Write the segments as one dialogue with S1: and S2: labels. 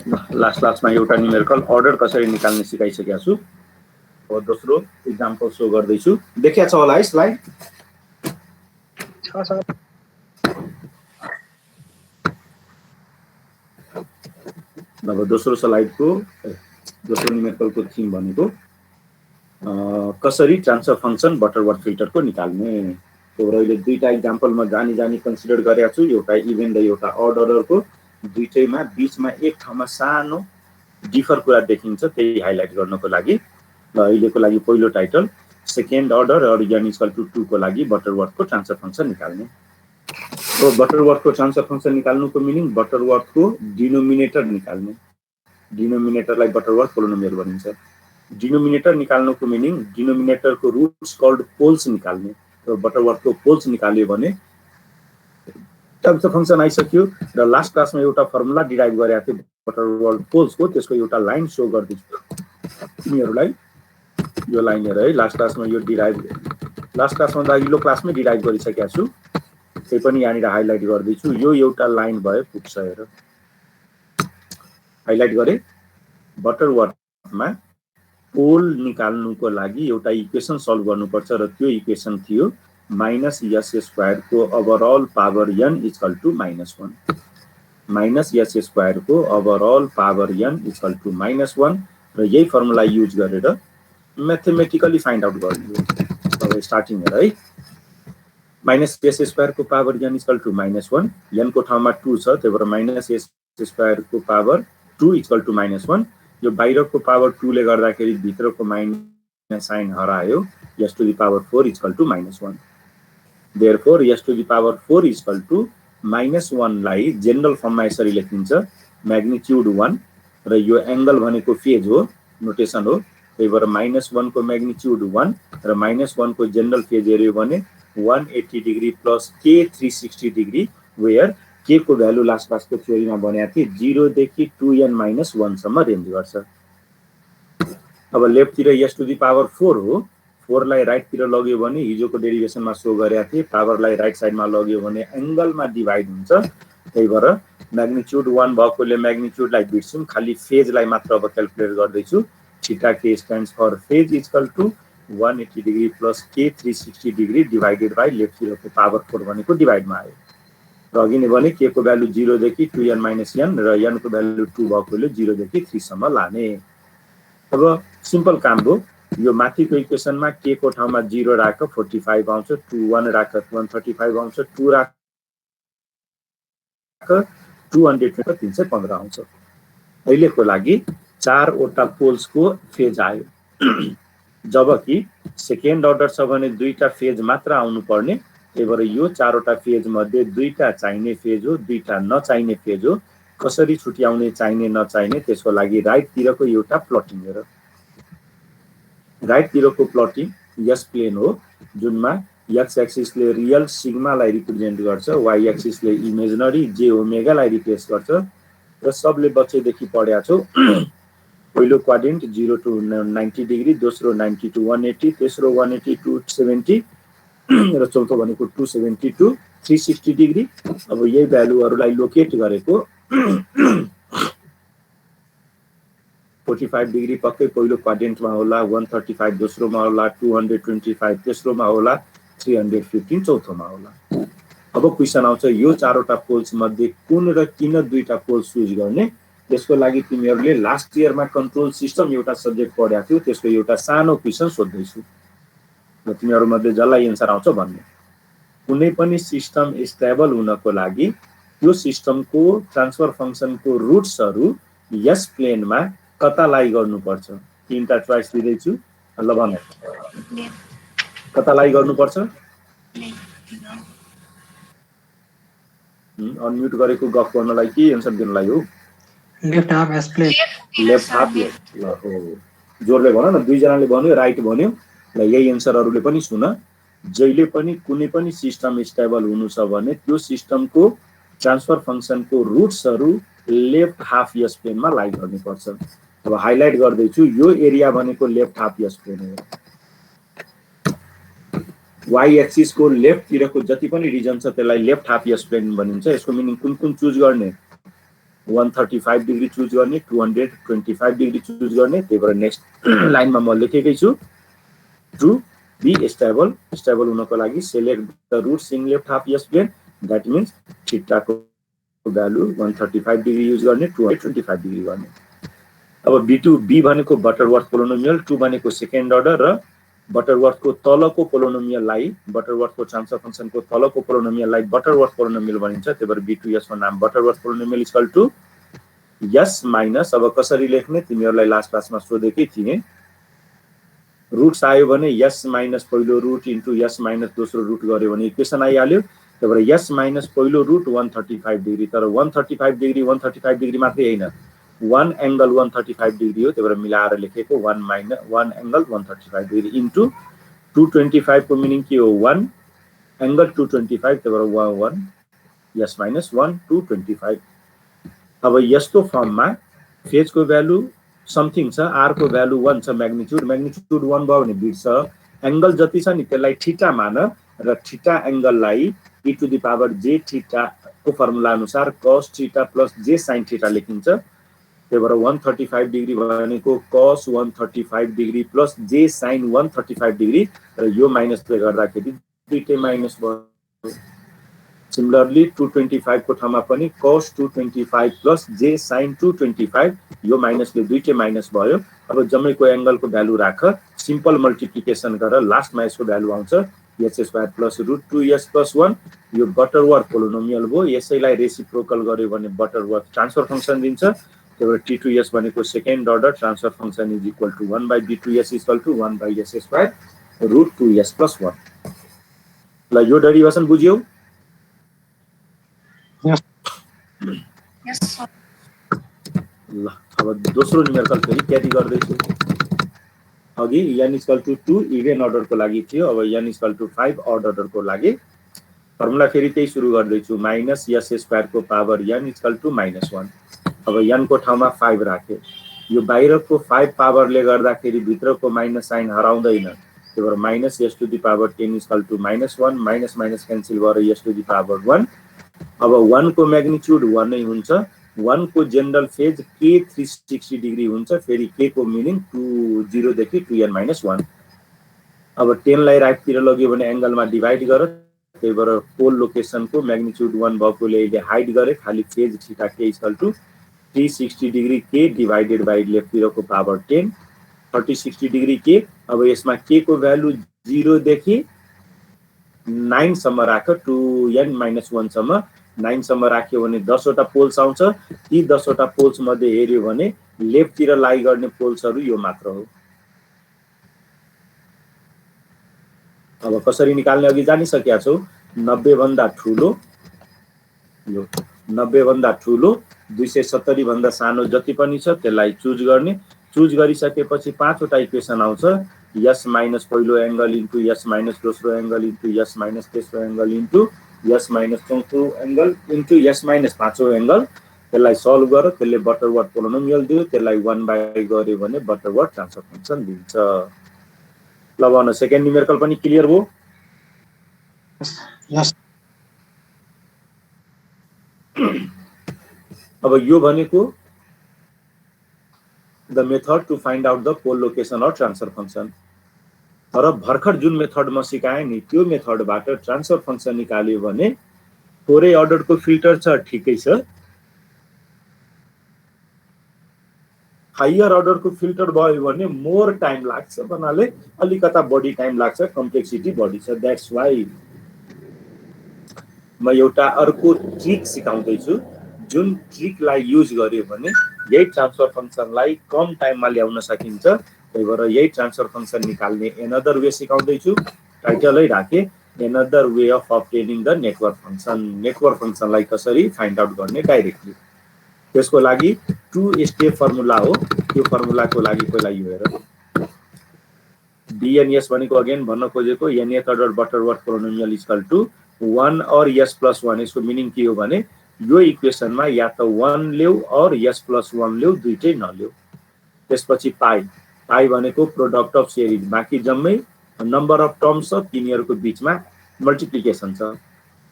S1: लास्टमा एउटा numerical order कसरी निकाल्ने सिकाइसकेको छु। अब दोस्रो एक्जाम्पल सो गर्दैछु। देखिया छ होला है स्लाइड?
S2: छ सर।
S1: अब दोस्रो स्लाइडको दोस्रो न्युमेरिकलको थिम भनेको कसरी ट्रान्सफर फंक्सन बटरवर्थ फिल्टरको निकाल्ने। तो अहिले दुईटा एक्जाम्पलमा जानी कन्सिडर गरेको छु, एउटा इभेन र एउटा अड अर्डरको। दुईटैमा बीचमा एक ठाउँमा सानो डिफर कुरा देखिन्छ, त्यही हाइलाइट गर्नको लागि। र अहिलेको लागि पहिलो टाइटल सेकेन्ड अर्डर और n = 2 को लागि बटरवर्थको ट्रान्सफर फंक्सन निकाल्ने। तो बटरवर्थको ट्रान्सफर फंक्सन निकाल्नुको मिनिङ बटरवर्थको डिनोमिनेटर निकाल्ने। डिनोमिनेटरलाई बटरवर्थ पोलिनोमियल भनिन्छ। डिनोमिनेटर निकाल्नुको मिनिङ डिनोमिनेटरको रुट्स कल्ड पोल्स निकाल्ने। तो बटरवर्थको पोल्स निकाल्यो भने ट्रान्सफर फंक्सन आइसक्यो। र लास्ट क्लासमा एउटा फर्मुला डिराइभ गरेको थियो बटरवर्थ पोल्सको, त्यसको एउटा लाइन सो गर्दैछु तिमीहरूलाई। यो लाइन हेर है, लास्ट क्लासमा यो डिराइभ, लास्ट क्लासमा त अघिल्लो क्लासमै डिराइभ गरिसकेको छु, त्यही पनि यहाँनिर हाइलाइट गर्दैछु। यो एउटा लाइन भयो, पुग्छ हेर, हाइलाइट गरे। बटरवर्थमा पोल निकाल्नुको लागि एउटा इक्वेसन सल्भ गर्नुपर्छ र त्यो इक्वेसन थियो -s² को ओभरअल पावर n = -1। -s² को ओभरअल पावर n = -1 र यही फर्मुला युज गरेर मैथमेटिकली फाइन्ड आउट गर्नु। अब स्टार्टिङ हेर है, -s² को पावर n = -1, n को ठाउँमा 2 छ, त्यही भएर -s² को पावर 2 = -1। यो बाहिरको पावर 2 ले गर्दाखेरि भित्रको माइनस साइन हरायो। s to the power 4 = -1। therefore s to the power 4 = -1 लाई जनरल फर्ममा यसरी लेखिन्छ म्याग्निट्युड 1 र यो एंगल भनेको फेज हो, नोटेसन हो। त्यही भएर -1 को म्याग्निट्युड 1 र -1 को जनरल फेज हेर्यो भने 180 degree plus k 360 degree, where k को भ्यालु लास्ट क्लासको थ्योरीमा भनेको थिए 0 देखि 2n - 1 सम्म रेन्ज गर्छ। अब लेफ्ट तिर s to the power 4 हो, 4 लाई राइट तिर लग्यो भने हिजोको डेरिभेसनमा सो गरेको थिए पावरलाई राइट साइडमा लग्यो भने एंगलमा डिभाइड हुन्छ। त्यही भएर म्याग्निट्युड 1 भएकोले म्याग्निट्युडलाई बिर्सौं, खाली फेजलाई मात्र अब क्याल्कुलेट गर्दैछु। Theta k stands for phase = 180 degree plus k 360 degree divided by left तिरको पावर 4 भनेको डिवाइडमा आयो। र अघि नै भने k को भ्यालु 0 देखि 2n - n र n को भ्यालु 2 भएकोले 0 देखि 3 सम्म लाने। अब सिम्पल काम हो, यो माथिको इक्वेसनमा k को ठाउँमा 0 राख 45 आउँछ, 2 1 राख 135 आउँछ, 2 राख 200 315 आउँछ। अहिलेको लागि 4 वटा पोल्सको फेज आयो। जबकि सेकेन्ड अर्डर छ भने दुईटा फेज मात्र आउनु पर्ने। त्यही भएर यो 4 वटा फेज मध्ये दुईटा चाहिने फेज हो, दुईटा नचाहिने फेज हो। कसरी छुट्याउने चाहिने नचाहिने त्यसको लागि राइट तिरको एउटा प्लटिङ हेर। राइट तिरको प्लटिङ यस प्लेन हो, जुनमा x एक्सिसले रियल सिग्मालाई रिप्रेजेन्ट गर्छ, y एक्सिसले इमेजिनरी j ओमेगालाई रिप्लेस गर्छ। र सबले बच्चैदेखि पढ्या छौ पहिलो क्वाड्रेन्ट 0 to 90 डिग्री, दोस्रो 90 to 180, तेस्रो 180 to 70 र चौथो भनेको 270 to 360 डिग्री। अब यही भ्यालुहरुलाई लोकेट गरेको 45 डिग्री पक्कै पहिलो क्वाड्रेन्टमा होला, 135 दोस्रोमा होला, 225 तेस्रोमा होला, 315 चौथोमा होला। अब क्वेशन आउँछ यो 4 वटा पोल्स मध्ये कुन र किन दुईटा पोल्स चुज गर्ने। त्यसको लागि तिमीहरुले लास्ट इयरमा कन्ट्रोल सिस्टम एउटा सब्जेक्ट पढ्या थियो, त्यसको एउटा सानो क्वेशन सोध्दै छु र तिमीहरु मध्ये जसलाई एन्सर आउँछ भन्नु। कुनै पनि सिस्टम स्टेबल हुनको लागि त्यो सिस्टमको ट्रान्सफर फंक्सनको रुट्सहरु यस प्लेनमा कता लाई गर्नुपर्छ। तीनटा चोइस दिदै छु, ल भन कता लाई गर्नुपर्छ। अनम्युट गरेको गफ गर्नलाई कि एन्सर दिनलाई हो।
S2: Left half S plane,
S1: left half ल हो, जोरले भन न, दुई जनाले भन्यो राइट भन्यो ल। यही एन्सरहरुले पनि सुन, जहिले पनि कुनै पनि सिस्टम स्टेबल हुनु छ भने त्यो सिस्टमको ट्रान्सफर फंक्सनको रुट्सहरु लेफ्ट हाफ यस प्लेनमा लाई गर्नुपर्छ। अब हाइलाइट गर्दै छु, यो एरिया भनेको लेफ्ट हाफ यस प्लेन हो। y एक्सिस को लेफ्ट तिरको जति पनि रिजन छ त्यसलाई लेफ्ट हाफ यस प्लेन भनिन्छ। यसको मिनिङ कुन कुन चुज गर्ने, 135 डिग्री चुज गर्ने, 225 डिग्री चुज गर्ने। त्यही भएर नेक्स्ट लाइनमा म लेखेकै छु टु बी स्टेबल। स्टेबल हुनको लागि select the roots in left half s plane. That means थीटाको भ्यालु 135 डिग्री युज गर्ने, 225 डिग्री गर्ने। अब बी भनेको बटरवर्थ पोलिनोमियल, 2 भनेको सेकेन्ड अर्डर र बटरवर्थको तलको पोलिनोमियललाई, बटरवर्थको ट्रान्सफर फंक्सनको तलको पोलिनोमियललाई बटरवर्थ पोलिनोमियल भनिन्छ। त्यही भएर B2S को नाम बटरवर्थ पोलिनोमियल इक्वल टु यस माइनस, अब कसरी लेख्ने तिमीहरूलाई लास्ट क्लासमा सोधेकै थिएँ। रुट्स आयो भने यस माइनस पहिलो रुट इन्टु यस माइनस दोस्रो रुट गर्यो भने इक्वेसन आइहाल्यो। त्यही भएर यस माइनस पहिलो रुट 135 डिग्री, तर 135 डिग्री मात्रै होइन, 1 एंगल 135 डिग्री हो। त्यही भएर मिलाएर लेखेको 1 एंगल 135 डिग्री इन्टु 225 को मिनिङ के हो 1 एंगल 225। त्यही भएर 1 यस माइनस 1 225। अब यस्तो फर्ममा फेजको भ्यालु समथिङ छ, आर को भ्यालु 1 छ, म्याग्निट्युड 1 भयो भने बिट्स एंगल जति छ नि त्यसलाई थीटा मान र थीटा एंगललाई e to the power j theta को फर्मुला अनुसार cos theta plus j sin theta लेखिन्छ। त्यही भएर 135 डिग्री भनेको cos 135 degree plus j sin 135 degree र यो माइनसले गर्दाखेरि दुईटै माइनस भयो। सिमिलरली 225 को ठाउँमा पनि cos 225 प्लस j sin 225, यो माइनसले दुईटै माइनस भयो। अब जम्मैको एंगलको भ्यालु राख, सिम्पल मल्टिप्लिकेसन गर, लास्टमा यसको भ्यालु आउँछ s square plus root 2s plus 1। यो बटरवर्थ पोलिनोमियल हो, यसैलाई रेसिप्रोकल गर्यो भने बटरवर्थ ट्रान्सफर फंक्सन दिन्छ। त्यही भएर T2s भनेको second order transfer function is equal to 1 by B2s equal to 1 by s square root 2s plus 1। ल यो डेरिभेसन बुझ्यौ?
S2: Yes, sir.
S1: ल अब दोस्रो न्युमेरिकल फेरि क्यारी गर्दैछु। अघि n इक्वल टु 2 इभेन अर्डरको लागि थियो, अब n इक्वल टु 5 ऑड अर्डरको लागि फर्मुला फेरि त्यही सुरु गर्दैछु, माइनस s स्क्वायर को पावर n इक्वल टु -1। अब n को ठाउँमा 5 राखे, यो बाहिरको 5 पावरले गर्दाखेरि भित्रको माइनस साइन हराउँदैन। त्यही भएर minus s to the power 10 equal to -1, minus minus cancel गरेर s टु द पावर 1। अब 1 को म्याग्निट्युड 1 नै हुन्छ, 1 को जनरल फेज k 360 डिग्री हुन्छ, फेरि k को मिनिङ 0 देखि 2n-1। अब 10 लाई राइटतिर लग्यो भने एंगलमा डिवाइड गर। त्यही भएर पोल लोकेसनको म्याग्निट्युड 1 भएकोले अहिले हाइड गरे, खाली phase theta k equal to 360 degree k divided by लेफ्टतिरको पावर 10 3060 डिग्री k। अब यसमा k को भ्यालु 0 देखि 9 सम्म राख, 2n-1 सम्म 9 सम्म राख्यो भने 10 वटा पोल्स आउँछ। ती 10 वटा पोल्स मध्ये हेर्यो भने लेफ्टतिर लाई गर्ने पोल्सहरु यो मात्र हो। अब कसरी निकाल्ने अघि जानिसकेका छौ। 90 भन्दा ठूलो, यो 90 भन्दा ठूलो, 270 भन्दा सानो जति पनि छ त्यसलाई चुज गर्ने। चुज गरिसकेपछि 5 वटा इक्वेसन आउँछ, s माइनस पहिलो एंगल इन्टु s माइनस दोस्रो एंगल इन्टु s माइनस तेस्रो एंगल इन्टु s माइनस चौथो एंगल इन्टु s माइनस पाँचौं एंगल। त्यसलाई सल्भ गर, त्यसले बटरवर्थ पोलिनोमियल दियो, त्यसलाई 1 बाइ गर्यो भने बटरवर्थ ट्रान्सफर फंक्सन दिन्छ। ल भन सेकेन्ड न्युमेरिकल पनि क्लियर भयो?
S2: Yes.
S1: अब यो भनेको the method to find out the pole location of transfer function. तर भर्खर जुन मेथड म सिकाएँ नि त्यो मेथडबाट ट्रान्सफर फंक्सन निकाल्यो भने थोरै अर्डरको फिल्टर छ, ठिकै छ। हायर अर्डरको फिल्टर भयो भने मोर टाइम लाग्छ, भन्नाले अलिकता बढी टाइम लाग्छ, कम्प्लेक्सिटी बढी छ। द्याट्स वाइ म एउटा अर्को ट्रिक सिकाउँदै छु, जुन ट्रिकलाई युज गर्यो भने यही ट्रान्सफर फंक्सनलाई कम टाइममा ल्याउन सकिन्छ। त्यही भएर यही ट्रान्सफर फंक्सन निकाल्ने एनदर वे सिकाउँदैछु। टाइटलै राखे, another way of obtaining the network function. Network फंक्सनलाई कसरी फाइन्ड आउट गर्ने डाइरेक्टली, त्यसको लागि 2 स्टेप फर्मुला हो। त्यो फर्मुलाको लागि पहिला यो हेर, DNS भनेको अगेन भन्न खोजेको nth order Butterworth polynomial equal to 1 और s प्लस 1। यसको मिनिङ के हो भने यो इक्वेसनमा या त 1 ल्याउ और s प्लस 1 ल्याउ, दुईटै नल्याउ। त्यसपछि पाई, पाई भनेको प्रोडक्ट अफ सिरिज, बाँकी जम्मै नम्बर अफ टर्म्स छ, तिनीहरूको बीचमा मल्टिप्लिकेसन छ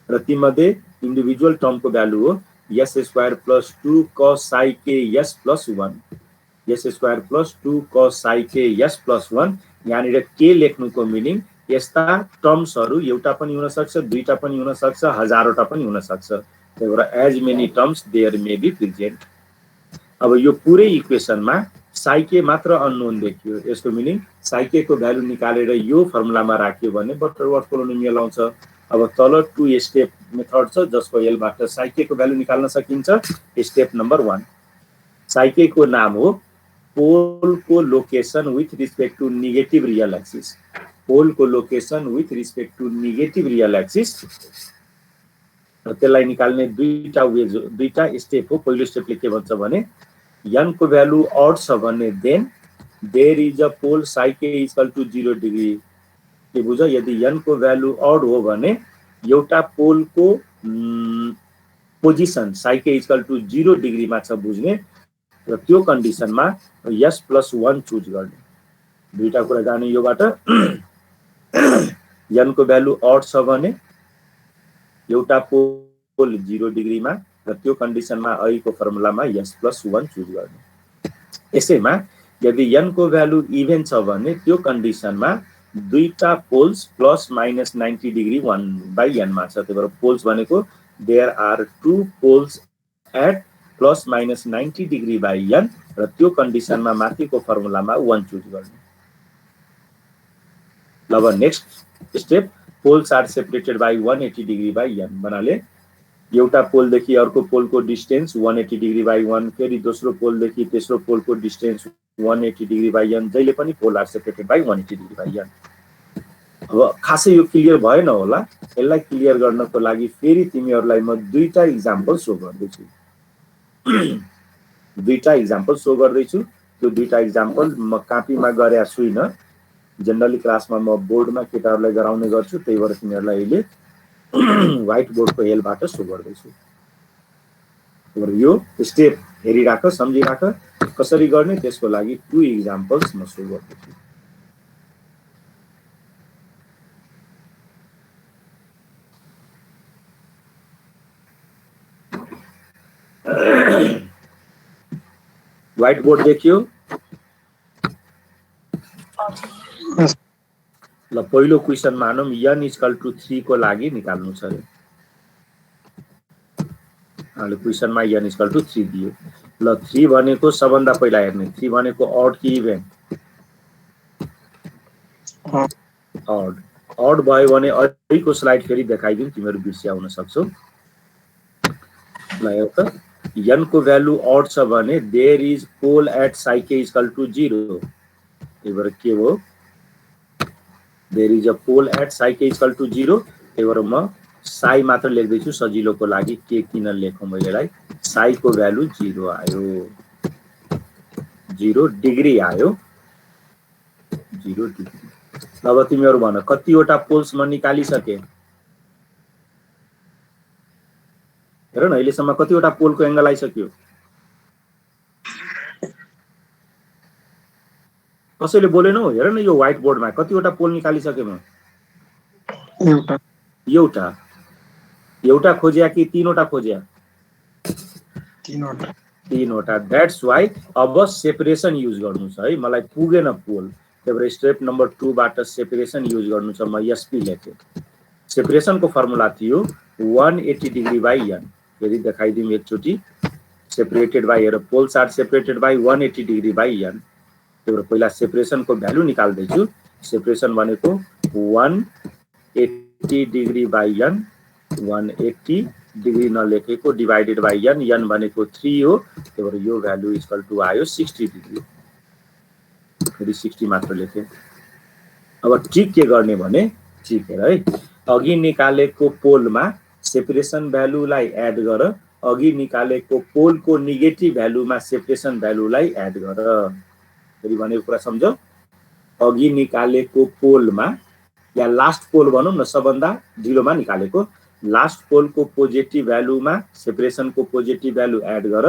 S1: र तीमध्ये इन्डिभिजुअल टर्मको भ्यालु हो। S square plus 2 cos psi k s plus 1 S square plus 2 cos psi k s plus 1 यहाँनिर के लेख्नुको मिनिङ यस्ता टर्म्सहरू एउटा पनि हुन सक्छ दुईटा पनि हुन सक्छ हजारवटा पनि हुन सक्छ त्यही भएर as many terms there may be present अब यो पुरै इक्वेसनमा psi k मात्र अननोन देखियो यसको मिनिङ psi k को भ्यालु निकालेर यो फर्मुलामा राख्यो भने बटरवर्थ पोलिनोमियल आउँछ अब तल 2 स्टेप मेथड छ जसको हेल्पबाट psi k को भ्यालु निकाल्न सकिन्छ स्टेप नम्बर 1 psi k को नाम हो पोल को location with respect to negative real axis pole को location with respect to negative real axis र त्यसलाई निकाल्ने दुईटा स्टेप हो पहिलो स्टेपले के भन्छ भने n को भ्यालु अड छ भने then there is a pole psi k equal to 0 degree के बुझ यदि n को भ्यालु अड हो भने एउटा पोल को position psi k equal to 0 degree मा छ बुझ्ने र त्यो कन्डिसनमा s प्लस 1 चुज गर्ने दुईटा कुरा जाने योबाट n को भ्यालु अड छ भने एउटा पोल 0 डिग्री मा र त्यो कन्डिसनमा अहिलेको फर्मुलामा s प्लस 1 चुज गर्ने यसैमा यदि n को भ्यालु इभन छ भने त्यो कन्डिसनमा दुईटा poles plus minus 90 degree 1/n मा छ त्यही भएर पोल्स भनेको there are two poles at plus minus 90 degree by n र त्यो कन्डिसनमा माथिको फर्मुलामा 1 चुज गर्ने अब next step poles are separated by 180 degree by n भन्नाले एउटा पोल देखि अर्को पोल को डिस्टेन्स 180 डिग्री बाई 1 फेरि दोस्रो पोल देखि तेस्रो पोल को डिस्टेन्स 180 डिग्री बाई n जहिले पनि pole are separated by 180 degree by n अब खासै यो क्लियर भएन होला यसलाई क्लियर गर्नको लागि फेरि तिमीहरुलाई म दुईटा एक्जाम्पल शो गर्दैछु त्यो दुईटा एक्जाम्पल म कपीमा गरेका छुइन जनरली क्लासमा म बोर्डमा केटाहरुलाई गराउने गर्छु त्यही भएर तिमीहरुलाई अहिले व्हाइट बोर्ड को हेल्पबाट शो गर्दैछु र यो स्टेप हेरिराख सम्झिराख कसरी गर्ने त्यसको लागि 2 एक्जाम्पल्स म शो गर्दैछु व्हाइट बोर्ड देखियो ल पहिलो क्वेशन मानौं n इक्वल टु 3 को लागि निकाल्नु छ रे अहिले क्वेशनमा n इक्वल टु 3 दियो ल 3 भनेको सबभन्दा पहिला हेर्ने 3 भनेको अड कि इभन अड भयो भने अहिलेको स्लाइड फेरि देखाइदिउँ तिमीहरु बिर्स्याउन सक्छौ ल एउटा n को भ्यालु अड छ भने there is pole at psi k equal to 0 त्यही भएर के हो there is a pole at psi k equal to 0 त्यही भएर म psi मात्र लेख्दै छु सजिलोको लागि के किन लेखौं महिलेलाई psi को भ्यालु 0 आयो 0 डिग्री आयो 0 डिग्री अब तिमीहरु भन कतिवटा पोल्स म निकाली सके हेर न अहिलेसम्म कतिवटा पोलको एंगल आइसक्यो कसैले बोलेनौ हेर न यो व्हाइट बोर्डमा कतिवटा पोल निकालिसके म एउटा खोज्या कि तीनवटा खोज्या तीनवटा दैट्स व्हाई अब सेपरेसन युज गर्नु छ है मलाई पुगेन पोल त्यही भएर स्टेप नम्बर 2 बाट सेपरेसन युज गर्नु छ म sp लेखे सेपरेसन को फर्मुला थियो 180 डिग्री बाई n यदि देखाइदिम एकचोटी सेपरेटेड बाई हेर poles are separated by 180 degree by n त्यही भएर पहिला सेपरेसन को भ्यालु निकाल्दै छु सेपरेसन भनेको 180 डिग्री बाई n 180 डिग्री नलेखेको डिवाइडेड बाई n भनेको 3 हो त्यही भएर यो भ्यालु इक्वल टु आयो 60 डिग्री फेरि 60 मात्र लेखे अब ट्रिक के गर्ने भने ठीक हेर है अघि निकालेको पोलमा सेपरेसन भ्यालुलाई एड गर अघि निकालेको पोल को नेगेटिभ भ्यालुमा सेपरेसन भ्यालुलाई एड गर फेरि भनेको कुरा सम्झ अघि निकालेको पोलमा या लास्ट पोल भनौं न सबभन्दा ढिलोमा निकालेको लास्ट पोल को पोजिटिभ भ्यालुमा सेपरेसन को पोजिटिभ भ्यालु एड गर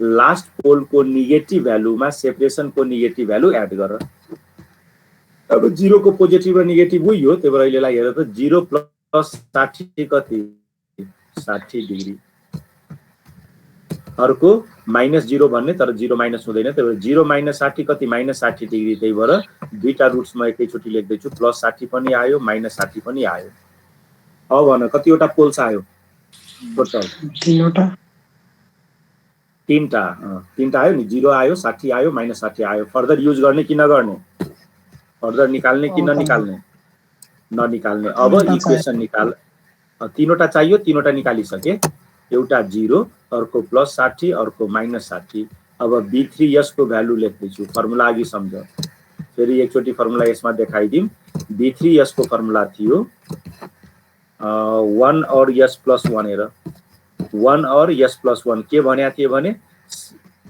S1: लास्ट पोल को नेगेटिभ भ्यालुमा सेपरेसन को नेगेटिभ भ्यालु एड गर अब 0 को पोजिटिभ र नेगेटिभ उही हो त्यही भएर अहिलेलाई हेर त 0 प्लस 60 कति 60 डिग्री अर्को -0 भन्ने, तर 0 माइनस हुँदैन, त्यही भएर 0 माइनस 60 कति -60 डिग्री, त्यही भएर दुईटा रुट्स म एकैचोटि लेख्दैछु, +60 पनि आयो -60 पनि आयो। अब भन कतिवटा पोल्स आयो टोटल? तीनटा आयो नि, 0 आयो, 60 आयो, -60 आयो। फर्दर युज गर्ने कि नगर्ने? फर्दर निकाल्ने कि ननिकाल्ने? ननिकाल्ने। अब इक्वेसन निकाल। तीनवटा चाहियो, तीनवटा निकालिसके। एउटा 0, अर्को +60, अर्को -60। अब B3S को भ्यालु लेख्दैछु, फर्मुला अघि सम्झ। फेरि एकचोटि फर्मुला यसमा देखाइदिम। B3S को फर्मुला थियो 1 और S + 1 हेर, 1 और S + 1 के भन्या थियो भने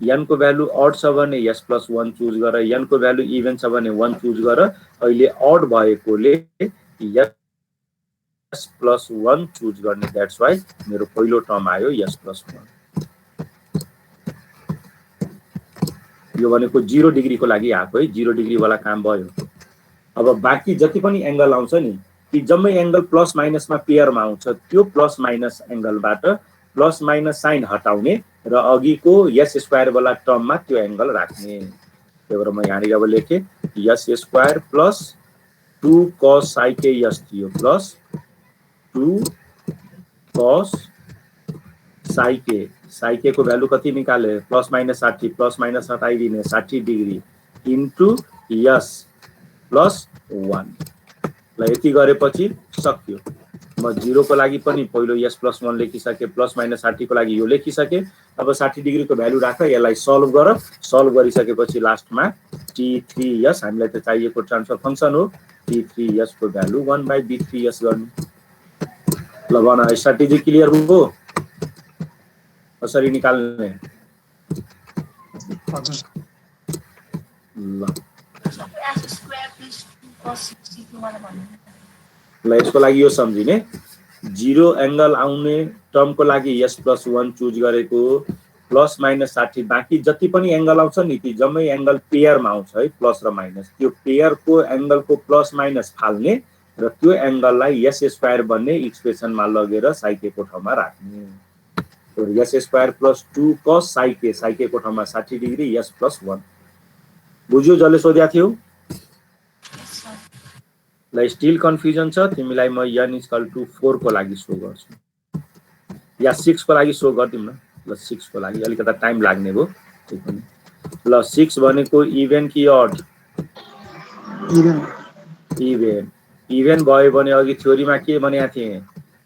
S1: n को भ्यालु अड छ भने S + 1 चुज गर, n को भ्यालु इभन छ भने 1 चुज गर। अहिले अड भएकोले S + 1 चुज गर्ने, द्याट्स वाइ मेरो पहिलो टर्म आयो S + 1। यो भनेको 0 डिग्री को लागि आएको है, 0 डिग्री वाला काम भयो। अब बाँकी जति पनि एंगल आउँछ नि, ती जम्मै एंगल प्लस माइनसमा पेयरमा आउँछ। त्यो प्लस माइनस एंगलबाट प्लस माइनस साइन हटाउने र अघिको S² वाला टर्ममा त्यो एंगल राख्ने। त्यही भएर म यहाँनिर अब लेखेँ S² + 2 cos psi थियो प्लस 2 cos psi k को भ्यालु कति निकाले? +-60, प्लस-माइनस हटाइदिने 60 डिग्री इन्टु S + 1। ल यति गरेपछि सक्यो। म 0 को लागि पनि पहिलो S + 1 लेखिसके, +-60 को लागि यो लेखिसके। अब 60 डिग्री को भ्यालु राख, यसलाई सल्भ गर। सल्भ गरिसकेपछि लास्टमा T3S हामीलाई त चाहिएको ट्रान्सफर फंक्सन हो, T3S को भ्यालु 1/B3S गर्नु। ल भन स्ट्र्याटेजी क्लियर हो? कसरी निकाल्ने? ल यसको लागि यो सम्झिने, 0 एंगल आउने टर्मको लागि S + 1 चुज गरेको, +-60 बाँकी जति पनि एंगल आउँछ नि ती जम्मै एंगल पेयरमा आउँछ है, प्लस र माइनस। त्यो पेयरको एंगलको प्लस माइनस फाल्ने र त्यो एंगललाई S² भन्ने इक्वेसनमा लगेर साइके को ठाउँमा राख्ने। S² + 2 cos psi k को ठाउँमा 60 डिग्री S + 1। बुझ्यो जसले सोध्या थियो? ल स्टिल कन्फ्युजन छ तिमीलाई म n = 4 को लागि सो गर्छु, या 6 को लागि सो गर्दिम न। ल 6 को लागि अलिकता टाइम लाग्ने भो त्यही पनि। ल 6 भनेको इभन कि अड? इभन। इभन भयो भने अघि थ्योरीमा के भनेको थिए?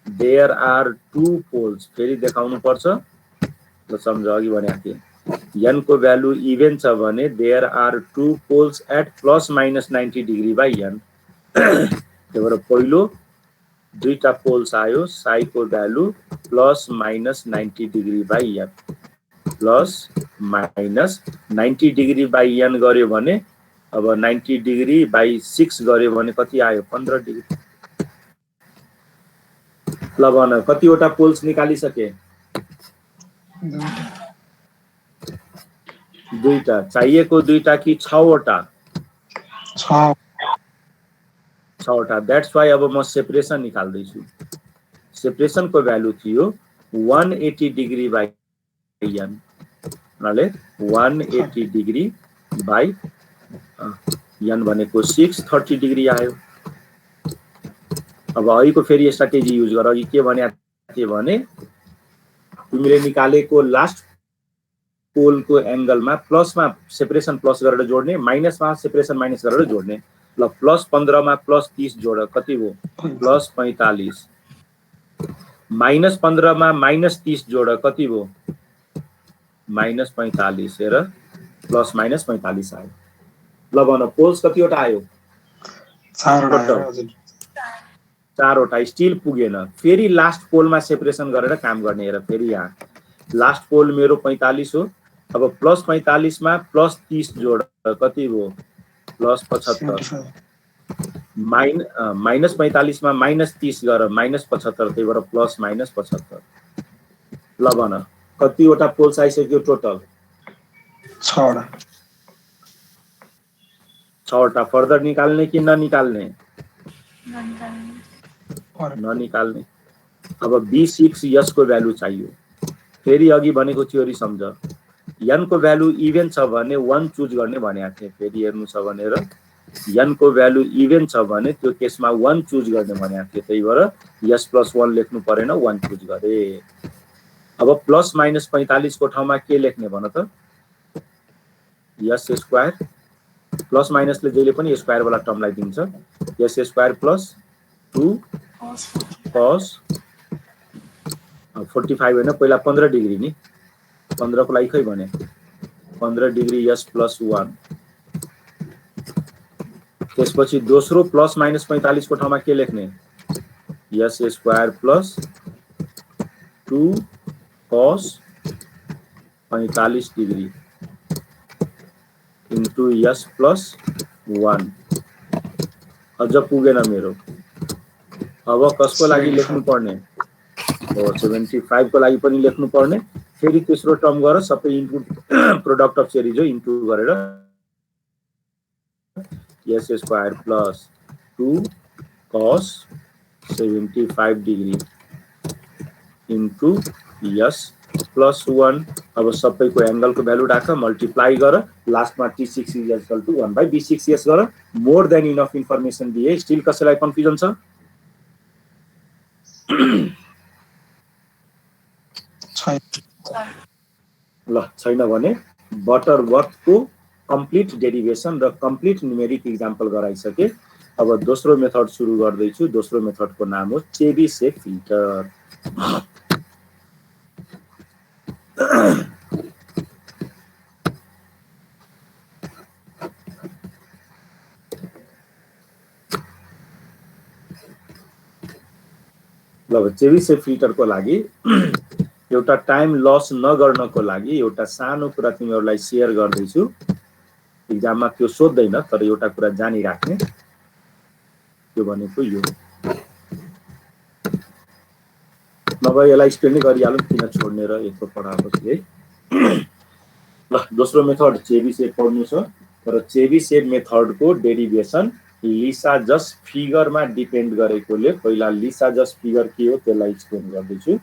S1: There are 2 poles. फेरि देखाउनु पर्छ। ल सम्झ, अघि भनेको थिए n को भ्यालु इभन छ भने there are 2 poles at +-90 degree by n। त्यही भएर पहिलो दुईटा पोल्स आयो, साई को value +-90 degree by n, +-90 degree by n गर्यो भने अब 90 डिग्री बाइ 6 गर्यो भने कति आयो? 15 डिग्री। ल भन कतिवटा पोल्स निकालिसके? दुईटा। चाहिएको दुईटा कि 6वटा? 6वटा। द्याट्स वाइ अब म सेपरेसन निकाल्दैछु। सेपरेसन को भ्यालु थियो 180 डिग्री बाइ n, नाले 180 डिग्री बाइ n भनेको 630 डिग्री आयो। अब अहिलेको फेरि स्ट्र्याटेजी युज गर। अघि के भन्या थिए भने तिमीले निकालेको लास्ट पोलको एंगलमा प्लसमा सेपरेसन प्लस गरेर जोड्ने, माइनसमा सेपरेसन माइनस गरेर जोड्ने। ल +15 मा +30 जोड कति हो? +45। -15 मा -30 जोड कति हो? -45। हेर +-45 आयो। ल भन पोल्स कतिवटा आयो? 4वटा। स्टिल पुगेन। फेरि लास्ट पोलमा सेपरेसन गरेर काम गर्ने। हेर फेरि यहाँ लास्ट पोल मेरो 45 हो। अब +45 मा +30 जोड कति हो? +75। -45 मा -30 गर -75, त्यही भएर +-75। ल भन कतिवटा पोल्स आइसक्यो टोटल? 6वटा। फर्दर निकाल्ने कि ननिकाल्ने? ननिकाल्ने। अब B6S को भ्यालु चाहियो। फेरि अघि भनेको थ्योरी सम्झ, n को भ्यालु इभन छ भने 1 चुज गर्ने भनेको थिएँ। फेरि हेर्नु छ भनेर n को भ्यालु इभन छ भने त्यो केसमा 1 चुज गर्ने भनेको थिएँ। त्यही भएर s + 1 लेख्नु परेन, 1 चुज गरे। अब प्लस माइनस 45 को ठाउँमा के लेख्ने भन त, s स्क्वायर प्लस माइनसले जहिले पनि स्क्वायर वाला टर्मलाई दिन्छ, s स्क्वायर प्लस 2 cos 45 होइन, पहिला 15 डिग्री नि, 15 को लागि खै भने 15 डिग्री s + 1। त्यसपछि दोस्रो प्लस माइनस 45 को ठाउँमा के लेख्ने, s square plus 2 cos 45 degree into s + 1। अझ पुगेन मेरो। अब कसको लागि लेख्नु पर्ने हो, 75 को लागि पनि लेख्नु पर्ने। फेरि तेस्रो टर्म गरेर सबै इन्टु प्रोडक्ट अफ सिरिज हो इन्टु गरेर s square plus 2 cos 75 degree into s + 1। अब सबैको एंगलको भ्यालु राख, मल्टिप्लाई गर, लास्टमा t6 = 1/b6s गर। मोर देन इनफ इन्फर्मेसन दिए, स्टिल कसैलाई कन्फ्युजन छ? ल छैन भने बटरवर्थको कम्प्लिट डेरिभेसन र कम्प्लिट न्युमेरिक इक्जाम्पल गराइसके। अब दोस्रो मेथड सुरु गर्दैछु। दोस्रो मेथडको नाम हो चेबिसेफ फिल्टर। ल चेबिसेफ फिल्टरको लागि एउटा टाइम लस नगर्नको लागि एउटा सानो कुरा तिमीहरूलाई शेयर गर्दैछु। एक्जाममा त्यो सोध्दैन, तर एउटा कुरा जानिराख्ने, त्यो भनेको यो। नभए यसलाई एक्सप्लेन गरिहालौँ, किन छोड्ने र यस्तो पढाएपछि है। ल दोस्रो मेथड चेबिसेफ पढ्नु छ, तर चेबिसेफ मेथडको डेरिभेसन लिसाजस फिगरमा डिपेन्ड गरेकोले पहिला लिसाजस फिगर के हो त्यसलाई एक्सप्लेन गर्दैछु।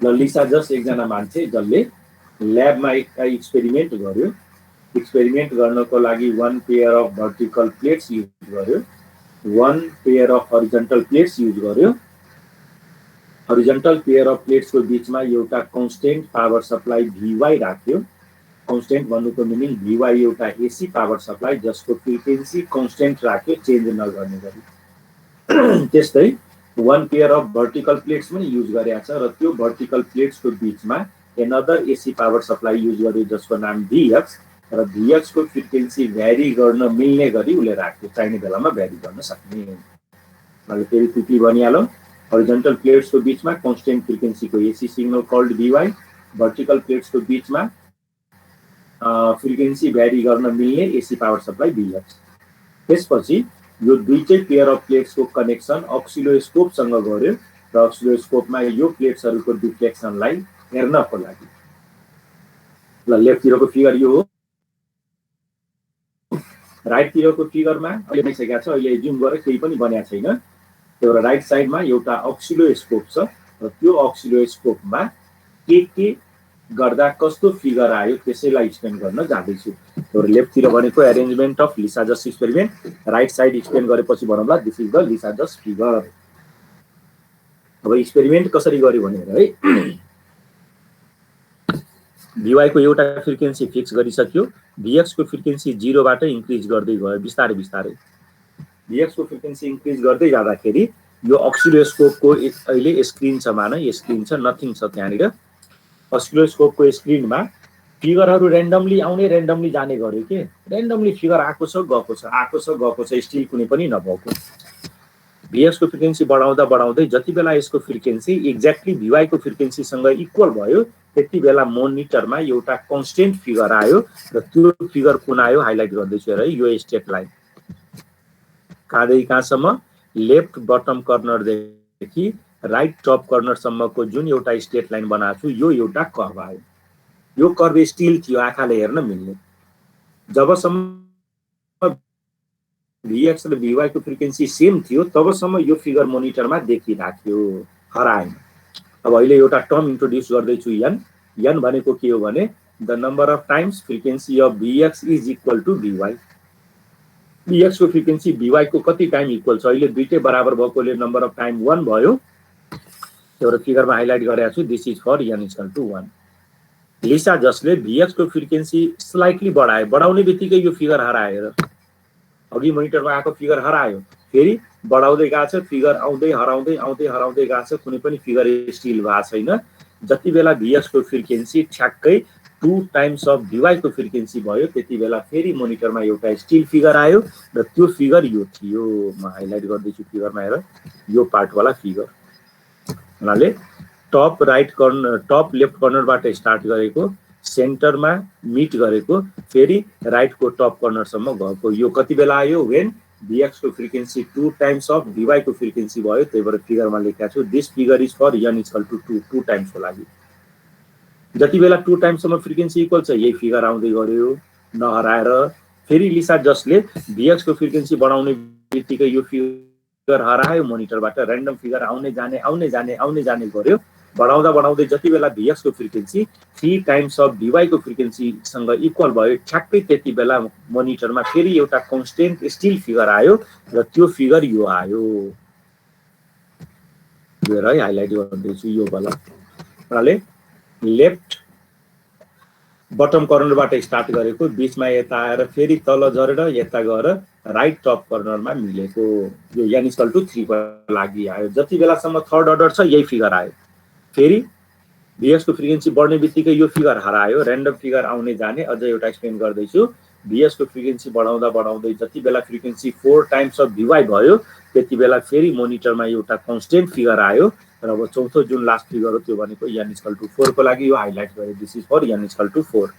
S1: ल लिसाजस एकजना मान्छे जसले ल्याबमा एक एक्सपेरिमेन्ट गर्यो। एक्सपेरिमेन्ट गर्नको लागि 1 pair of vertical plates use गर्यो, 1 pair of horizontal plates use गर्यो। हरिजन्टल पेयर अफ प्लेट्सको बीचमा एउटा कन्स्टेन्ट पावर सप्लाई VY राख्यो। कन्स्टेन्ट भन्नुको मिनिङ VY एउटा एसी पावर सप्लाई जसको फ्रिक्वेन्सी कन्स्टेन्ट राख्यो, चेन्ज नगर्ने गरी। त्यस्तै 1 पेयर अफ भर्टिकल प्लेट्स पनि युज गरेको छ र त्यो भर्टिकल प्लेट्सको बीचमा another AC power supply use गर्यो जसको नाम VX, र VX को फ्रिक्वेन्सी भ्यारी गर्न मिल्ने गरी उसले राख्यो, चाहिने बेलामा भ्यारी गर्न सक्ने। मैले फेरि क्विकली भनिहालौँ, हरिजन्टल प्लेट्स को बीचमा कांस्टेंट फ्रिक्वेन्सी को AC signal called VY, vertical plates को बीचमा फ्रिक्वेन्सी भ्यारी गर्न मिल्ने एसी पावर सप्लाई VX। त्यसपछि यो दुईटै पेयर अफ प्लेट्स को कनेक्सन अक्सिलोस्कोप सँग गर्यो र अक्सिलोस्कोपमा यो प्लेट्सहरुको डिफ्लेक्सनलाई हेर्नको लागि। ल लेफ्ट तिरको फिगर यो हो, राइट तिरको फिगरमा अहिले देखाइसकेको छ, अहिले जुम गरेर केही पनि बन्या छैन। त्यो राइट साइडमा एउटा अक्सिलोस्कोप छ र त्यो अक्सिलोस्कोपमा के गर्दा कस्तो फिगर आयो त्यसैलाई एक्सप्लेन गर्न जाँदैछु। त्यो लेफ्ट तिर भनेको arrangement of Lissajous experiment, right side explain गरेपछि भनौँला this is the Lissajous figure. अब एक्सपेरिमेन्ट कसरी गर्यो भनेर है, VY को एउटा फ्रिक्वेन्सी फिक्स गरिसक्यो, VX को फ्रिक्वेन्सी 0 बाट इन्क्रिज गर्दै गयो बिस्तारै बिस्तारै। VX को फ्रिक्वेन्सी इन्क्रिज गर्दै जाँदाखेरि यो अक्सिलोस्कोपको अहिले स्क्रिन छ, मान यो स्क्रिन छ, नथिङ छ त्यहाँनिर। अक्सिलोस्कोपको स्क्रिनमा फिगरहरु र्यान्डमली आउने र्यान्डमली जाने गर्यो के, र्यान्डमली फिगर आएको छ गएको छ, आएको छ गएको छ, स्टिल कुनै पनि नभएको। VX को फ्रिक्वेन्सी बढाउँदा बढाउँदै जति बेला यसको फ्रिक्वेन्सी एक्ज्याक्टली VY को फ्रिक्वेन्सी सँग इक्वल भयो त्यति बेला मोनिटरमा एउटा कन्स्टेन्ट फिगर आयो र त्यो फिगर कुन आयो हाइलाइट गर्दैछु हेर, यो स्ट्रेट लाइन कहाँदेखि कहाँसम्म, लेफ्ट बटम कर्नर देखि राइट टप कर्नर सम्मको जुन एउटा स्ट्रेट लाइन बनाएको छु यो एउटा कर्व आयो। यो कर्व स्टिल थियो, आँखाले हेर्न मिल्ने। जबसम्म Vx र Vy को फ्रिक्वेन्सी सेम थियो तबसम्म यो फिगर मोनिटरमा देखिराख्यो, हराएन। अब अहिले एउटा टर्म इन्ट्रोड्युस गर्दैछु n भनेको के हो भने the number of times frequency of Vx is equal to Vy। Vx को फ्रिक्वेन्सी Vy को कति टाइम इक्वल छ, अहिले दुईटै बराबर भएकोले नम्बर अफ टाइम 1 भयो। एउटा फिगरमा हाइलाइट गरेको छु, this is for n equal to 1। लिसा जसले Vx को फ्रिक्वेन्सी स्लाइटली बढायो, बढाउने बित्तिकै यो फिगर हराएर अघि मोनिटरमा आएको फिगर हरायो, फेरि बढाउँदै गएको छ, फिगर आउँदै हराउँदै आउँदै हराउँदै गएको छ, कुनै पनि फिगर स्टिल भएको छैन। जति बेला Vx को फ्रिक्वेन्सी ठ्याक्कै 2 टाइम्स अफ Vy को फ्रिक्वेन्सी भयो त्यति बेला फेरि मोनिटरमा एउटा स्टिल फिगर आयो र त्यो फिगर यो थियो। म हाइलाइट गर्दैछु फिगरमा हेर, यो पार्टवाला फिगर। हुनाले top right corner, top left कर्नरबाट स्टार्ट गरेको, सेन्टरमा मिट गरेको, फेरि राइटको टप कर्नरसम्म गएको, यो कति बेला आयो व्हेन Vx को फ्रिक्वेन्सी 2 टाइम्स अफ Vy को फ्रिक्वेन्सी भयो। त्यही भएर फिगरमा लेखेको छु this figure is for n equal to 2 टाइम्सको लागि। जति बेला 2 टाइम्ससम्म फ्रिक्वेन्सी इक्वल छ यही फिगर आउँदै गर्यो नहराएर। फेरि लिसा जसले Vx को फ्रिक्वेन्सी बढाउने बित्तिकै यो फिगर हरायो, मोनिटरबाट र्यान्डम फिगर आउने जाने गर्यो। बढाउँदा बढाउँदै जति बेला Vx को फ्रिक्वेन्सी 3 टाइम्स अफ Vy को फ्रिक्वेन्सीसँग इक्वल भयो ठ्याक्कै त्यति बेला मोनिटरमा फेरि एउटा कन्स्टेन्ट स्टिल फिगर आयो र त्यो फिगर यो आयो। हेर है, हाइलाइट गर्दैछु यो वाला। हुनाले लेफ्ट बटम कर्नरबाट स्टार्ट गरेको, बीचमा यता आएर फेरि तल झरेर यता गएर राइट टप कर्नरमा मिलेको, यो n इक्वल टु 3 को लागि आयो। जति बेलासम्म थर्ड अर्डर छ यही फिगर आयो। फेरि Vx को फ्रिक्वेन्सी बढ्ने बित्तिकै यो फिगर हरायो, र्यान्डम फिगर आउने जाने। अझ एउटा एक्सप्लेन गर्दैछु, Vx को फ्रिक्वेन्सी बढाउँदा बढाउँदै जति बेला फ्रिक्वेन्सी 4 टाइम्स अफ Vy भयो त्यति बेला फेरि मोनिटरमा एउटा कन्स्टेन्ट फिगर आयो र अब चौथो जुन लास्ट फिगर हो त्यो भनेको n इक्वल टु 4 को लागि यो हाइलाइट गरे, this is for n equal to 4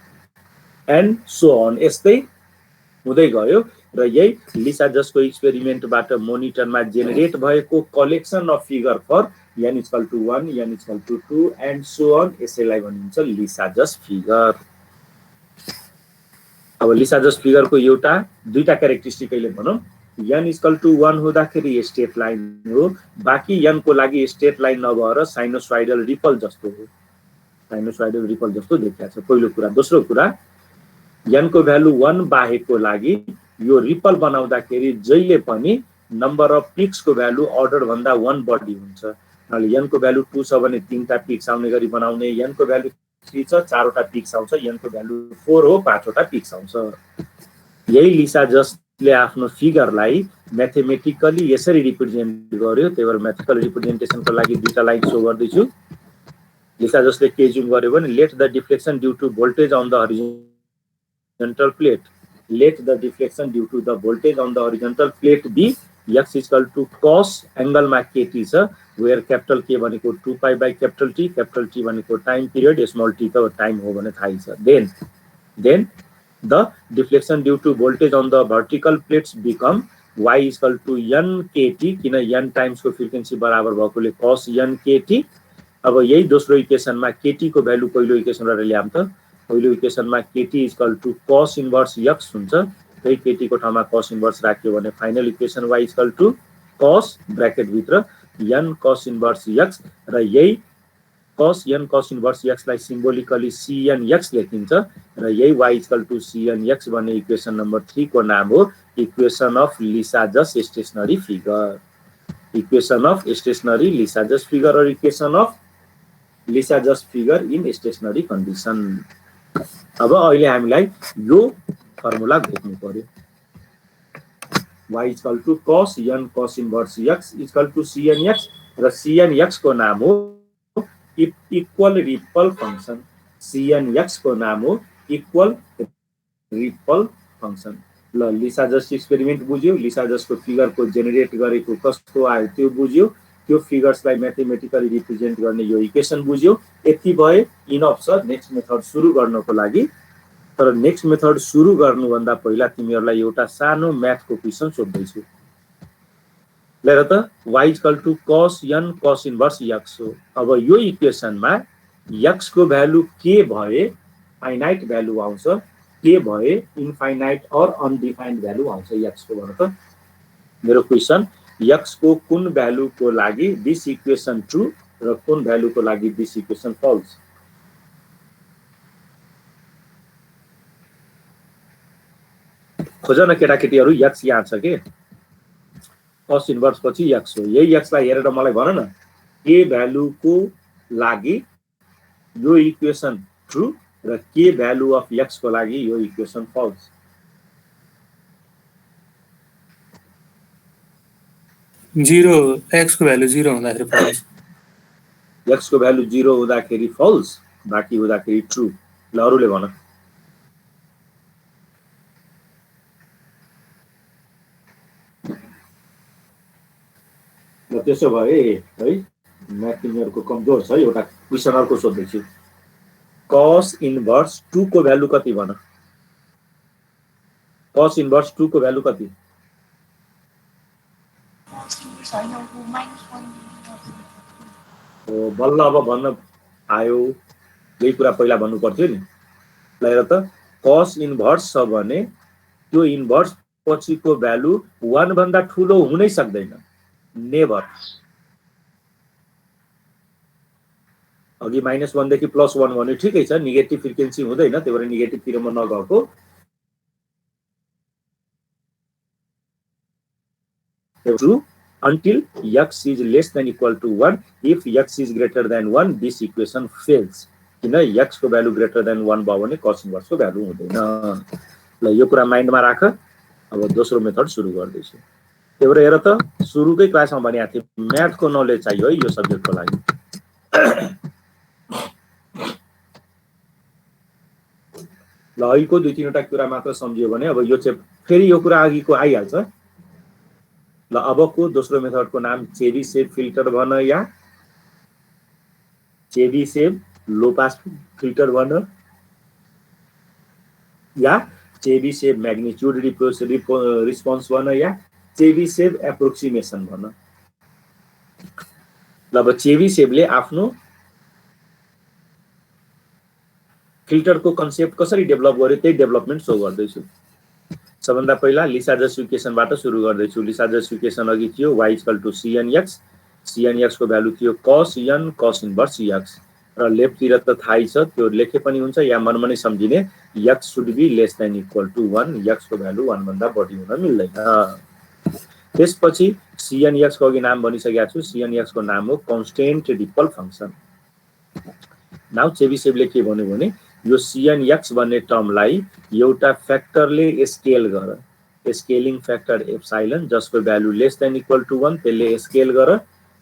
S1: and so on. यस्तै हुँदै गयो र यही लिसा जसको एक्सपेरिमेन्टबाट मोनिटरमा जेनेरेट भएको collection of figure for n equal to 1, n equal to 2 and so on, यसैलाई भनिन्छ लिसा जस फिगर। अब लिसा जस फिगरको एउटा दुईटा क्यारेक्टरिस्टिक अहिले भनौँ। n इक्वल टु 1 हुँदाखेरि स्ट्रेट लाइन हो, बाँकी n को लागि स्ट्रेट लाइन नभएर साइनोसोइडल रिपल जस्तो हो, साइनोसोइडल रिपल जस्तो देखिएको छ पहिलो कुरा। दोस्रो कुरा, n को भ्यालु 1 बाहेकको लागि यो रिपल बनाउँदाखेरि जहिले पनि नम्बर अफ पिक्सको भ्यालु अर्डर भन्दा 1 बढी हुन्छ। n को भ्यालु 2 छ भने 3टा पिक्स आउने गरी बनाउने, n को भ्यालु 3 छ 4वटा पिक्स आउँछ, n को भ्यालु 4 हो 5वटा पिक्स आउँछ। यही लिसा जसले आफ्नो फिगरलाई म्याथमेटिकली यसरी रिप्रेजेन्ट गर्यो। त्यही भएर म्याथमेटिकल रिप्रेजेन्टेसनको लागि दुईटा लाइन सो गर्दैछु। लिसा जसले के जुम गर्यो भने let the deflection due to voltage on the horizontal plate, let the deflection due to the voltage on the horizontal plate be x equal to cos angle मा kt छ, where capital K भनेको 2 pi by capital T भनेको time period, small t त time हो भने थाहै छ। then the deflection due to voltage on the vertical plates become y equal to n kt, किन n टाइम्स को फ्रिक्वेन्सी बराबर भएकोले cos n kt। अब यही दोस्रो इक्वेसनमा kt को भ्यालु पहिलो इक्वेसन गरेर ल्याम त, पहिलो इक्वेसनमा kt equal to cos inverse x हुन्छ, त्यही kt को ठाउँमा cos इन्भर्स राख्यो भने final equation y equal to cos bracket भित्र n cos इन्भर्स x र यही cos n cos inverse x लाई सिम्बोलिकली cn x लेखिन्छ र यही y equal to cn x भन्ने इक्वेसन नम्बर 3 को नाम हो equation of Lissajous stationary figure. Equation of stationary Lissajous figure और equation of Lissajous figure in stationery condition. अब अहिले हामीलाई यो फर्मुला लेख्नु पर्यो, y equal to cos n cos inverse x equal to cn x र cn x को नाम हो equal ripple function, cn x को नाम हो इक्वल रिपल फंक्शन। ल लिसा जस एक्सपेरिमेन्ट बुझ्यो, लिसा जसको फिगर को जेनेरेट गरेको कस्तो आयो त्यो बुझ्यो, त्यो फिगर्सलाई म्याथमेटिकली रिप्रेजेन्ट गर्ने यो इक्वेसन बुझ्यो। यति भए इनफ छ नेक्स्ट मेथड सुरु गर्नको लागि। तर नेक्स्ट मेथड सुरु गर्नुभन्दा पहिला तिमीहरूलाई एउटा सानो म्याथको क्वेसन सोध्दैछु। लेर त y equal to cos n cos inverse x हो। अब यो इक्वेसनमा x को भ्यालु के भए फाइनाइट भ्यालु आउँछ, के भए इन्फाइनाइट और अनडिफाइन्ड भ्यालु आउँछ x को भन त। मेरो क्वेशन x को कुन भ्यालु को लागि दिस इक्वेसन ट्रू र कुन भ्यालु को लागि दिस इक्वेसन फल्स। खोज न केटाकेटीहरु, x यहाँ छ के, cos इन्भर्स पछि x हो। यही x लाई हेरेर मलाई भन न के भ्यालु को लागि यो इक्वेसन ट्रू र के भ्यालु अफ x को लागि यो इक्वेसन फल्स।
S3: जीरो, x को भ्यालु 0 हुँदाखेरि फल्स,
S1: x को भ्यालु 0 हुँदाखेरि फल्स, बाँकी हुँदाखेरि ट्रू। ल अरुले भन। ल त्यसो भए है म्याथ तिमीहरुको कमजोर छ, एउटा क्वेशन अर्को सोध्दैछु। cos इन्भर्स 2 को भ्यालु कति भन। cos इन्भर्स 2 को भ्यालु कति? ओ बल्ल अब भन्न आयो, यही कुरा पहिला भन्नु पर्थ्यो नि। ल हेर त cos इन्भर्स छ भने त्यो इन्भर्स पछिको भ्यालु 1 भन्दा ठूलो हुनै सक्दैन, नेभर। अघि -1 देखि +1 भने ठिकै छ, नेगेटिभ फ्रिक्वेन्सी हुँदैन, त्यही भएर नेगेटिभ तिरमा नगएको। True until x is less than equal to 1. If x is greater than 1, this equation fails. किन x को भ्यालु greater than 1 भयो भने cos इन्भर्स को भ्यालु हुँदैन। ल यो कुरा माइन्डमा राख। अब दोस्रो मेथड सुरु गर्दैछु। त्यही भएर हेर त सुरुकै क्लासमा भनेको थिए म्याथको नलेज चाहियो है यो सब्जेक्टको लागि। ल अहिलेको दुई तीनवटा कुरा मात्र सम्झियो भने अब यो चाहिँ फेरि यो कुरा अघिको आइहाल्छ। ल अबको दोस्रो मेथडको नाम चेबीसेभ फिल्टर भन या चेबीसेभ लो पास फिल्टर भन या चेबीसेभ म्याग्निट्युड रिस्पोन्स भन या चेबीसेभ एप्रोक्सिमेसन भन। ल अब चेबीसेभले आफ्नो फिल्टरको कन्सेप्ट कसरी डेभलप गर्यो त्यही डेभलपमेन्ट सो गर्दैछु। सबभन्दा पहिला लिसा जस्टिफिकेसनबाट सुरु गर्दैछु। लिसा जस्टिफिकेसन अघि थियो y = cnx, cnx को भ्यालु थियो cos n cos inverse x र लेफ्टतिर त थाहै छ, त्यो लेखे पनि हुन्छ या मनमा नै सम्झिने x should be less than equal to 1, x को भ्यालु 1 भन्दा बढी हुन मिल्दैन। त्यसपछि cnx को अघि नाम भनिसकेको छु, cnx को नाम हो कन्स्टेन्ट रिपल फंक्सन। नाउ चेबीसेभले के भन्यो भने यो cnx भन्ने टर्मलाई एउटा फ्याक्टरले स्केल गर, स्केलिङ फ्याक्टर एप्सिलोन जसको value less than equal to 1 त्यसले स्केल गर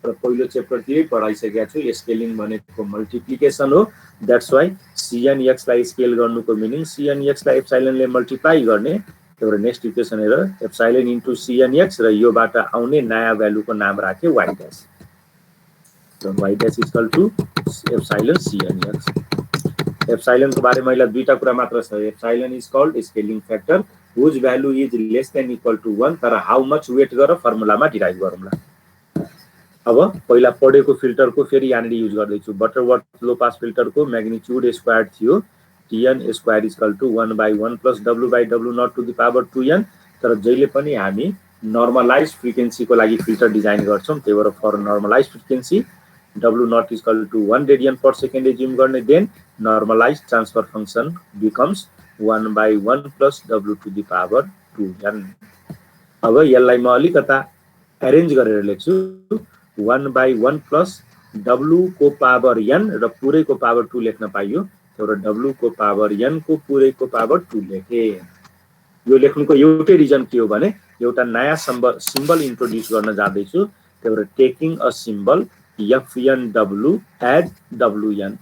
S1: र पहिलो च्याप्टरतिरै पढाइसकेको छु स्केलिङ भनेको मल्टिप्लिकेसन हो। दैट्स व्हाई cnx लाई स्केल गर्नुको मिनिङ cnx लाई एप्सिलोनले मल्टिप्लाई गर्ने। त्यही भएर नेक्स्ट इक्वेसन हेर एप्सिलोन इन्टु cnx र योबाट आउने नयाँ भ्यालुको नाम राखे y dash. So y dash is equal to epsilon cnx. Epsilon को बारे में अहिले दुईटा कुरा मात्र छ। Epsilon is called scaling factor whose value is less than equal to 1, तर how much weight गर फर्मुलामा डिराइभ गरौँला। अब पहिला पढेको फिल्टरको फेरि यहाँनिर युज गर्दैछु। बटरवर्थ लो पास फिल्टरको म्याग्निट्युड स्क्वायर थियो tn square is equal to 1/1 plus w/w not to the power 2n, तर जहिले पनि हामी नर्मलाइज फ्रिक्वेन्सीको लागि फिल्टर डिजाइन गर्छौं, त्यही भएर for normalize frequency w not is equal to 1 radian per second assume गर्ने, then normalized transfer function becomes 1/1 plus w to the power 2n। अब यसलाई म अलिकता अरेन्ज गरेर लेख्छु 1/1 plus w को पावर n र पुरैको पावर 2 लेख्न पाइयो, त्यही w को पावर n को पुरैको पावर 2 लेखे। यो लेख्नुको एउटै रिजन के हो भने एउटा नयाँ सिम्बल इन्ट्रोड्युस गर्न जाँदैछु, त्यही भएर taking a symbol fnw add wn।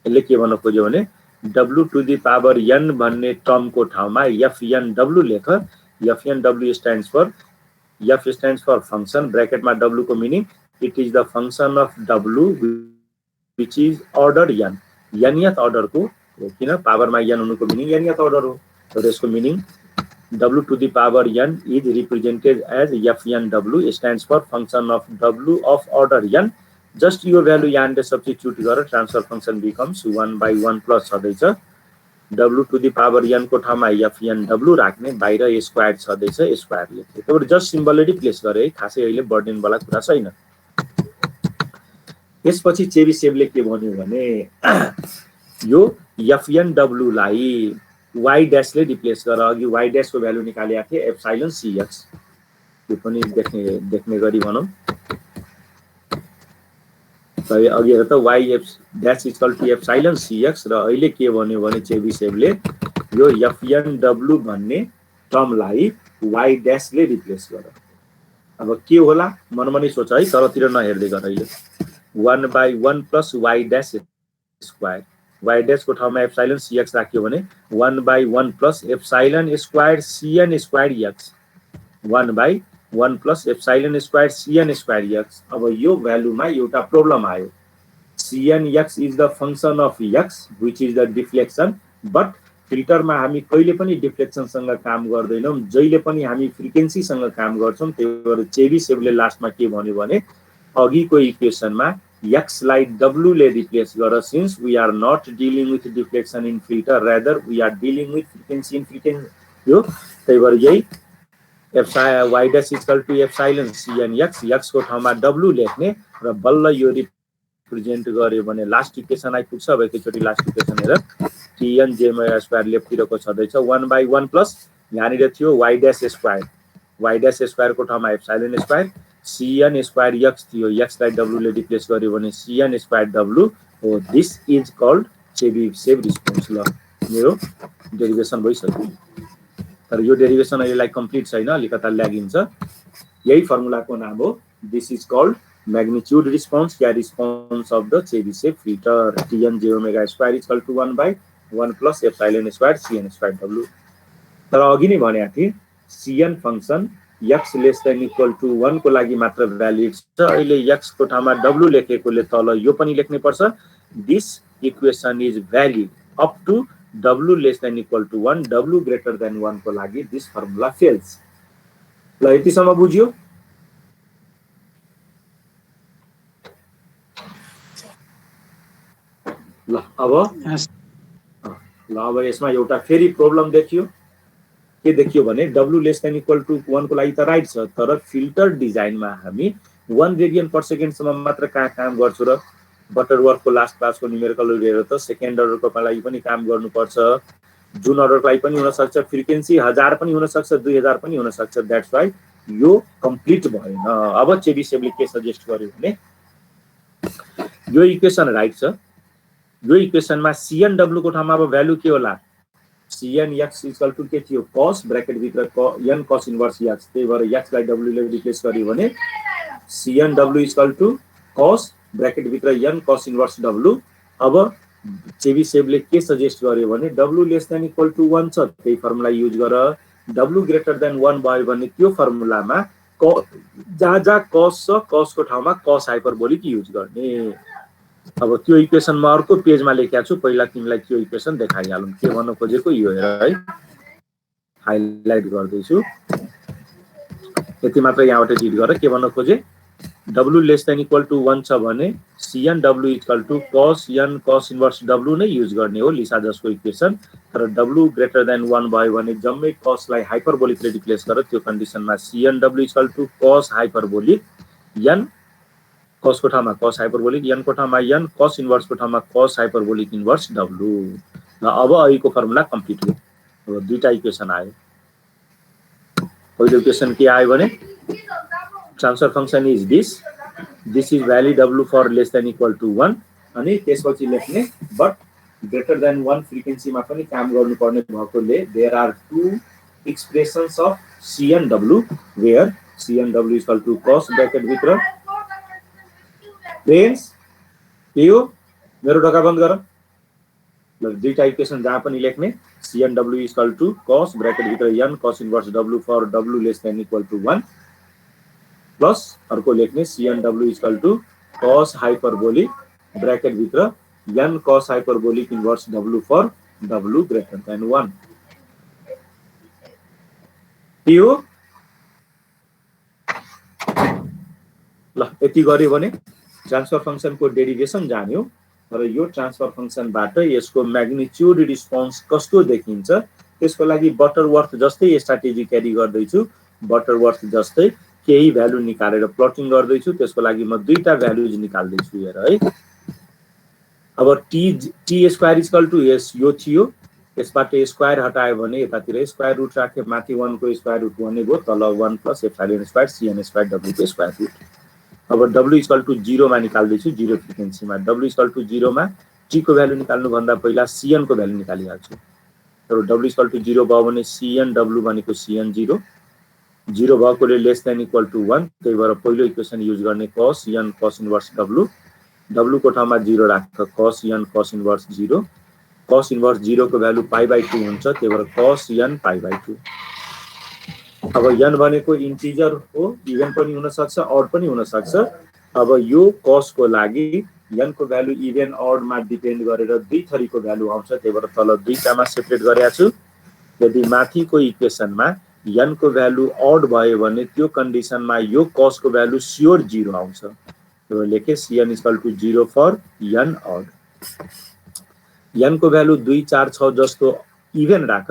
S1: यसले के भन्न खोज्यो भने w to the power n भन्ने टर्मको ठाउँमा fnw लेख। fnw stands for f stands for function, ब्रैकेटमा w को meaning it is the function of w which is order n, nth अर्डरको किन पावरमा n हुनुको मिनिङ nth अर्डर हो। तर यसको meaning w to the power n is represented as fnw stands for function of w of order n। just यो भ्यालु यहाँले substitute गरेर ट्रान्सफर फंक्सन becomes 1/1 plus छदैछ w to the power n को ठाउँमा fn w राख्ने, बाहिर a square छँदैछ, a स्क्वायर लेख्ने। त्यही भएर जस्ट सिम्बल रिप्लेस गरे है, खासै अहिले बर्डन वाला कुरा छैन। त्यसपछि चेबिसेभले के भन्यो भने यो fn w लाई y डैश ले रिप्लेस गर। अघि y डैश को भ्यालु निकालेका थिए एप्सिलोन cx, त्यो पनि देख्ने गरी भनौं। अघि हेर त y dash equal to epsilon cx र अहिले के भन्यो भने चेबिसेभले यो fn w भन्ने टर्मलाई y डैश ले रिप्लेस गर। अब के होला मनमनै सोच है, तरतिर नहेर्दै गर। अहिले 1/1 plus y dash square, y dash को ठाउँमा एप्सिलोन cx राख्यो भने 1/1 plus epsilon square cn square x, 1/1 plus epsilon square cn square x। अब यो भ्यालुमा एउटा प्रब्लम आयो। cn x is the function of x which is the deflection, but फिल्टरमा हामी कहिले पनि डिफ्लेक्सन सँग काम गर्दैनौं, जहिले पनि हामी फ्रिक्वेन्सी सँग काम गर्छौं। त्यही भएर चेबिसेभले लास्टमा के भन्यो भने अघिको इक्वेसनमा x लाई w ले रिप्लेस गर, since we are not dealing with deflection in filter, rather we are dealing with frequency in frequency हो। त्यही भएर यही y dash equal to epsilon cn x को ठाउँमा w लेख्ने र बल्ल यो रिप्रेजेन्ट गर्यो भने लास्ट इक्वेसन आइपुग्छ। अब एकैचोटी लास्ट इक्वेसन हेर, tn j स्क्वायर लेफ्टतिरको छदैछ 1/1 प्लस यहाँनिर थियो y dash square, y dash square को ठाउँमा epsilon square, cn square x थियो, x लाई w ले रिप्लेस गर्यो भने cn स्क्वायर w हो। This is called Chebyshev response. ल मेरो डेरिभेसन भइसक्यो, तर यो डेरिभेसन अहिलेलाई कम्प्लिट छैन, अलिकता ल्यागिङ छ। यही फर्मुलाको नाम हो, this is called magnitude response या response of the Chebyshev filter. tn j square equal to 1/1 plus epsilon square cn square w। तर अघि नै भनेको थिए cn function x less than equal to 1 को लागि मात्र भ्यालिड छ। अहिले x को ठाउँमा w लेखेकोले तल यो पनि लेख्नै पर्छ। This equation is valid up to w less than equal to 1, w greater than 1 को लागि दिस फर्मुला फेल्स। ल यतिसम्म बुझ्यो? ल अब यसमा एउटा फेरि प्रब्लम देखियो। के देखियो भने w less than equal to 1 को लागि त राइट छ, तर फिल्टर डिजाइनमा हामी 1 रेडियन पर सेकेन्ड सम्म मात्र काम गर्छौं र बटरवर्थ को लास्ट क्लासको न्युमेरिकल हेरेर त सेकेन्ड अर्डरको लागि पनि काम गर्नुपर्छ, जुन अर्डरको लागि पनि हुन सक्छ, फ्रिक्वेन्सी 1000 पनि हुन सक्छ, 2000 पनि हुन सक्छ। दैट्स व्हाई यो कम्प्लिट भएन। अब चेबिसेभले के सजेस्ट गर्यो भने यो इक्वेसन राइट छ, यो इक्वेसनमा cn w को ठाउँमा अब भ्यालु के होला, cn x इक्वल टु के थियो cos ब्र्याकेट भित्र n cos इन्भर्स x। त्यही भएर x लाई w ले रिप्लेस गर्यो भने cn w equal to cos bracket भित्र n cos इन्भर्स w। अब चेबिसेभले के सजेस्ट गर्यो भने w less than equal to 1 छ, त्यही फर्मुला युज गर। w ग्रेटर देन 1 भयो भने त्यो फर्मुलामा जहाँ cos छ, cos को ठाउँमा cos हाइपरबोलिक युज गर्ने। अब त्यो इक्वेसन म अर्को पेजमा लेखेको छु, पहिला तिमीलाई त्यो इक्वेसन देखाइहालौं। के भन्न खोजेको यो हेर है, हाइलाइट गर्दैछु, यति मात्र यहाँबाट रिड गर। के भन्न खोजे, w less than equal to 1 छ भने cn w equal to cos n cos inverse w नै युज गर्ने हो लिसा जसको इक्वेसन। तर w ग्रेटर देन 1 भयो भने जम्मै cos लाई हाइपरबोलिक ले रिप्लेस गर। त्यो कन्डिसनमा cn w equal to cos hyperbolic n, cos को ठाउँमा cos हाइपरबोलिक, n को ठाउँमा n, cos इन्भर्स को ठाउँमा cos हाइपरबोलिक इन्भर्स w। अब अहिलेको फर्मुला कम्प्लिट हो। अब दुईटा इक्वेसन आयो। पहिलो इक्वेसन के आयो भने transfer function is this is valid w for less than equal to 1, अनि त्यसपछि लेख्ने बट ग्रेटर देन 1 फ्रिक्वेन्सीमा पनि काम गर्नुपर्ने भएकोले there are two expressions of cn w where cn w equal to cos bracket भित्र फ्रेन्ड्स के हो, मेरो ढोका बन्द गर। ल दुईटा इक्वेसन जहाँ पनि लेख्ने cn w equal to cos bracket भित्र n cos inverse w for w less than equal to 1 plus अर्को लेख्ने cn w equal to cos hyperbolic bracket भित्र n cos hyperbolic inverse w for w greater than 1। के हो, ल यति गर्यो भने ट्रान्सफर फंक्शन को डेरिभेसन जान्यो। र यो ट्रान्सफर फंक्सनबाट यसको म्याग्निट्युड रिस्पोन्स कस्तो देखिन्छ त्यसको लागि बटरवर्थ जस्तै स्ट्र्याटेजी क्यारी गर्दैछु। बटरवर्थ जस्तै केही भ्यालु निकालेर प्लटिङ गर्दैछु। त्यसको लागि म दुईटा भ्यालुज निकाल्दैछु हेर है। अब T square equal to S यो थियो, यसबाट स्क्वायर हटायो भने यतातिर स्क्वायर रुट राखे, माथि 1 को स्क्वायर रुट बनेको, तल 1 plus epsilon square cn square w को स्क्वायर रुट। अब w इक्वल टु 0 मा निकाल्दैछु, 0 फ्रिक्वेन्सीमा। w इक्वल टु 0 मा t को भ्यालु निकाल्नु भन्दा पहिला cn को भ्यालु निकालिहाल्छु। तर w इक्वल टु 0 भयो भने cn w भनेको cn 0 0 भएकोले लेस देन इक्वल टु 1, त्यही भएर पहिलो इक्वेसन युज गर्ने cos n cos inverse w, w को ठाउँमा 0 राख्दा cos n cos inverse 0, cos inverse 0 को भ्यालु π/2 हुन्छ, त्यही भएर cos n π/2। अब n भनेको इन्टिजर हो, इभन पनि हुन सक्छ, ऑड पनि हुन सक्छ। अब यो cos को लागि n को भ्यालु इभन ऑड मा डिपेन्ड गरेर दुई थरीको भ्यालु आउँछ, त्यही भएर तल दुईटामा सेपरेट गरेको छु। यदि माथिको इक्वेसनमा n को भ्यालु ऑड भयो भने त्यो कन्डिसनमा यो cos को भ्यालु स्योर 0 आउँछ। त्यो लेखे cn = 0 for n odd. n को भ्यालु 2 4 6 जस्तो इभन राख।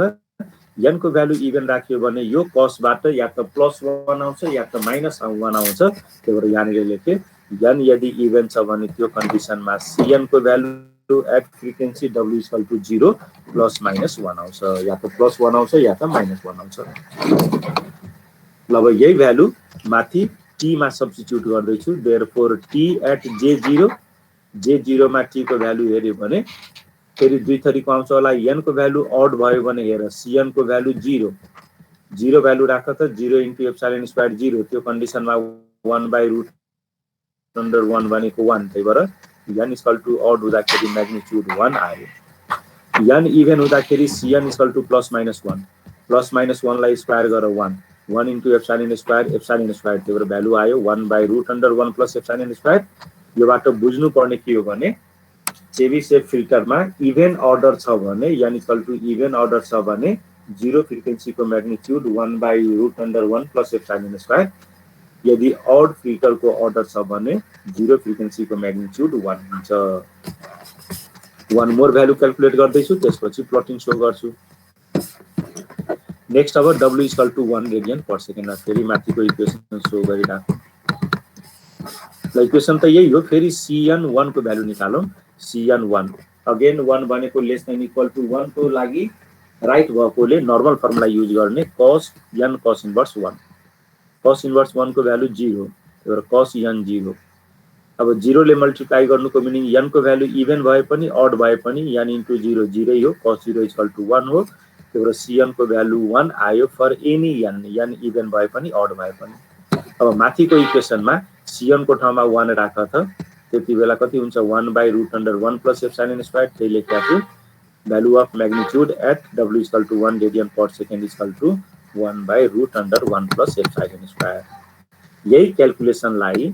S1: n को भ्यालु इभन राख्यो भने यो cos बाट या त +1 आउँछ या त -1 आउँछ। त्यही भएर यहाँनिर लेखे n यदि इभन छ भने त्यो कन्डिसनमा cn को भ्यालु एट फ्रिक्वेन्सी w = 0 ±1 आउँछ, या त +1 आउँछ या त -1 आउँछ। अब यही भ्यालु माथि t मा सब्स्टिट्युट गर्दैछु। देयरफोर t एट j0 मा t को भ्यालु हेर्यो भने फेरि दुई थरीको आउँछ होला। n को भ्यालु ऑड भयो भने हेर cn को भ्यालु 0 भ्यालु राख त 0 * एप्सिलोन स्क्वायर 0, त्यो कन्डिसनमा 1/√1 भनेको 1, त्यही भएर n = ऑड हुँदाखेरि म्याग्निट्युड 1 आयो। n इभन हुँदाखेरि cn = +-1, +-1 लाई स्क्वायर गर 1 * एप्सिलोन स्क्वायर, त्यही भएर भ्यालु आयो 1/√1 + एप्सिलोन स्क्वायर। योबाट बुझ्नु पर्ने के हो भने चेबिसेव फिल्टरमा इभन अर्डर छ भने n = इभन अर्डर छ भने 0 फ्रिक्वेन्सी को म्याग्निट्युड 1/√1 + एप्सिलोन स्क्वायर। यदि ऑड फिल्टर को अर्डर छ भने 0 फ्रिक्वेन्सी को म्याग्निट्युड 1 हुन्छ। वन मोर भ्यालु क्याल्कुलेट गर्दैछु, त्यसपछि प्लटिङ शो गर्छु। नेक्स्ट अब w = 1 रेडियन पर सेकेन्ड, फेरि माथिको इक्वेसन शो गरिराखौँ। ल इक्वेसन त यही हो, फेरि cn 1 को भ्यालु निकालौं। cn 1 अगेन 1 भनेको लेस देन इक्वल टु 1 को लागि राइट भएकोले नर्मल फर्मुला युज गर्ने, cos n cos inverse 1। cos inverse 1 को भ्यालु 0, त्यही भएर cos n 0। अब 0 ले मल्टिप्लाई गर्नुको मिनिङ n को भ्यालु इभन भए पनि ऑड भए पनि n * 0 0 हो, cos 0 = 1 हो, त्यही भएर cn को भ्यालु 1 आयो फर एनी n इभन भए पनि ऑड भए पनि। अब माथिको इक्वेसनमा cn को ठाउँमा 1 राख त त्यति बेला कति हुन्छ 1/√1 + एप्सिलोन स्क्वायर, त्यही लेखेको छु। Value of magnitude at w = 1 radian per second = 1/√1 + epsilon square. यही क्याल्कुलेसनलाई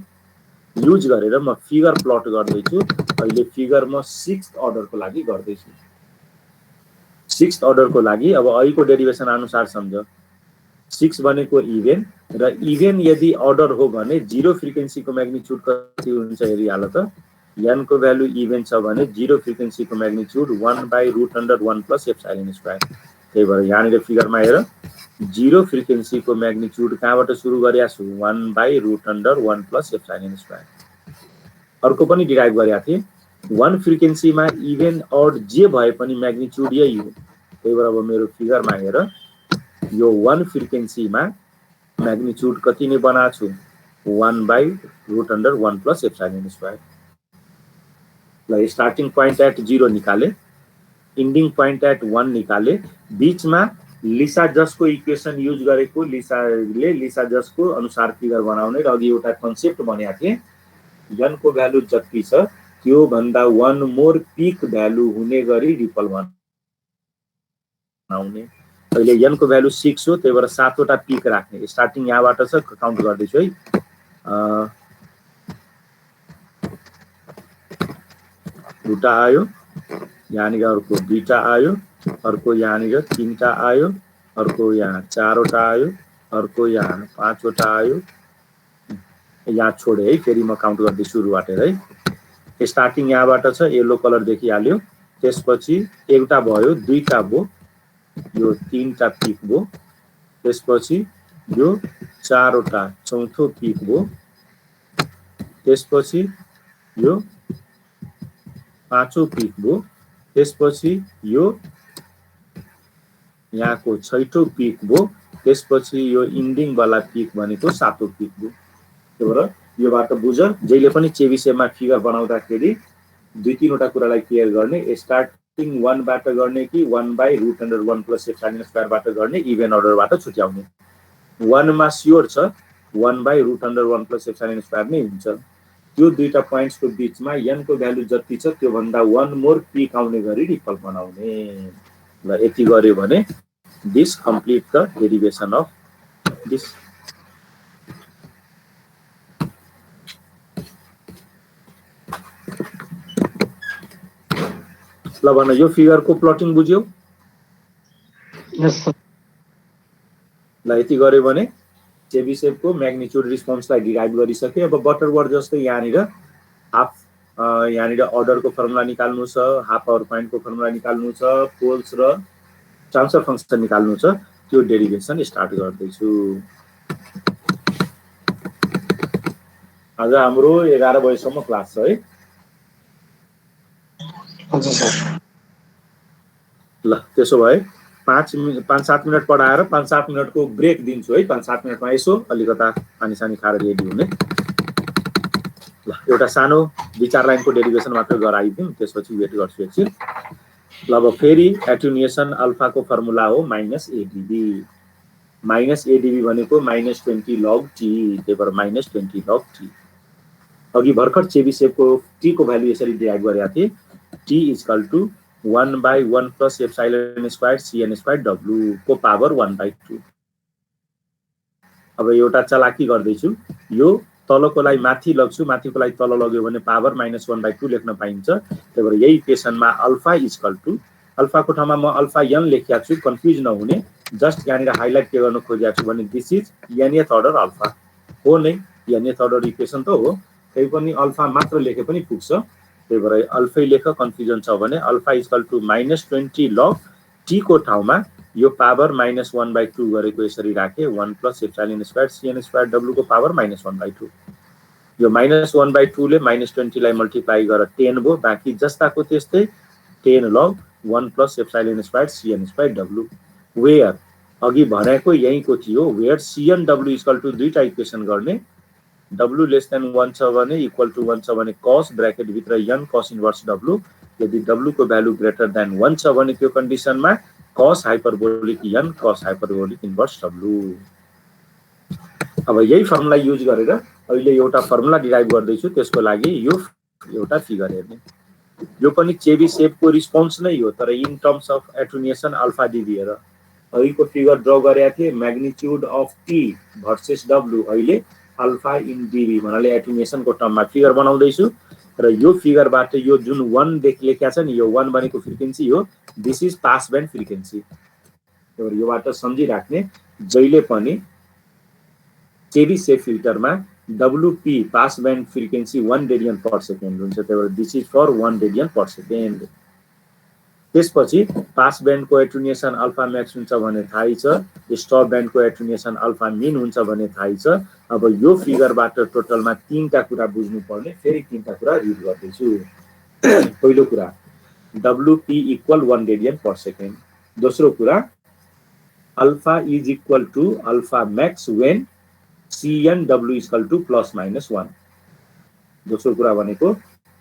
S1: युज गरेर म फिगर प्लट गर्दैछु। अहिले फिगर म 6th अर्डर को लागि गर्दैछु। 6th अर्डर को लागि अब अहिलेको डेरिभेसन अनुसार सम्झ। 6 भनेको इभन र इभन यदि अर्डर हो भने 0 फ्रिक्वेन्सी को म्याग्निट्युड कति हुन्छ हेरिहाल त। n को भ्यालु इभन छ भने 0 फ्रिक्वेन्सी को म्याग्निट्युड 1/√1 + एप्सिलोन स्क्वायर। त्यही भएर यहाँनिर फिगरमा हेर 0 फ्रिक्वेन्सी को म्याग्निट्युड कहाँबाट सुरु गरेका छु 1/√1 + एप्सिलोन स्क्वायर। अर्को पनि डिराइभ गरेका थिए। 1 फ्रिक्वेन्सीमा इभन ऑड जे भए पनि म्याग्निट्युड यही हो, त्यही भएर अब मेरो फिगरमा हेर यो 1 फ्रिक्वेन्सीमा म्याग्निट्युड कति नै बनाएको छु 1/√1 + एप्सिलोन स्क्वायर। ल स्टार्टिङ पोइन्ट एट 0 निकाले, एन्डिङ पोइन्ट एट 1 निकाले, बीचमा लिसा जसको इक्वेसन युज गरेको लिसाले लिसा जसको अनुसार फिगर बनाउने र अघि एउटा कन्सेप्ट भनेको थिए n को भ्यालु जति छ त्यो भन्दा 1 मोर पिक भ्यालु हुने गरी रिपल बनाउने। अहिले n को भ्यालु 6 हो, त्यही भएर 7 वटा पिक राख्ने। स्टार्टिङ यहाँबाट छ, काउन्ट गर्दैछु है। दुटा आयो, यहाँनिर अर्को दुईटा आयो, अर्को यहाँनिर 3टा आयो, अर्को यहाँ 4 वटा आयो, अर्को यहाँ 5 वटा आयो। यहाँ छोडे है, फेरि म काउन्ट गर्दै सुरुबाट है। स्टार्टिङ यहाँबाट छ, येलो कलर देखिहाल्यो, त्यसपछि एउटा भयो, दुईटा भयो, यो तीनटा पिक भयो, त्यसपछि यो चारवटा चौथो पिक भयो, त्यसपछि यो पाँचौं पिक भयो, त्यसपछि यो यहाँको छैटौं पिक भयो, त्यसपछि यो इन्डिङ वाला पिक भनेको सातौं पिक भयो। त्यही भएर योबाट बुझ, जहिले पनि चेबिसेपमा फिगर बनाउँदाखेरि दुई तीनवटा कुरालाई क्लियर गर्ने, स्टार्टिङ 1 बाट गर्ने कि 1/√1 + ε² बाट गर्ने, इभेन अर्डरबाट छुट्याउने। 1 मा स्योर छ 1/√1 + ε² नै हुन्छ। त्यो दुईटा पोइन्ट्सको बीचमा n को भ्यालु जति छ त्यो भन्दा 1 मोर पिक आउने गरी रिपल बनाउने। ल यति गर्यो भने this complete the derivation of this. ल भन, यो फिगरको प्लटिङ बुझ्यौ?
S2: Yes, sir.
S1: ल यति गर्यो भने चेबिसेपको म्याग्निट्युड रिस्पोन्सलाई डिराइभ गरिसके। अब बटरवर्थ जस्तै यहाँनिर हाफ यहाँनिर अर्डरको फर्मुला निकाल्नु छ, हाफ पावर पोइन्टको फर्मुला निकाल्नु छ, पोल्स र ट्रान्सफर फंक्सन निकाल्नु छ। त्यो डेरिभेसन स्टार्ट गर्दैछु। आज हाम्रो 11 बजेसम्म क्लास छ है।
S2: हजुर सर।
S1: ल त्यसो भए 5-7 मिनट पढाएर 5-7 मिनटको ब्रेक दिन्छु है। 5-7 मिनटमा यसो अलिकता पानी सानी खाएर रेडी हुने। ल एउटा सानो 2-4 लाइनको डेरिभेसन मात्र गराइदिउँ, त्यसपछि वेट गर्छु एकछिन। ल अब फेरि एटेन्युएसन अल्फाको फर्मुला हो -AdB। -AdB भनेको -20 log t, त्यही भएर -20 log t। अघि भर्खर चेबिसेपको t को भ्यालु यसरी डिराइभ गरेका थिए, t = 1/1 + ε² cn² w को पावर 1/2। अब एउटा चलाकी गर्दैछु, यो तलकोलाई माथि लग्छु, माथिकोलाई तल लग्यो भने पावर -1/2 लेख्न पाइन्छ। त्यही भएर यही इक्वेसनमा अल्फा = अल्फाको ठाउँमा म अल्फा n लेखेको छु, कन्फ्युज नहुने। जस्ट यहाँनिर हाइलाइट के गर्न खोजेको छु भने this is nth order alpha हो नै, nth अर्डर इक्वेसन त हो। त्यही पनि अल्फा मात्र लेखे पनि पुग्छ। त्यही भएर अल्फै लेख, कन्फ्युजन छ भने अल्फा = -20 log t को ठाउँमा यो पावर -1/2 गरेको यसरी राखे, 1 + ε² cn² w को पावर -1/2। यो -1/2 ले -20 लाई मल्टिप्लाई गरेर 10 भयो, बाँकी जस्ताको त्यस्तै 10 log 1 + ε² cn² w। वेयर अघि भनेको यहीँको थियो, वेयर cn w = दुईटा इक्वेसन गर्ने, w <1 छ भने =1 छ भने cos ब्रैकेट भित्र n cos इन्भर्स w, यदि w को भ्यालु < 1 छ भने त्यो कन्डिसनमा cos hyperbolic n cos hyperbolic inverse w। अब यही फर्मुला युज गरेर अहिले एउटा फर्मुला डिराइभ गर्दैछु, त्यसको लागि यो एउटा फिगर हेर्ने। यो पनि चेबिसेपको रिस्पोन्स नै हो, तर in terms of attenuation alpha D दिएर। अघिको फिगर ड्र गरेका थिए magnitude of t versus w, अहिले अल्फा इन dB भन्नाले एटेन्युएसनको टर्ममा फिगर बनाउँदैछु। र यो फिगरबाट यो जुन 1 लेखेको छ नि, यो 1 भनेको फ्रिक्वेन्सी हो, this is pass band frequency. र योबाट सम्झिराख्ने, जहिले पनि चेबिसेप फिल्टरमा WP pass band frequency 1 radian per second हुन्छ। त्यही भएर दिस इज फर 1 रेडियन/सेकेन्ड। त्यसपछि पास ब्यान्डको एटेन्युएसन अल्फा म्याक्स हुन्छ भने थाहै छ, स्टप ब्यान्डको एटेन्युएसन अल्फा मिन हुन्छ भने थाहै छ। अब यो फिगरबाट टोटलमा 3टा कुरा बुझ्नु पर्ने, फेरि 3टा कुरा रिड गर्दैछु। पहिलो कुरा WP = 1 रेडियन/सेकेन्ड। दोस्रो कुरा alpha is equal to alpha max when CnW = ±1। दोस्रो कुरा भनेको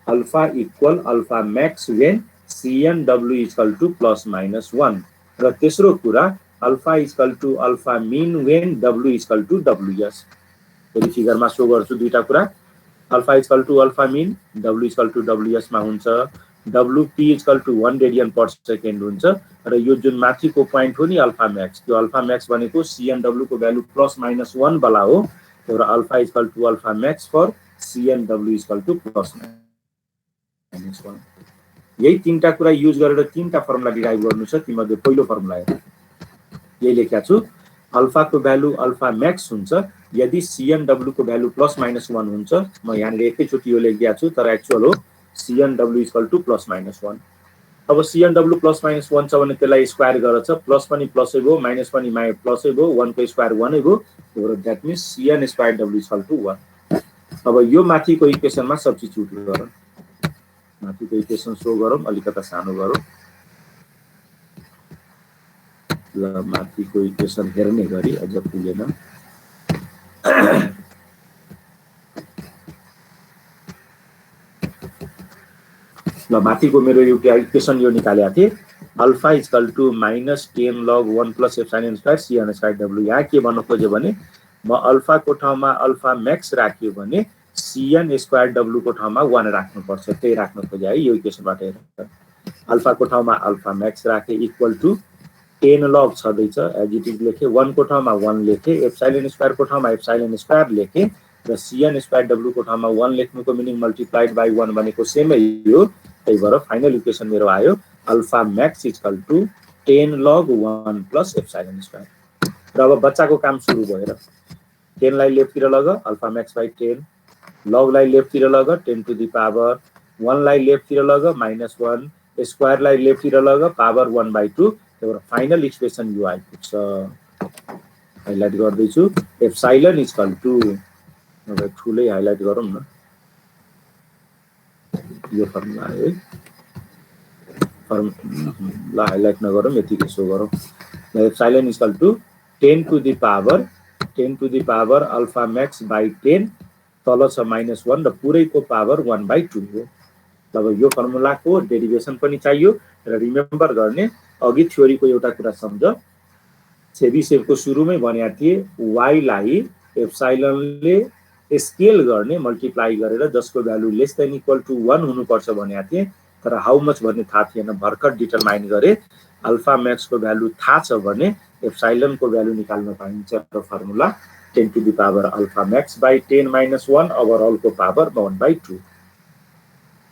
S1: alpha equal alpha max when CnW = ±1। र तेस्रो कुरा alpha = alpha min when W = WS। फेरि फिगरमा सो गर्छु दुईटा कुरा, alpha = alpha min, W = WS मा हुन्छ। WP = 1 रेडियन/सेकेन्ड हुन्छ। र यो जुन माथिको पोइन्ट हो नि अल्फा म्याक्स, त्यो अल्फा म्याक्स भनेको CnW को भ्यालु ±1 वाला हो। र alpha = alpha max for CnW = ±1। यही 3टा कुरा युज गरेर 3टा फर्मुला डिराइभ गर्नु छ। तीमध्ये पहिलो फर्मुला हेर, यही लेखेको छु, अल्फा को भ्यालु अल्फा म्याक्स हुन्छ यदि CnW को भ्यालु ±1 हुन्छ। म यहाँनिर एकैचोटि यो लेखिदिएको छु, तर एक्चुअल हो CNW equal to plus minus 1। अब CNW प्लस माइनस 1 छ भने त्यसलाई स्क्वायर गरेर छ, प्लस पनि प्लसै भयो, माइनस पनि प्लसै भयो, 1 को स्क्वायर 1 नै भयो। That means CN square W equal to 1। अब यो माथिको इक्वेसनमा सब्स्टिट्युट गरौँ। माथिको इक्वेसन सो गरौँ, अलिकता सानो गरौँ। ल माथिको इक्वेसन हेर्ने गरी अझ पुगेन। ल माथिको मेरो एउटा इक्वेसन यो निकालेको थिएँ, alpha equal to minus 10 log 1 plus epsilon square CN square W। यहाँ के भन्न खोज्यो भने म अल्फाको ठाउँमा अल्फा म्याक्स राख्यो भने CN स्क्वायर W को ठाउँमा 1 राख्नुपर्छ, त्यही राख्न खोजे है। यो इक्वेसनबाट हेर्नु, अल्फाको ठाउँमा अल्फा म्याक्स राखे इक्वल टु 10 log छँदैछ, एज इट इज लेखेँ, 1 को ठाउँमा 1 लेखेँ, एप्सिलोन स्क्वायरको ठाउँमा एप्सिलोन स्क्वायर लेखेँ र CN स्क्वायर W को ठाउँमा 1 लेख्नुको मिनिङ मल्टिप्लाइड बाई 1 भनेको सेमै हो। त्यही भएर फाइनल इक्वेसन मेरो आयो alpha max equal to 10 log 1 plus epsilon square. र अब बच्चाको काम सुरु भएर 10 लाई लेफ्टतिर log alpha max by 10, log लाई लेफ्टतिर लग 10 टु द पावर, 1 लाई लेफ्टतिर लग माइनस 1, स्क्वायर लाई लेफ्टतिर लग पावर 1/2। त्यही भएर फाइनल इक्वेसन यो आइपुग्छ। हाइलाइट गर्दैछु, एप्सिलोन इक्वल टु, अब ठुलै हाइलाइट गरौँ न, यो फर्मुला है। ल हाइलाइट नगरौँ, यतिकै सो गरौँ। Epsilon equal to 10 to the power alpha max by 10, तल छ माइनस 1 र पुरैको पावर 1/2 हो। अब यो फर्मुलाको डेरिभेसन पनि चाहियो र रिमेम्बर गर्ने, अघि थ्योरीको एउटा कुरा सम्झ, चेबिसेवको सुरुमै भनेको थिए y लाई एप्सिलोनले स्केल गर्ने, मल्टिप्लाई गरेर जसको value less than equal to 1 हुनुपर्छ भनेको थिए, तर हाउ मच भन्ने थाहा थिएन। भर्खर डिटरमाइन गरे, अल्फा म्याक्सको भ्यालु थाहा छ भने एप्सिलोनको भ्यालु निकाल्न पाइन्छ र formula 10 to the power alpha max by 10 minus 1 ओभरअलको पावर 1/2।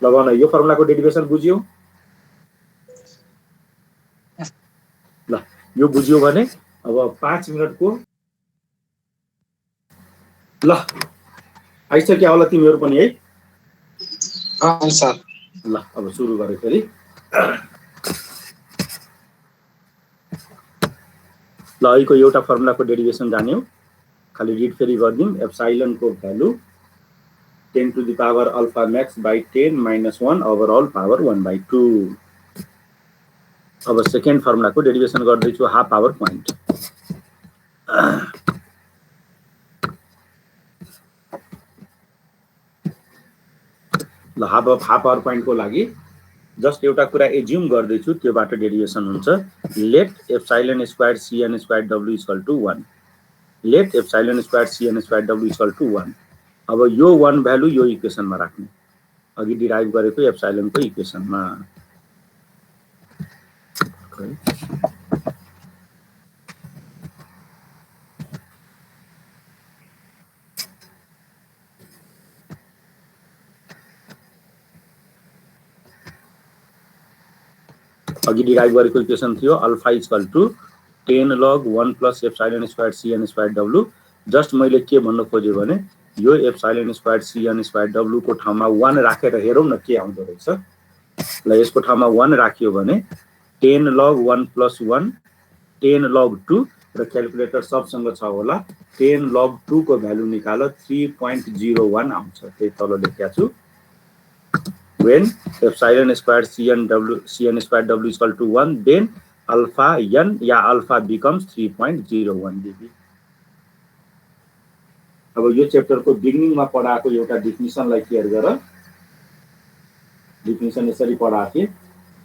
S1: ल भन, यो फर्मुलाको डेरिभेसन बुझ्यौ? ल यो बुझ्यो भने अब 5 मिनटको ल आइसक्यो होला तिमीहरू पनि है।
S2: सर
S1: ल अब सुरु गरे फेरि। ल अहिलेको एउटा फर्मुलाको डेरिभेसन जान्यौ, खाली रिड फेरि गरिदिउँ। एप्सिलोनको value 10 to the power alpha max by 10 minus 1 overall power 1/2। अब सेकेन्ड फर्मुलाको डेरिभेसन गर्दैछु, हाफ पावर पोइन्ट। ल हाफ पावर पोइन्टको लागि जस्ट एउटा कुरा एज्युम गर्दैछु, त्योबाट डेरिभेसन हुन्छ। Let epsilon square CN square W equal to 1, let epsilon square CN square W equal to 1। अब यो 1 भ्यालु यो इक्वेसनमा राख्नु, अघि डिराइभ गरेको एप्सिलोनको इक्वेसनमा। अघि डिराइभ गरेको इक्वेसन थियो alpha equal to 10 log 1 plus epsilon square CN square W। Just मैले के भन्न खोजेँ भने यो epsilon square CN square W को ठाउँमा 1 राखेर हेरौँ न के आउँदो रहेछ। ल यसको ठाउँमा 1 राखियो भने 10 log 1 प्लस 1, 10 log 2 र क्यालकुलेटर सबसँग छ होला, 10 log 2 को भ्यालु निकाल 3.01 आउँछ, त्यही तल लेखेको छु। When epsilon square CN square W is equal to 1, then alpha n yeah alpha becomes 3.01 dB। अब यो च्याप्टरको बिगिनिङमा पढाएको एउटा डेफिनिसनलाई क्लियर गर। डेफिनिसन यसरी पढाएको थिएँ,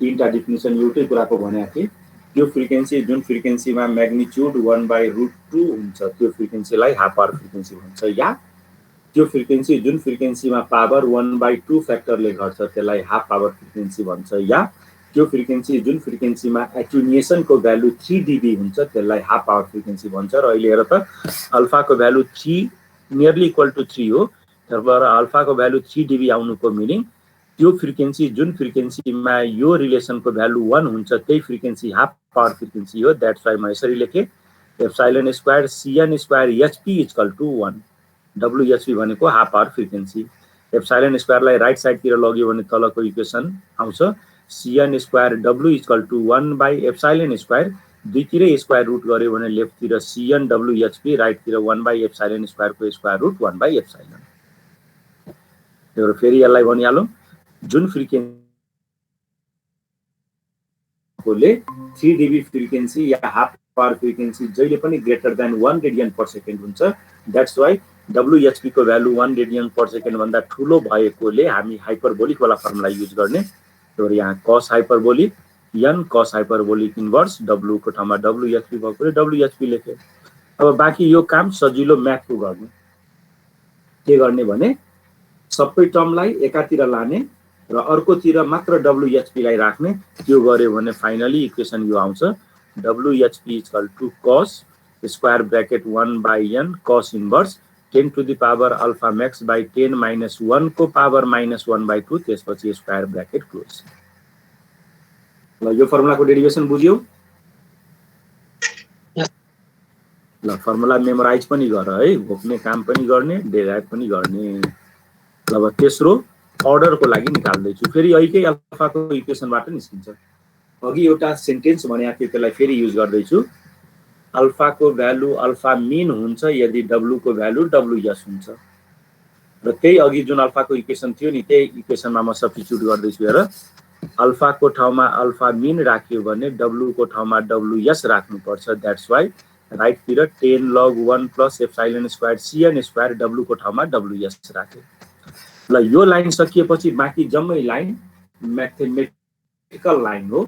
S1: तीनटा डेफिनिसन एउटै कुराको भनेको थिएँ। त्यो फ्रिक्वेन्सी जुन फ्रिक्वेन्सीमा म्याग्निट्युड 1/√2 हुन्छ त्यो फ्रिक्वेन्सीलाई हाफ पावर फ्रिक्वेन्सी भन्छ, या त्यो फ्रिक्वेन्सी जुन फ्रिक्वेन्सीमा पावर 1/2 फ्याक्टरले घट्छ त्यसलाई हाफ पावर फ्रिक्वेन्सी भन्छ, या त्यो फ्रिक्वेन्सी जुन फ्रिक्वेन्सीमा एट्युनिएसनको भ्यालु 3 dB हुन्छ त्यसलाई हाफ पावर फ्रिक्वेन्सी भन्छ। र अहिले हेर त अल्फाको भ्यालु 3 नियरली इक्वल टु 3 हो, तर अल्फाको भ्यालु 3 dB आउनुको मिनिङ त्यो फ्रिक्वेन्सी जुन फ्रिक्वेन्सीमा यो रिलेसनको भ्यालु 1 हुन्छ त्यही फ्रिक्वेन्सी हाफ पावर फ्रिक्वेन्सी हो। द्याट्स वाइ म यसरी लेखेँ, epsilon square CN square HP equal to 1, WHP भनेको half power frequency. Epsilon स्क्वायरलाई right साइडतिर लग्यो भने तलको इक्वेसन आउँछ cn square w equal to 1 by epsilon square दुईतिरै square root गर्यो भने लेफ्टतिर cn w hp राइटतिर 1 बाई एप्सिलोन स्क्वायरको स्क्वायर रुट 1 बाई एप्सिलोन। त्यो फेरि यसलाई भनिहालौँ जुन फ्रिक्वेन्सी कोले 3 dB फ्रिक्वेन्सी या हाफ पावर फ्रिक्वेन्सी जहिले पनि greater than 1 radian per second हुन्छ दैट्स व्हाई WHP को भ्यालु 1 रेडियन पर सेकेन्ड भन्दा ठूलो भएकोले हामी हाइपरबोलिक वाला फर्मुला युज गर्ने। तर यहाँ cos hyperbolic n cos hyperbolic inverse w को ठाउँमा WHP भएकोले WHP लेखे। अब बाँकी यो काम सजिलो म्याथको गर्ने के गर्ने भने सबै टर्मलाई एकातिर लाने र अर्कोतिर मात्र WHP लाई राख्ने। त्यो गर्यो भने फाइनली इक्वेसन यो आउँछ WHP equal to cos square bracket 1 by n cos inverse 10 to the power alpha max by 10 minus 1 को पावर minus 1 by 2 त्यसपछि स्क्वायर ब्रैकेट क्लोज। ल यो फर्मुलाको डेरिभेसन बुझ्यौ? ल फर्मुला मेमोराइज पनि गर है, भोक्ने काम पनि गर्ने, डेराइभ पनि गर्ने। अब तेस्रो अर्डरको लागि निकाल्दै छु। फेरि अहिकै अल्फाको इक्वेसनबाट निस्किन्छ। अघि एउटा सेन्टेन्स भनेको थियो त्यसलाई फेरि युज गर्दै छु। अल्फा को भ्यालु अल्फा मीन हुन्छ यदि w को भ्यालु ws हुन्छ र त्यही अघि जुन अल्फा को इक्वेसन थियो नि त्यही इक्वेसनमा म सब्स्टिट्युट गर्दै छु। हेर अल्फा को ठाउँमा अल्फा मीन राख्यो भने w को ठाउँमा ws राख्नु पर्छ दैट्स व्हाई राइट तिर 10 log 1 plus epsilon square cn square w को ठाउँमा ws राखे। ल यो लाइन सकिएपछि बाँकी जम्मै लाइन म्याथमेटिकल लाइन हो।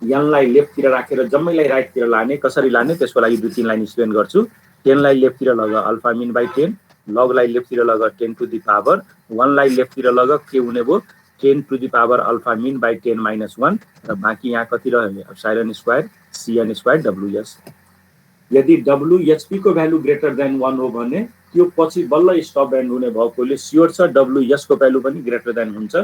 S1: यनलाई लेफ्टतिर राखेर जम्मैलाई राइटतिर लाने। कसरी लाने त्यसको लागि दुई तीन लाइन एक्सप्लेन गर्छु। 10 लाई लेफ्टतिर log alpha min by 10 log लाई लेफ्टतिर लग 10 टु द पावर 1 लाई लेफ्टतिर लग के हुने भो 10 to the power alpha min by 10 minus 1 र बाँकी यहाँ कति रह्यो epsilon square cn square ws। यदि WHP को भ्यालु ग्रेटर देन 1 हो भने त्यो पछि बल्ल स्टप एन्ड हुने भएकोले स्योर छ WS को भ्यालु पनि ग्रेटर देन हुन्छ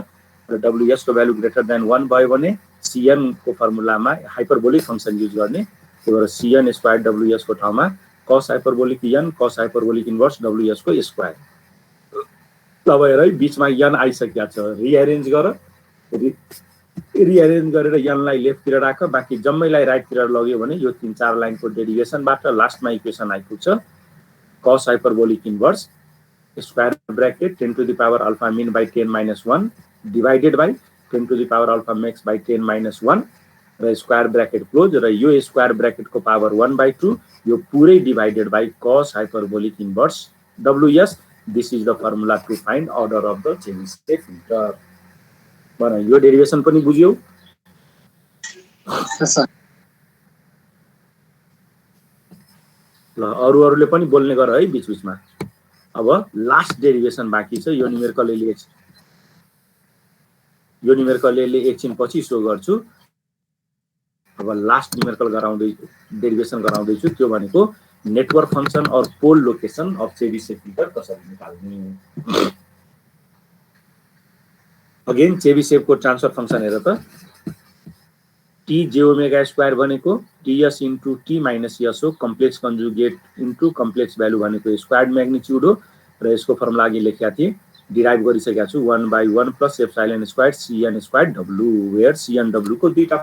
S1: र WS को भ्यालु ग्रेटर देन 1 भयो भने cn को फर्मुलामा हाइपरबोलिक फंक्सन युज गर्ने। त्यो भएर cn स्क्वायर ws को ठाउँमा cos hyperbolic n cos hyperbolic inverse ws को स्क्वायर। अब हेर है बीचमा n आइसकेको छ, रिअरेन्ज गर, रिअरेन्ज गरेर n लाई लेफ्टतिर राख, बाँकी जम्मैलाई राइटतिर लग्यो भने यो 3-4 लाइनको डेरिभेसनबाट लास्टमा इक्वेसन आइपुग्छ cos hyperbolic inverse square bracket 10 to the power alpha mean by 10 minus 1 divided by 10 to the power alpha max by 10 minus 1 र स्क्वायर ब्रैकेट क्लोज र यो स्क्वायर ब्रैकेट को पावर 1 by 2 यो पुरै divided by cos hyperbolic inverse ws। This is the formula to find order of the Chebyshev filter. बन यो derivation पनि बुझ्यौ? ल अरूले पनि बोल्ने गर है बीच बीचमा। अब लास्ट डेरिभेसन बाँकी छ। यो न्युमेरिकलले एकछिन पछि सो गर्छु। अब लास्ट न्युमेरिकल गराउँदै डेरिभेसन गराउँदै छु। त्यो भनेको नेटवर्क फंक्शन और पोल लोकेसन अफ चेबिसेफ फिल्टर कसरी निकाल्ने। अगेन चेबिसेफ को ट्रान्सफर फंक्शन हेर त t j ओमेगा स्क्वायर भनेको ts into t minus s हो, complex conjugate into complex value भनेको स्क्वायर्ड म्याग्निट्युड हो र यसको फर्मुला अघि लेखेका थिए डिराइभ गरिसकेका छु 1/1 plus epsilon square cn square w where cn w को दुईटा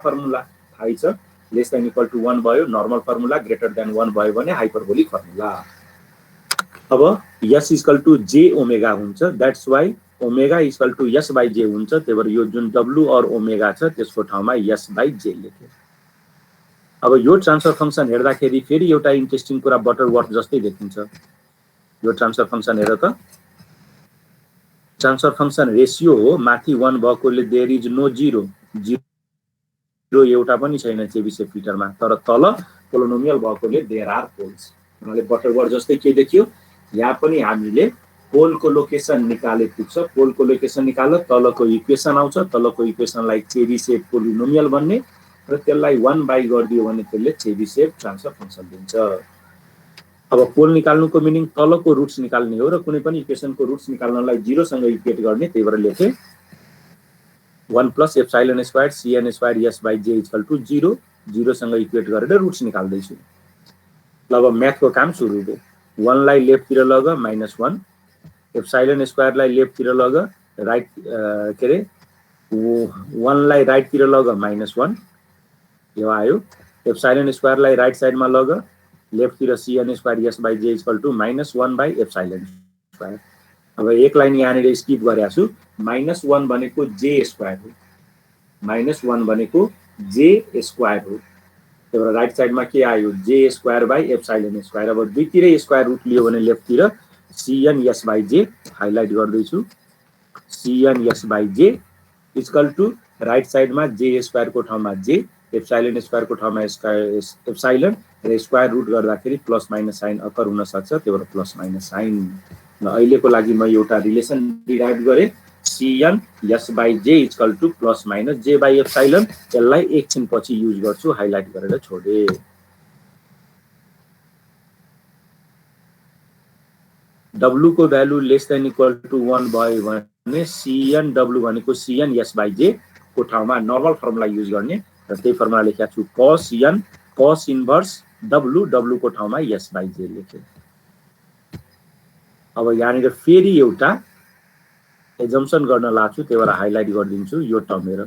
S1: फर्मुला थाहै छ। लेस देन इक्वल टु 1 भयो नर्मल फर्मुला, ग्रेटर देन 1 भयो भने हाइपरबोलिक फर्मुला। अब s equal to j omega हुन्छ that's why omega equal to s by j हुन्छ। त्यही भएर यो जुन w और ओमेगा छ त्यसको ठाउँमा s बाई j लेखे। अब यो ट्रान्सफर फंक्शन हेर्दाखेरि फेरि एउटा इन्ट्रेस्टिङ कुरा बटरवर्थ जस्तै देखिन्छ। यो ट्रान्सफर फंक्शन हेर त ट्रान्सफर फंक्शन रेशियो हो, माथि 1 भएकोले there is no zero, zero एउटा पनि छैन चेबिसेफ फिल्टरमा, तर तल पोलिनोमियल भएकोले देयर आर पोल्स। उनीले बटरवर्थ जस्तै के देखियो यहाँ पनि हामीले पोल को लोकेसन निकाले पुग्छ। पोल को लोकेसन निकाल तलको इक्वेसन आउँछ, तलको इक्वेसनलाई चेबिसेफ पोलिनोमियल भन्ने र त्यसलाई 1 बाई गरिदियो भने त्यसले चेबिसेफ ट्रान्सफर फंक्शन दिन्छ। अब पोल निकाल्नुको मिनिङ तलको रुट्स निकाल्ने हो र कुनै पनि इक्वेसनको रुट्स निकाल्नलाई 0 सँग इक्वेट गर्ने। त्यही भएर लेखे 1 plus epsilon square cn square s by j equal to 0 0 सँग इक्वेट गरेर रुट्स निकाल्दै छु। ल अब म्याथको काम सुरु हो। 1 लाई लेफ्टतिर लग -1 एप्सिलन स्क्वायरलाई लेफ्टतिर लग राइट के रे 1 लाई राइटतिर लग -1 यो आयो एप्सिलन स्क्वायरलाई राइट साइडमा लग लेफ्टतिर cn square s by j -1 by epsilon square अब एक लाइन यहाँनिर स्किप गरेको छु -1 भनेको j स्क्वायर हो -1 भनेको j स्क्वायर हो त्यही भएर राइट साइडमा के आयो j square by epsilon square अब दुईतिरै स्क्वायर रुट लियो भने लेफ्टतिर cn s by j highlight गर्दै छु cn s by j equal to right साइडमा j स्क्वायर को ठाउँमा j एप्सिलन स्क्वायर को ठाउँमा एप्सिलन र स्क्वायर रुट गर्दाखेरि प्लस माइनस साइन अकर हुन सक्छ त्यही भएर प्लस माइनस साइन ल अहिलेको लागि म एउटा रिलेसन डिराइभ गरे cn s by j equal to plus minus j by epsilon यसलाई एकछिन पछि युज गर्छु हाइलाइट गरेर छोडे w को value less than equal to 1 भयो भने cn w भनेको cn s by j को ठाउँमा नर्मल फर्मुला युज गर्ने र त्यही फर्मुला लेखेको छु cos n cos inverse w को ठाउँमा s by j लेखे अब यहाँनिर फेरि एउटा एजम्पसन गर्न लाग्छु त्यही भएर हाइलाइट गरिदिन्छु यो टर्म हेर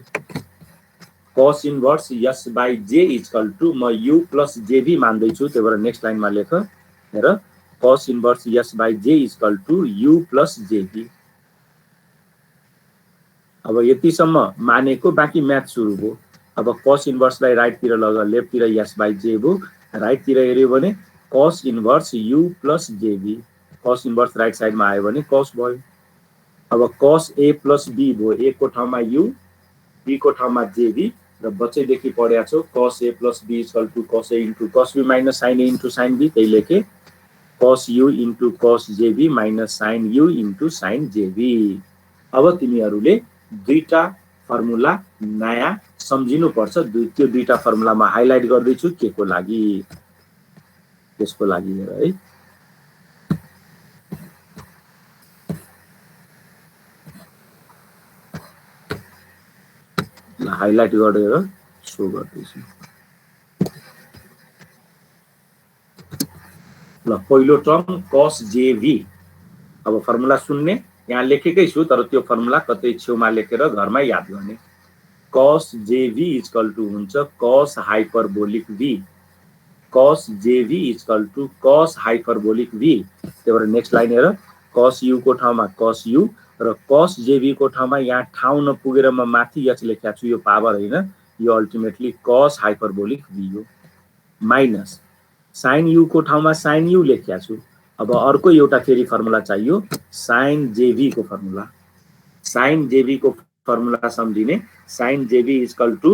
S1: cos inverse s by j equal to म u प्लस jv मान्दै छु त्यही भएर नेक्स्ट लाइनमा लेख हेर cos inverse s by j equal to u plus jv अब यतिसम्म मानेको बाँकी म्याथ सुरु भयो अब cos इन्भर्सलाई राइटतिर log लेफ्टतिर s by j भयो राइटतिर हेर्यो भने cos inverse u plus jv cos inverse right साइडमा आयो भने cos भयो अब cos a प्लस b भयो a को ठाउँमा u b को ठाउँमा jv र बच्चैदेखि पढेको छौ cos a plus b equal to cos a into cos b minus sin a into sin b त्यही लेखे cos u into cos jv minus sin u into sin jv अब तिमीहरूले दुईटा फर्मुला नयाँ सम्झिनु पर्छ त्यो दुईटा फर्मुलामा हाइलाइट गर्दै छु के को लागि त्यसको लागि है ल हाइलाइट गरेर शो गर्दै छु ल पहिलो टर्म cos jv अब फर्मुला सुन्ने यहाँ लेखेकै छु तर त्यो फर्मुला कतै छेउमा लेखेर घरमै याद गर्ने cos jv इक्वल टु हुन्छ cos hyperbolic v cos jv equal to cos hyperbolic v त्यही भएर नेक्स्ट लाइन हेर cos u को ठाउँमा cos u र cos jv को ठाउँमा यहाँ ठाउँ नपुगेर म माथि h लेखेको छु यो पावर हैन यो अल्टिमेटली cos हाइपरबोलिक v हो माइनस sin u को ठाउँमा sin u लेखेको छु अब अर्को एउटा फेरि फर्मुला चाहियो sin jv को फर्मुला sin jv को फर्मुला सम्झिने sin jv equal to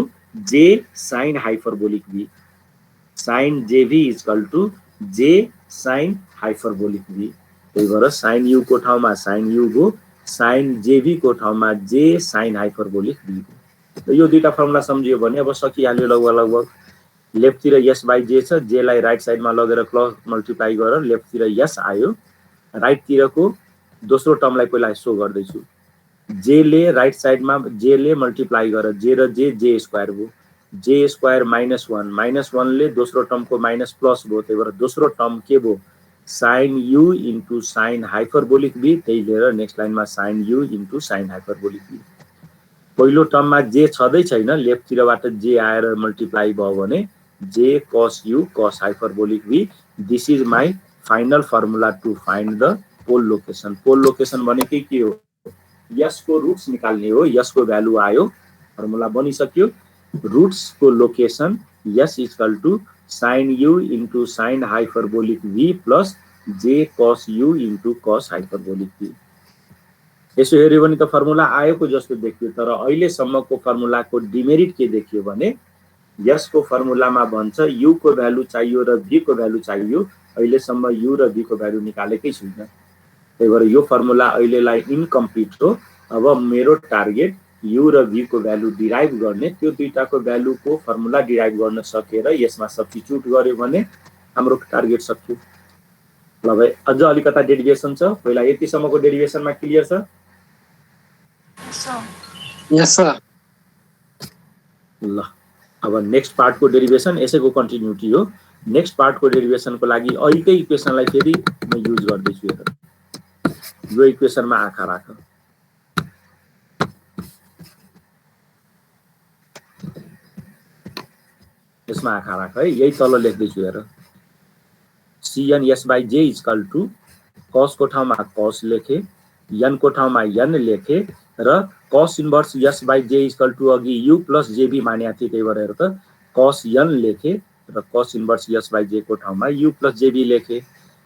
S1: j sin hyperbolic v sin jv equal to j sin hyperbolic v त्यही भएर sin u को ठाउँमा sin u go sin jv को ठाउँमा j sin hyperbolic v go यो दुईटा फर्मुला सम्झियो भने अब सकिहाल्यो लगभग लेफ्टतिर s by j छ j लाई राइट साइडमा लगेर क्रस मल्टिप्लाई गरेर लेफ्टतिर s आयो राइटतिरको दोस्रो टर्मलाई पहिला शो गर्दै छु j ले राइट साइडमा j ले मल्टिप्लाई गरेर j र j स्क्वायर भयो j स्क्वायर -1 ले दोस्रो टर्मको माइनस प्लस भयो त्यही भएर दोस्रो टर्म के भयो sin u into sin hyperbolic v त्यही लिएर नेक्स्ट लाइनमा sin u into sin hyperbolic v पहिलो टर्ममा j छदै छैन लेफ्टतिरबाट j आएर मल्टिप्लाई भयो भने j cos u cos hyperbolic v this is my final formula to find the pole location भनेकै के हो s को रुट्स निकाल्ने हो s को भ्यालु आयो फर्मुला बनिसक्यो रुट्स को location s equal to sin u into sin hyperbolic v plus j cos u into cos hyperbolic v यसो हेर्यो भने त फर्मुला आएको जस्तो देखियो तर अहिलेसम्मको फर्मुलाको डिमेरिट के देखियो भने s को फर्मुलामा भन्छ u को भ्यालु चाहियो र v को भ्यालु चाहियो अहिलेसम्म u र v को भ्यालु निकालेकै छैन त्यही भएर यो फर्मुला अहिलेलाई इन्कम्प्लिट हो अब मेरो टार्गेट u र v को भ्यालु डिराइभ गर्ने त्यो दुईटाको भ्यालुको फर्मुला डिराइभ गर्न सकेर यसमा सब्स्टिट्युट गर्यो भने हाम्रो टार्गेट सक्यो ल भाइ अझ अलिकता डेरिभेसन छ पहिला यतिसम्मको डेरिभेसनमा क्लियर छ
S2: यस सर
S1: ल अब नेक्स्ट पार्ट को डेरिभेसन यसैको कन्टिन्युटी हो नेक्स्ट पार्टको डेरिभेसनको लागि अहिलेकै इक्वेसनलाई फेरि म युज गर्दैछु। हेर यो इक्वेसनमा आँखा राख। यसमा आँखा राख है, यही तल लेख्दैछु। हेर Cn S/J equal to cos को ठाउँमा cos लेखे, n को ठाउँमा n लेखे र cos inverse S/J equal to अघि u प्लस jb मानेको थिए, त्यही भएर त cos n लेखे र cos इन्भर्स S/J को ठाउँमा u प्लस jb लेखे।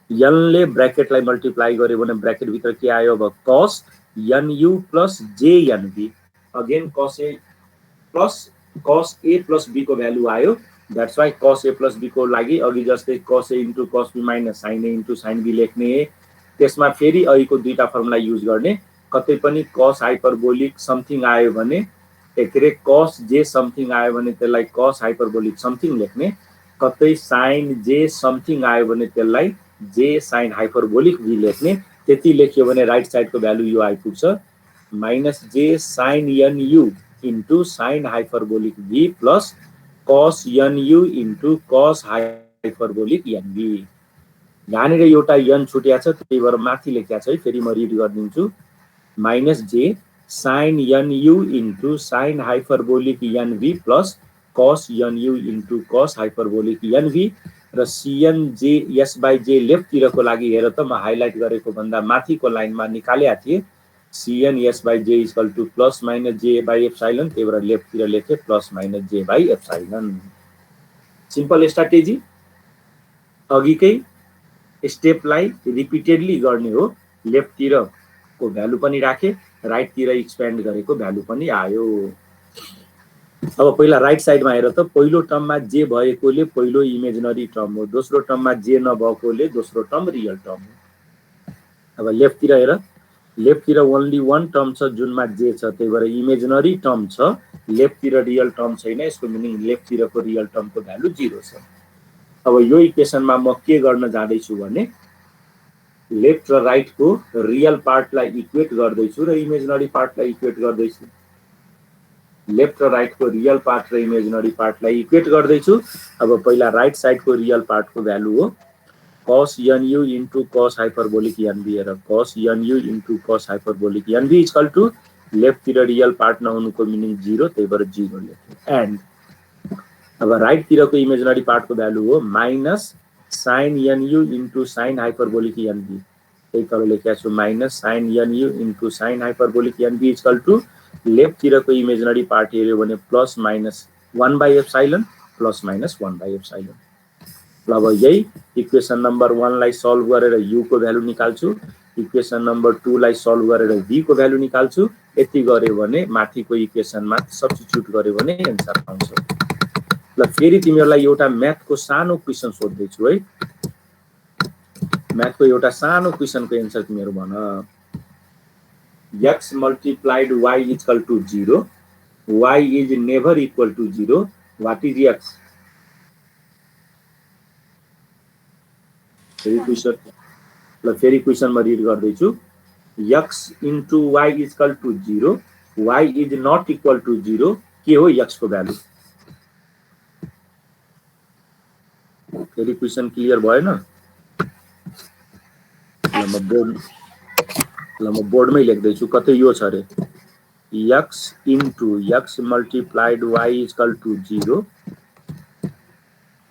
S1: n ले ब्रैकेटलाई मल्टिप्लाई गर्यो भने ब्रैकेट भित्र के आयो? अब cos nu plus jnb, again cos a plus b को भ्यालु आयो। That's why cos a plus b को लागि अघि जस्तै cos a into cos b minus sin a into sin b लेख्ने। त्यसमा फेरि अहिलेको दुईटा फर्मुला युज गर्ने। कतै पनि cos हाइपरबोलिक समथिङ आयो भने एकरे cos j समथिङ आयो भने त्यसलाई cos हाइपरबोलिक समथिङ लेख्ने। कतै sin j समथिङ आयो भने त्यसलाई j sin हाइपरबोलिक b लेख्ने। त्यति लेख्यो भने राइट साइडको भ्यालु यो आइपुग्छ minus j sin nu into sin hyperbolic b plus cos nu into cos hyperbolic nb। यहाँनिर एउटा n छुट्या छ, त्यही भएर माथि लेखेको छ है, फेरि म रिड गरिदिन्छु। Minus j sin nu into sin hyperbolic nb plus cos nu into cos hyperbolic nb र cn j S/J लेफ्टतिरको लागि हेर त म हाइलाइट गरेको भन्दा माथिको लाइनमा निकालेको थिएँ। Cn S/J equal to plus minus j by epsilon, त्यही भएर लेफ्टतिर लेखे plus minus j by epsilon. Simple strategy, अघिकै स्टेपलाई रिपिटेडली गर्ने हो। लेफ्टतिरको भ्यालु पनि राखे, राइटतिर एक्सप्यान्ड गरेको भ्यालु पनि आयो। अब पहिला राइट साइडमा हेर त, पहिलो टर्ममा जे भएकोले पहिलो इमेजिनरी टर्म हो, दोस्रो टर्ममा जे नभएकोले दोस्रो टर्म रियल टर्म हो। अब लेफ्टतिर हेर, लेफ्टतिर ओन्ली वान टर्म छ जुनमा जे छ, त्यही भएर इमेजिनरी टर्म छ, लेफ्टतिर रियल टर्म छैन। यसको मिनिङ लेफ्टतिरको रियल टर्मको भ्यालु 0 छ। अब यो इक्वेसनमा म के गर्न जाँदैछु भने लेफ्ट र राइटको रियल पार्टलाई इक्वेट गर्दैछु र इमेजिनरी पार्टलाई इक्वेट गर्दैछु। लेफ्ट र राइटको रियल पार्ट र इमेजिनरी पार्टलाई इक्वेट गर्दैछु। अब पहिला राइट साइडको रियल पार्टको भ्यालु हो cos nu into cos hyperbolic nb र cos nu into cos hyperbolic nb equal to लेफ्टतिर real part नहुनुको मिनिङ 0, त्यही भएर 0 लेख्यो। एन्ड अब राइटतिरको इमेजिनरी पार्टको भ्यालु हो minus sin nu into sin hyperbolic nb, त्यही तल लेखेको छु minus sin nu into sin hyperbolic nb equal to लेफ्टतिरको इमेजिनरी पार्ट हेर्यो भने plus minus 1 by epsilon plus minus 1 by epsilon. अब यही इक्वेसन नम्बर 1 लाई सल्भ गरेर u को भ्यालु निकाल्छु, इक्वेसन नम्बर 2 लाई सल्भ गरेर v को भ्यालु निकाल्छु। यति गर्यो भने माथिको इक्वेसनमा सब्स्टिट्युट गर्यो भने एन्सर आउँछ। ल फेरि तिमीहरुलाई एउटा म्याथको सानो क्वेशन सोध्दैछु है। म्याथको एउटा सानो क्वेशनको एन्सर तिमीहरु भन। x multiplied y equal to 0, y is never equal to 0, what is x? फेरि क्वेशन म रिड गर्दैछु। x into y is equal to 0, y is not equal to 0, के हो x को भ्यालु? फेरि क्वेशन क्लियर भएन? ल म बोर्डमै लेख्दैछु, कतै यो छ रे x into x multiplied y is equal to 0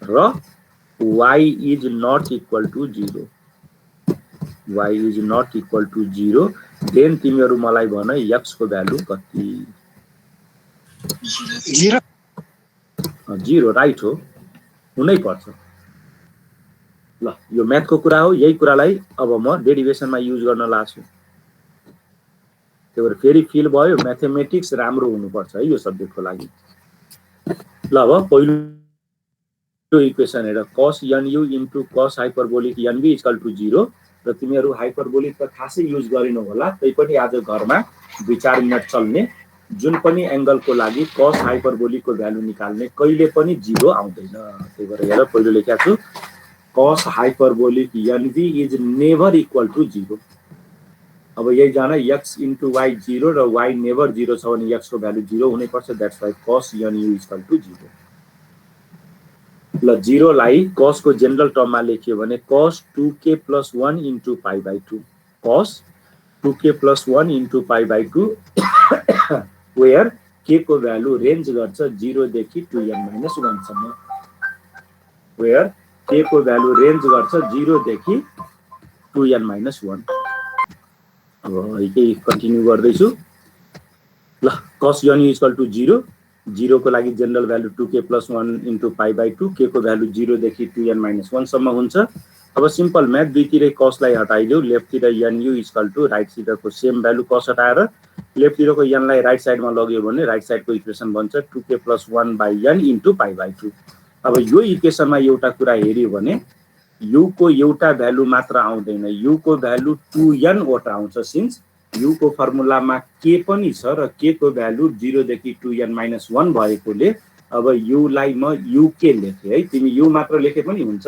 S1: र y is not equal to 0, y is not equal to 0, then तिमीहरु मलाई भन x को भ्यालु कति?
S2: 0
S1: 0 राइट हो, हुनै पर्छ। ल यो म्याथको कुरा हो, यही कुरालाई अब म डेरिभेसनमा युज गर्न लाग्छु। त्यही भएर फेरि फिल भयो म्याथमेटिक्स राम्रो हुनुपर्छ है यो सब्जेक्टको लागि। ल अब पहिलो इक्वेसन हेर, cos nu into cos hyperbolic nb equal to 0 र तिमीहरु हाइपरबोलिक त खासै युज गरिनु होला, तै पनि आज घरमा 2-4 मिनेट चल्ने। जुन पनि एंगलको लागि cos हाइपरबोलिकको भ्यालु निकाल्ने कहिले पनि 0 आउँदैन। त्यही भएर हेर पहिलो लेखेको छु cos hyperbolic nb is never equal to 0। अब यही जान x into y 0 र y नेभर 0 छ भने x को भ्यालु 0 हुनै पर्छ। That's why cos nu equal to 0। ल 0 लाई cos को जनरल टर्ममा लेख्यो भने cos 2k + 1 * π/2 cos 2k + 1 * π/2 where k को भ्यालु रेन्ज गर्छ 0 देखि 2n - 1 सम्म where k को भ्यालु रेन्ज गर्छ 0 देखि 2n - 1 अब यही कन्टिन्यू गर्दैछु ल cos n = 0 0 को लागि जनरल भ्यालु 2k + 1 * π/2 k को भ्यालु 0 देखि 2n - 1 सम्म हुन्छ अब सिम्पल म्याथ दुईतिरै cos लाई हटाइदेऊ लेफ्ट तिर nu = राइट तिरको सेम भ्यालु cos हटाएर लेफ्ट तिरको n लाई राइट साइडमा लग्यो भने राइट साइडको इक्वेसन बन्छ 2k + 1 / n * π/2 अब यो इक्वेसनमा एउटा कुरा हेर्यो भने u को एउटा भ्यालु मात्र आउँदैन u को भ्यालु 2n वटा आउँछ सिन्स u को फर्मुलामा k पनि छ र k को भ्यालु 0 देखि 2n - 1 भएकोले अब u लाई म uk लेखे है तिमी u मात्र लेखे पनि हुन्छ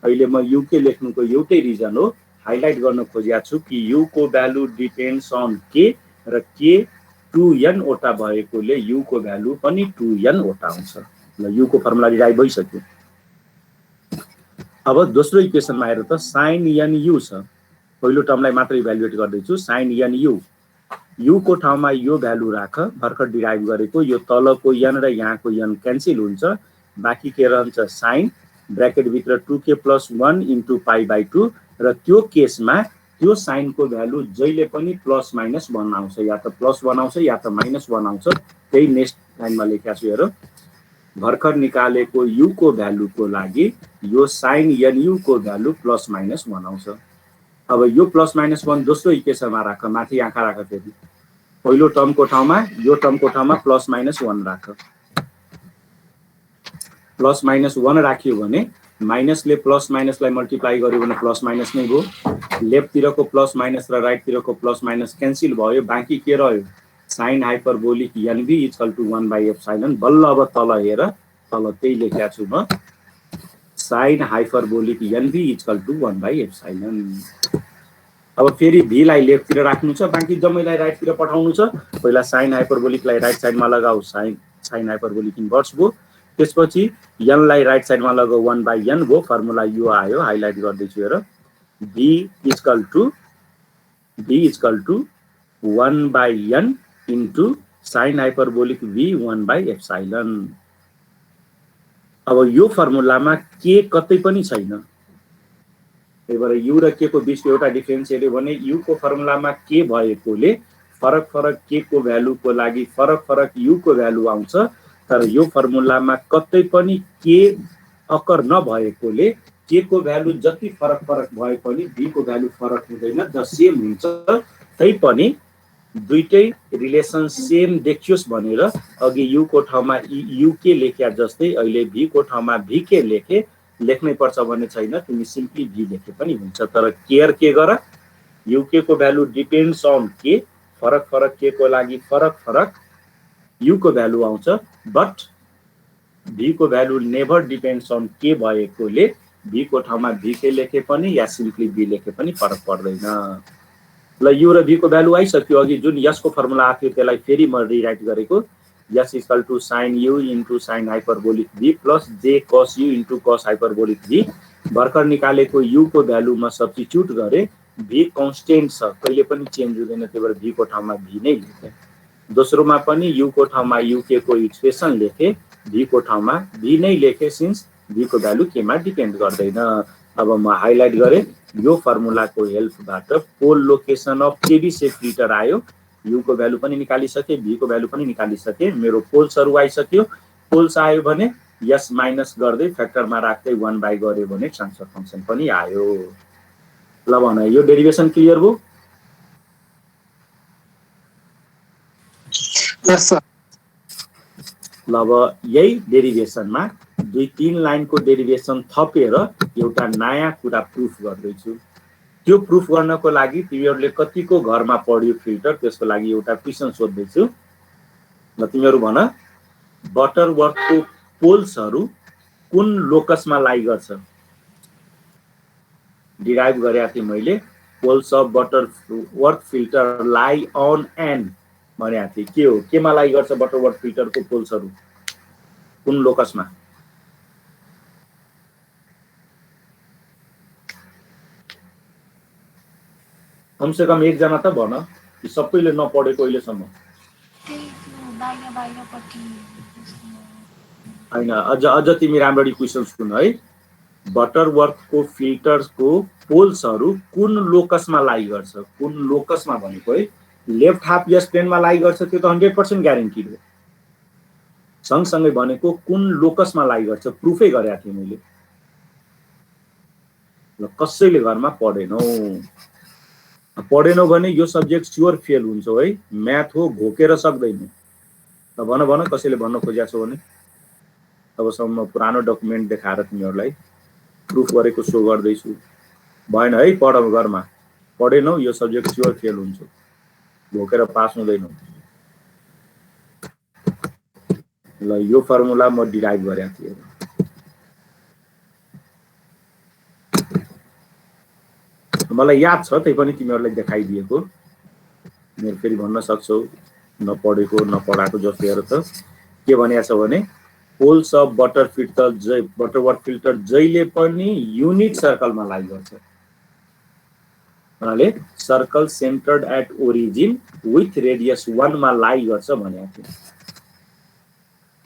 S1: अहिले म uk लेख्नुको एउटै रिजन हो हाइलाइट गर्न खोजेको छु कि u को भ्यालु डिपेन्ड्स अन k र k 2n वटा भएकोले u को भ्यालु पनि 2n वटा आउँछ ल u को फर्मुला डिराइभ भइसक्यो अब दोस्रो इक्वेसनमा हेर त sin nu छ पहिलो टर्मलाई मात्र इभ्यालुएट गर्दै छु sin nu u को ठाउँमा यो भ्यालु राख भर्खर डिराइभ गरेको यो तलको n र यहाँको n क्यान्सल हुन्छ बाँकी के रहन्छ sin ब्र्याकेट भित्र 2k + 1 * π/2 र त्यो केसमा त्यो sin को भ्यालु जहिले पनि ±1 आउँछ या त +1 आउँछ या त -1 आउँछ त्यही नेक्स्ट लाइनमा लेखेको छु हेर भर्खर निकालेको u को भ्यालुको लागि यो sin nu को भ्यालु +-1 आउँछ अब यो +-1 दोस्रो इक्वेसनमा राख माथि आँखा राख फेरि पहिलो टर्मको ठाउँमा यो टर्मको ठाउँमा +-1 राख +-1 राख्यो भने माइनसले प्लस माइनसलाई मल्टिप्लाई गर्यो भने प्लस माइनस नै हो लेफ्ट तिरको प्लस माइनस र राइट तिरको प्लस माइनस क्यान्सल भयो बाँकी के रह्यो sin हाइपरबोलिक nv = 1/ε बल्ल अब तल हेर तल त्यही लेखेको छु म sin हाइपरबोलिक nv = 1/ε अब फेरि v लाई लेफ्ट तिर राख्नु छ बाँकी जम्मैलाई राइट तिर पठाउनु छ पहिला sin हाइपरबोलिकलाई राइट साइडमा लगाऊ sin हाइपरबोलिक इन्भर्स भयो त्यसपछि n लाई राइट साइडमा लगाऊ 1/n भयो फर्मुला यो आयो हाइलाइट गर्दै छु हेर v = 1/n into sin hyperbolic v 1/ε अब यो फर्मुलामा k कतै पनि छैन त्यही भएर u र k को बीचको एउटा डिफरेन्स हेर्यो भने u को फर्मुलामा k भएकोले फरक फरक k को भ्यालुको लागि फरक फरक u को भ्यालु आउँछ तर यो फर्मुलामा कतै पनि k अकर नभएकोले k को भ्यालु जति फरक फरक भए पनि v को भ्यालु फरक हुँदैन द सेम हुन्छ तै पनि दुईटै रिलेसन सेम देखियोस् भनेर अघि u को ठाउँमा uk लेख्या जस्तै अहिले v को ठाउँमा vk लेख्नै पर्छ भन्ने छैन तिमी सिम्पली v लेखे पनि हुन्छ तर केयर के गर uk को भ्यालु डिपेन्ड्स अन k फरक फरक k को लागि फरक फरक u को भ्यालु आउँछ बट v को value never depends on k भएकोले v को ठाउँमा vk लेखे पनि या सिम्पली v लेखे पनि फरक पर्दैन ल u र v को भ्यालु आइसक्यो अघि जुन s को फर्मुला आथ्यो त्यसलाई फेरि म रिराइट गरेको s = sin u * sin hyperbolic v + j cos u * cos hyperbolic v भर्खर निकालेको u को भ्यालु म सब्स्टिट्युट गरे v कन्स्टेन्ट छ कहिले पनि चेन्ज हुँदैन त्यही भएर v को ठाउँमा v नै लेखे दोस्रोमा पनि u को ठाउँमा uk को इक्वेसन लेखे v को ठाउँमा v नै लेखे सिन्स v को भ्यालु केमा डिपेन्ड गर्दैन अब म हाइलाइट गरे यो फर्मुलाको हेल्पबाट पोल लोकेसन अफ चेबिसेफ फिल्टर आयो u को भ्यालु पनि निकालिसके v को भ्यालु पनि निकालिसके मेरो पोल्सहरु आइसक्यो पोल्स आयो भने यस माइनस गर्दै फ्याक्टरमा राख्दै 1 बाइ गर्यो भने ट्रान्सफर फंक्सन पनि आयो ल भन यो डेरिभेसन क्लियर भयो
S2: यस सर
S1: ल अब यही डेरिभेसनमा 2-3 लाइनको डेरिभेसन थपेर एउटा नयाँ कुरा प्रुफ गर्दै छु त्यो प्रुफ गर्नको लागि तिमीहरुले कतिको घरमा पढ्यो फिल्टर त्यसको लागि एउटा क्वेशन सोध्दै छु ल तिमीहरु भन बटरवर्थको पोल्सहरु कुन लोकसमा लाई गर्छ डिराइभ गरेको थिए मैले पोल्स अफ बटरवर्थ फिल्टर लाई अन एन भनेको थिए के हो केमा लाई गर्छ बटरवर्थ फिल्टरको पोल्सहरु कुन लोकसमा कमसेकम एकजना त भन कि सबैले नपढेको अहिलेसम्म होइन। अझ तिमी राम्ररी क्वेसन सुन है। बटरवर्थको फिल्टर्सको पोल्सहरू कुन लोकसमा लाई गर्छ? कुन लोकसमा भनेको है लेफ्ट हाफ यस प्लेनमा लाई गर्छ, त्यो त 100% ग्यारेन्टी हो। सँगसँगै भनेको कुन लोकसमा लाई गर्छ प्रुफै गरेको थिएँ मैले। ल कसैले घरमा पढेनौ भने यो सब्जेक्ट स्योर फेल हुन्छ है। म्याथ हो, घोकेर सक्दैन। ल भन कसैले भन्न खोजेको छ भने। तबसम्म पुरानो डकुमेन्ट देखाएर तिमीहरूलाई प्रुफ गरेको सो गर्दैछु। भएन है, पढ घरमा। पढेनौ यो सब्जेक्ट स्योर फेल हुन्छ, घोकेर पास हुँदैनौ। ल यो फर्मुला म डिराइभ गरेको थिएँ। मलाई याद छ, त्यही पनि तिमीहरूलाई देखाइदिएको। मेरो फेरि भन्न सक्छौ नपढेको नपढाएको जस्तो हेर त के भनेको छ भने पोल्स अफ बटरवर्थ फिल्टर जहिले पनि युनिट सर्कलमा लाई गर्छ। उनीहरूले circle centred at origin with radius 1 मा लाई गर्छ भनेको थियो।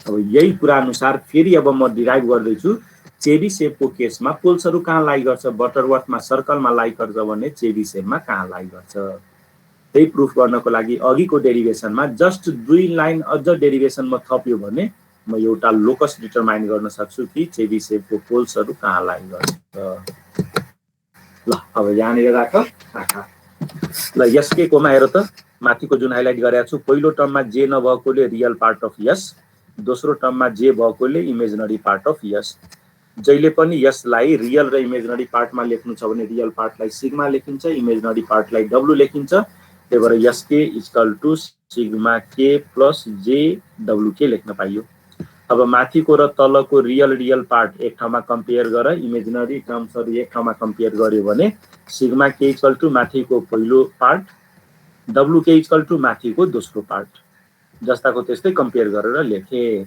S1: अब यही कुरा अनुसार फेरि अब म डिराइभ गर्दैछु। चेबिसेवको केसमा पोल्सहरू कहाँ लाई गर्छ? बटरवर्थमा सर्कलमा लाई गर्छ भने चेबिसेवमा कहाँ लाई गर्छ? त्यही प्रुफ गर्नको लागि अघिको डेरिभेसनमा जस्ट 2 लाइन अझ डेरिभेसनमा थप्यो भने म एउटा लोकस डिटरमाइन गर्न सक्छु कि चेबिसेवको पोल्सहरू कहाँ लाई गर्छ। ल अब यहाँनिर राख। ल यसके कोमा हेर त, माथिको जुन हाइलाइट गरेको छु, पहिलो टर्ममा जे नभएकोले रियल पार्ट अफ यस, दोस्रो टर्ममा जे भएकोले इमेजिनरी पार्ट अफ यस। जहिले पनि यसलाई रियल र इमेजिनरी पार्टमा लेख्नु छ भने रियल पार्टलाई सिग्मा लेखिन्छ, इमेजिनरी पार्टलाई डब्लु लेखिन्छ। त्यही भएर यसके इक्वल टु सिग्मा के प्लस जे डब्लु के लेख्न पाइयो। अब माथिको र तलको रियल पार्ट एक ठाउँमा कम्पेयर गर, इमेजिनरी टर्म्सहरू एक ठाउँमा कम्पेयर गर्यो भने सिग्मा के इक्वल टु माथिको पहिलो पार्ट, डब्लु के इक्वल टु माथिको दोस्रो पार्ट। जस्ताको त्यस्तै कम्पेयर गरेर लेखे।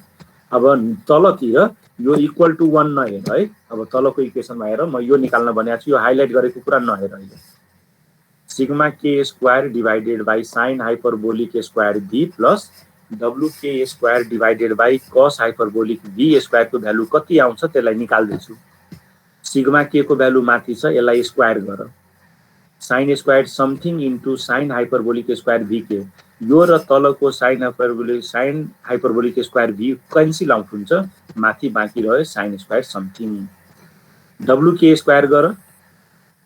S1: अब तलतिर यो इक्वल टु 1 नहेर है। अब तलको इक्वेसनमा हेर, म यो निकाल्न भनेको छु, यो हाइलाइट गरेको कुरा नहेर अहिले। Sigma k square divided by sine hyperbolic square v plus डब्लु k square divided by cos hyperbolic v स्क्वायरको भ्यालु कति आउँछ त्यसलाई निकाल्दैछु। सिग्मा के को भ्यालु माथि छ, यसलाई स्क्वायर गर। Sine square something into sine hyperbolic square v के, यो र तलको sine hyperbolic square v cancel out हुन्छ, माथि बाँकी रह्यो साइन स्क्वायर समथिङ। डब्लु के स्क्वायर गर,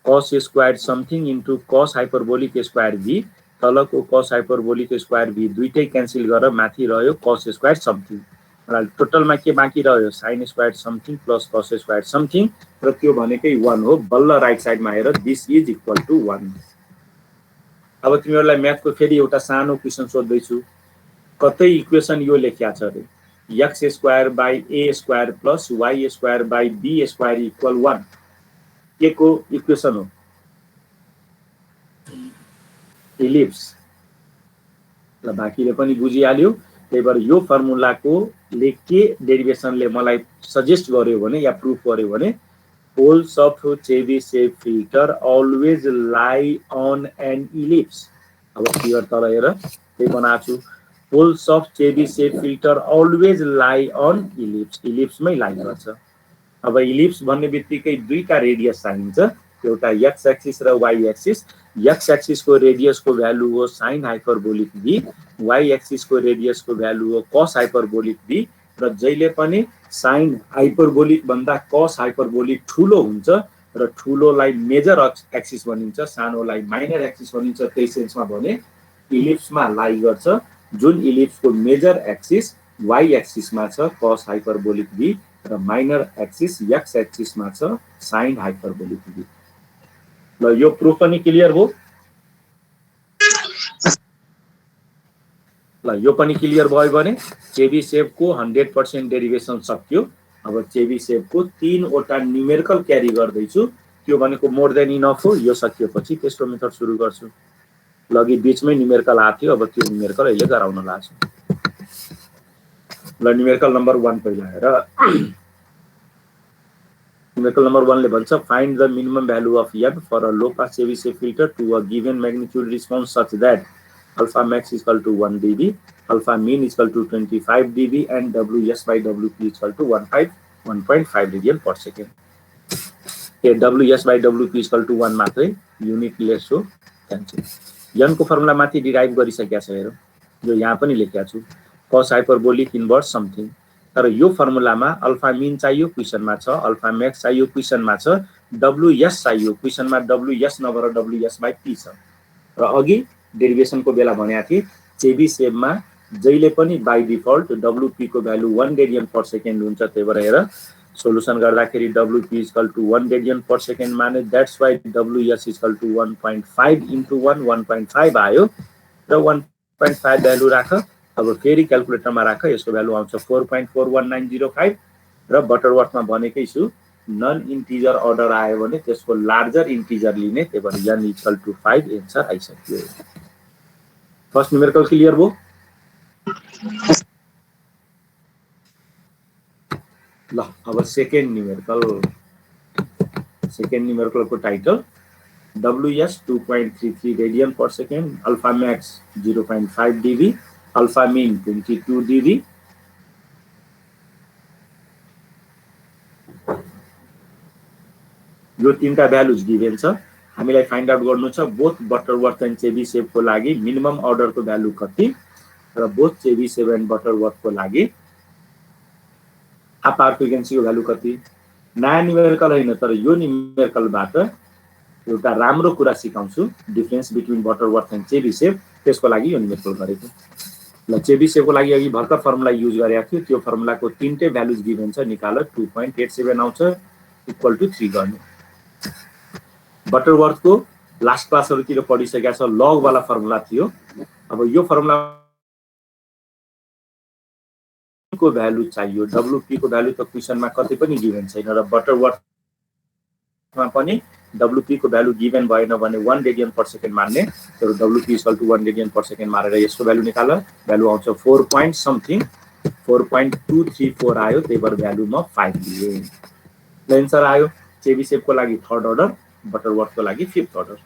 S1: cos square something into cos hyperbolic square v, तलको कस हाइपरबोलिक स्क्वायर भी दुइटै क्यान्सिल गरेर माथि रह्यो कस स्क्वायर समथिङ। टोटलमा के बाँकी रह्यो? Sine square something plus cos square something, र त्यो भनेकै 1 हो। बल्ल राइट साइडमा हेर, दिस इज इक्वल टु 1। अब तिमीहरूलाई म्याथको फेरि एउटा सानो क्वेसन सोध्दैछु। कतै इक्वेसन यो लेख्या छ रे, x square by a square plus y square by b square equal 1 के को इक्वेसन हो? इलिप्स। ल बाँकीले पनि बुझिहाल्यो। त्यही भएर यो फर्मुलाको ले के डेरिभेसनले मलाई सजेस्ट गर्यो भने या प्रुफ गर्यो भने poles of Chebyshev filter always lie on an ellipse. अब क्लियर तल हेर, त्यही बनाएको छु। Poles of Chebyshev filter always lie on ellipse, इलिप्समै लाई गर्छ। अब इलिप्स भन्ने बित्तिकै दुईटा रेडियस चाहिन्छ, एउटा एक्स एक्सिस र वाई एक्सिस। एक्स एक्सिसको रेडियसको भ्यालु हो साइन हाइपरबोलिक भी, वाई एक्सिसको रेडियसको भ्यालु हो कस हाइपरबोलिक भी। र जहिले पनि साइन हाइपरबोलिक भन्दा कस हाइपरबोलिक ठुलो हुन्छ र ठुलोलाई मेजर एक्सिस भनिन्छ, सानोलाई माइनर एक्सिस भनिन्छ। त्यही सेन्समा भने इलिप्समा लाई गर्छ, जुन इलिप्सको मेजर एक्सिस वाई एक्सिसमा छ कस हाइपरबोलिक भी र माइनर एक्सिस एक्स एक्सिसमा छ साइन हाइपरबोलिक भी। ल यो प्रुफ पनि क्लियर हो? ल यो पनि क्लियर भयो भने चेबिसेवको 100% डेरिभेसन सक्यो। अब चेबिसेवको 3 वटा न्युमेरिकल क्यारी गर्दैछु, त्यो भनेको मोर देन इनफ हो। यो सकिएपछि तेस्रो मेथड सुरु गर्छु। लगी बीचमै न्युमेरिकल आएको थियो, अब त्यो न्युमेरिकल अहिले गराउन लाग्छु। ल न्युमेरिकल नम्बर 1 पहिला हेर। न्यूमेरिकल नंबर 1 ले भन्छ find the minimum value of n for a low pass Chebyshev filter to a given magnitude response such that alpha max is equal to 1 dB, alpha mean is equal to 25 dB and Ws by Wp is equal to 1.5 radian per second. Here Ws by Wp is equal to 1 मात्रै unit lace हो जान्छ। n को formula माथि derive गरिसकेका छ हेरौँ, जो यहाँ पनि लेखेको छु cos hyperbolic inverse something। तर यो फर्मुलामा अल्फा मिन चाहियो क्वेशनमा छ, अल्फा मैक्स चाहियो क्वेशनमा छ, Ws चाहियो क्वेशनमा Ws नभएर Ws by p छ। र अघि डेरिभेसनको बेला भनेको थिए चेबिसेभमा जहिले पनि बाइ डिफल्ट Wp को भ्यालु 1 रेडियन पर सेकेन्ड हुन्छ। त्यही भएर हेर सोलुसन गर्दाखेरि Wp is equal to 1 radian per second माने that's why Ws is equal to 1.5 into 1 1.5 आयो र 1.5 भ्यालु राख। अब फेरि क्याल्कुलेटरमा राख, यसको भ्यालु आउँछ 4.41905 र बटरवर्थमा भनेकै छु नन इन्टिजर अर्डर आयो भने त्यसको लार्जर इन्टिजर लिने। त्यही भएर n इक्वल टु 5 एन्सर आइसक्यो। फर्स्ट न्यूमेरिकल क्लियर भयो? ल अब सेकेन्ड न्यूमेरिकलको title Ws 2.33 radian per second, alpha max 0.5 dB, alpha min 22 dB। यो तीनटा भ्यालुज गिभन छ। हामीलाई फाइन्ड आउट गर्नु छ बोथ बटरवर्थ एन्ड चेबिसेभको लागि मिनिमम अर्डरको भ्यालु कति र बोथ चेबिसेभ एन्ड बटरवर्थको लागि हाफ पावर फ्रिक्वेन्सीको भ्यालु कति। नयाँ न्यूमेरिकल हैन, तर यो न्यूमेरिकलबाट एउटा राम्रो कुरा सिकाउँछु डिफरेन्स बिट्विन बटरवर्थ एन्ड चेबिसेभ, त्यसको लागि यो न्यूमेरिकल गरेको। ल चेबिसेभको लागि अघि भर्खर फर्मुला युज गरेको थियो, त्यो फर्मुलाको तीनटै भ्यालुज गिभन छ, निकाल 2.87 आउँछ इक्वल टु 3 गर्नु। बटरवर्थको लास्ट क्लासहरुतिर पढिसकेका छ, लग वाला फर्मुला थियो। अब यो फर्मुला को भ्यालु चाहियो, Wp को भ्यालु त क्वेशनमा कतै पनि गिभन छैन र बटरवर्थमा पनि Wp को भ्यालु गिभन भएन भने 1 रेडियन पर सेकेन्ड मान्ने, तर Wp equal to 1 radian per second मारेर यसको भ्यालु निकाल। भ्यालु आउँछ 4 point something 4.234 आयो। त्यही भएर भ्यालु म 5 लिए। एन्सर आयो चेबिसेभको लागि थर्ड अर्डर, बटरवर्थको लागि फिफ्थ अर्डर।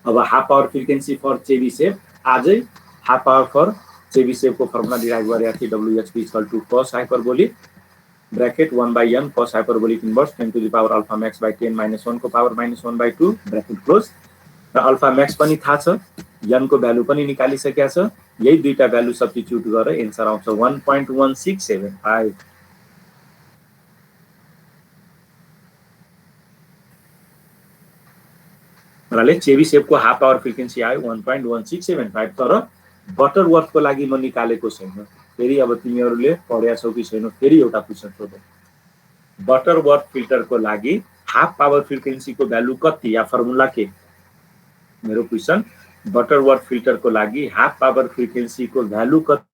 S1: अब half power frequency for Chebyshev, आजै हाफ पावर फर चेबिसेभको फर्मुला डिराइभ गरेको थिए Whp equal to cos hyperbolic bracket 1 by n cos hyperbolic inverse 10 to the power alpha max by 10 minus 1 को power -1/2 bracket close. र alpha max पनि थाहा छ, n को भ्यालु पनि निकालिसकेका छ। यही दुईटा भ्यालु सब्स्टिट्युट गरेर एन्सर आउँछ 1.1675। रले चेबिसेभको हाफ पावर फ्रिक्वेन्सी आयो 1.1675, तर बटरवर्थको लागि म निकालेको छैन। फेरि अब तिमीहरुले पढ्या छौ कि छैन, फेरि एउटा क्वेशन सोधौ। बटरवर्थ फिल्टरको लागि हाफ पावर फ्रिक्वेन्सीको भ्यालु कति या फर्मुला के? मेरो क्वेशन बटरवर्थ फिल्टरको लागि हाफ पावर फ्रिक्वेन्सीको भ्यालु कति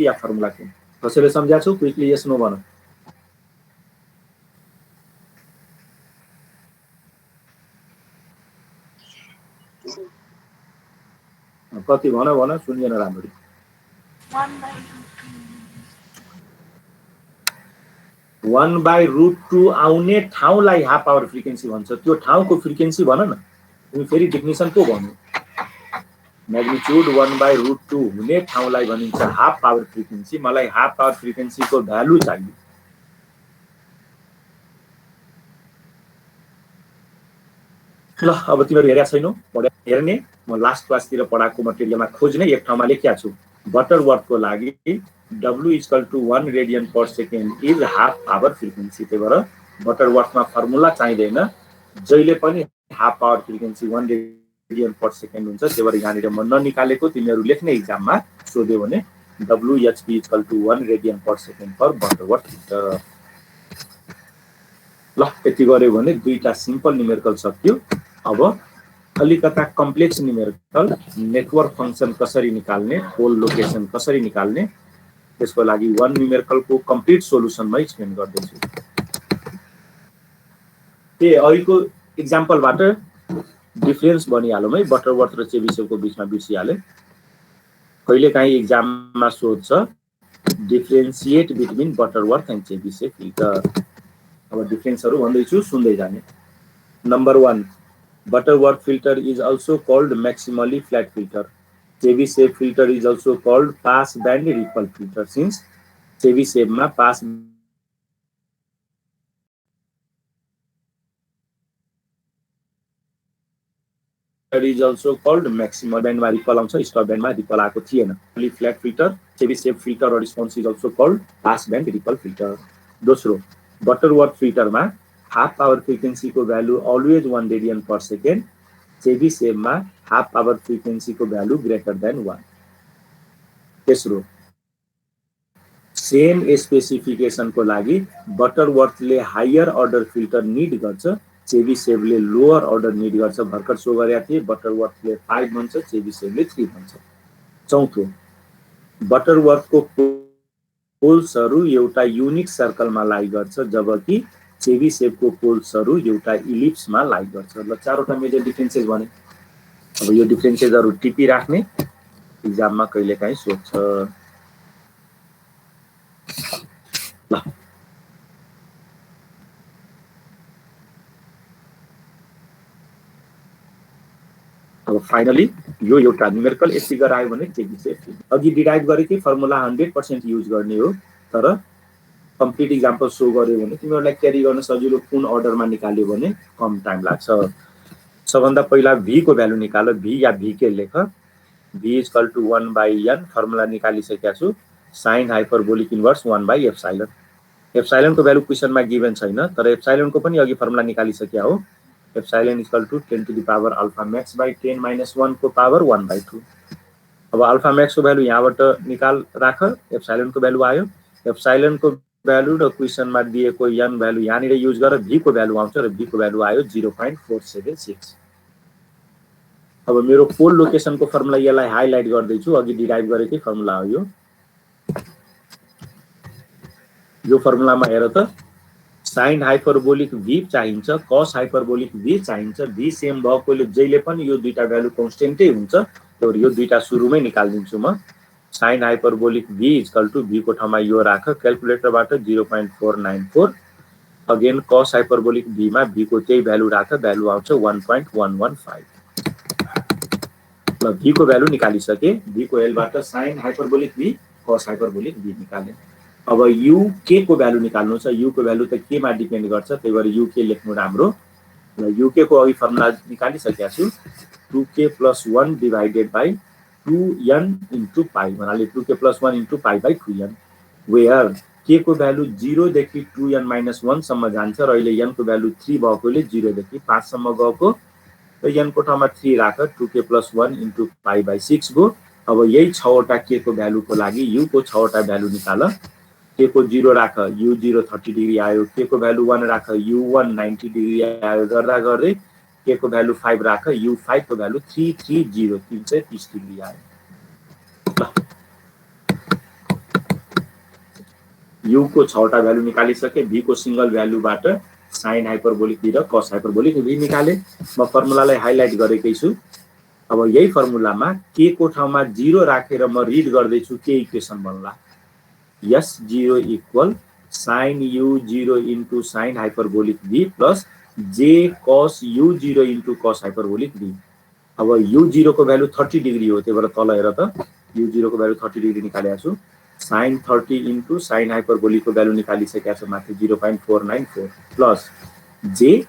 S1: या फर्मुला के? कसैले सम्झ्या छौ? क्विकली यस नो भन। कति भन भन, सुनिएन राम्ररी। 1/√2 आउने ठाउँलाई हाफ पावर फ्रिक्वेन्सी भन्छ। त्यो ठाउँको फ्रिक्वेन्सी भन न, तिमी फेरि डेफिनेसन को भन्नु? म्याग्निट्युड 1/√2 हुने ठाउँलाई भनिन्छ हाफ पावर फ्रिक्वेन्सी। मलाई हाफ पावर फ्रिक्वेन्सीको भ्यालु चाहियो। ल अब तिमीहरु हेर्या छैनौ, पढ्या हेर्ने, म लास्ट क्लासतिर पढाएको मटेरियलमा खोज्ने एक ठाउँमा लेख्या छु। बटरवर्थको लागि W equal to 1 radian per second is half power frequency. त्यही भएर बटरवर्थमा फर्मुला चाहिँदैन, जहिले पनि half power frequency 1 radian per second हुन्छ। त्यही भएर यहाँनिर म ननिकालेको, तिमीहरु लेख्ने एक्जाममा सोध्यो भने Whp equal to 1 radian per second for Butterworth filter. ल यति गर्यो भने दुईटा सिम्पल न्यूमेरिकल सक्यो। अब अलिकता कम्प्लेक्स न्यूमेरिकल, नेटवर्क फंक्शन कसरी निकाल्ने, पोल लोकेसन कसरी निकाल्ने, त्यसको लागि वन न्यूमेरिकलको कम्प्लिट सोलुसन म एक्सप्लेन गर्दैछु। अहिलेको एक्जाम्पलबाट डिफरेन्स भनिहालौँ है, बटरवर्थ र चेबिसेभको बीचमा बिर्सिहाले। कहिलेकाहीँ एक्जाममा सोध्छ differentiate between Butterworth and Chebyshev filter. अब डिफरेन्सहरु भन्दैछु सुन्दै जाने। Number 1, Butterworth filter is also called maximally flat filter. Chebyshev filter is also called pass band ripple filter, since Chebyshev ma pass is also called maximal band ma ripple आउँछ, stop band ma ripple आएको थिएन। Flat filter, Chebyshev filter response is also called pass band ripple filter। दोस्रो, Butterworth filter मा half power frequency को value always 1 radian per second, Chebyshev मा half power frequency को value greater than 1। तेस्रो, same specification को लागि Butterworth ले higher order filter need गर्छ, चेबिसेव ले लोअर अर्डर नीड गर्छ। भर्खर सो गरेका थिए, बटरवर्थ ले 5 भन्छ, चेबिसेव ले 3 भन्छ। चौथो, बटरवर्थ को पोल्सहरु एउटा युनिक सर्कलमा लाई गर्छ, जबकि चेबिसेव को पोल्सहरु एउटा इलिप्समा लाई गर्छ। ल चारवटा मेजर डिफरेन्सेस भने। अब यो डिफरेन्सेसहरु टिपी राख्ने, एक्जाममा कहिलेकाहीँ सोध्छ। ल अब फाइनली यो एउटा न्यूमेरिकल यति फिगर आयो भने चेबिसेव। अघि डिराइभ गरेकै फर्मुला 100% युज गर्ने हो, तर कम्प्लिट एक्जाम्पल सो गर्यो भने तिमीहरुलाई क्यारी गर्न सजिलो कुन अर्डरमा निकाल्यो भने कम टाइम लाग्छ। सबभन्दा पहिला v को भ्यालु निकाल, v या v के लेख। v = 1/n फर्मुला निकालिसकेका छु। sin हाइपरबोलिक इन्भर्स 1/एप्सिलन। एप्सिलन को भ्यालु क्वेशनमा गिभन छैन, तर एप्सिलन को पनि अघि फर्मुला निकालिसकेका हो। Epsilon = 10 to the power alpha max by 10 minus 1 को पावर 1/2। अब अल्फा मैक्स को भ्यालु यहाँबाट निकाल राख, एप्सिलन को भ्यालु आयो। एप्सिलन को भ्यालु र क्वेशनमा दिएको n भ्यालु यहाँनिर युज गरेर v को भ्यालु आउँछ र v को भ्यालु आयो 0.476। अब मेरो पोल लोकेसन को फर्मुला यसलाई हाइलाइट गर्दै छु, अघि डिराइभ गरेकै फर्मुला हो यो। यो फर्मुलामा हेर त, sin हाइपरबोलिक v चाहिन्छ, cos हाइपरबोलिक v चाहिन्छ। v सेम भएकोले जहिले पनि यो दुईटा भ्यालु कन्स्टेन्टै हुन्छ, तर यो दुईटा सुरुमै निकाल्दिन्छु म। sin हाइपरबोलिक v = v को ठाउँमा यो राख, क्याल्कुलेटरबाट 0.494। अगेन cos हाइपरबोलिक v मा v को त्यही भ्यालु राख, भ्यालु आउँछ 1.115। ल v को भ्यालु निकालिसके, v को एलबाट sin hyperbolic v, cos hyperbolic v निकाले। अब u k को भ्यालु निकाल्नु छ। u को भ्यालु त k मा डिपेन्ड गर्छ, त्यही भएर u k लेख्नु राम्रो। ल u k को अघि फर्मुला निकालिसकेका छु, 2k + 1 divided by 2n into pi, भन्नाले 2k + 1 into pi by 2n, where k को भ्यालु 0 देखि 2n - 1 सम्म जान्छ र अहिले n को भ्यालु 3 भएकोले 0 देखि 5 सम्म गएको, र n को ठाउँमा 3 राख, 2k + 1 into pi by 6 go. अब यही 6 वटा k को भ्यालु को लागि u को 6 वटा भ्यालु निकाल। k को 0 राख, u0 30 डिग्री आयो। k को भ्यालु 1 राख, u1 90 डिग्री आयो। गर्दा गर्दै k को भ्यालु 5 राख, u5 को भ्यालु 330 330 डिग्री आयो। u को 6 वटा भ्यालु निकालिसके, v को सिंगल भ्यालुबाट sin हाइपरबोलिक v र cos हाइपरबोलिक v निकाले। म फर्मुलालाई हाइलाइट गरेकै छु। अब यही फर्मुलामा k को ठाउँमा 0 राखेर म रिड गर्दै छु, के इक्वेसन बन्ला। s0 = sin u0 into sin hyperbolic v plus j cos u0 into cos hyperbolic v। अब u0 को भ्यालु 30 डिग्री हो, त्यही भएर तल हेर त, u0 को भ्यालु 30 डिग्री निकालेको छु। sin 30 into sin हाइपरबोलिक को भ्यालु निकालिसकेका छु माथि 0.494 प्लस j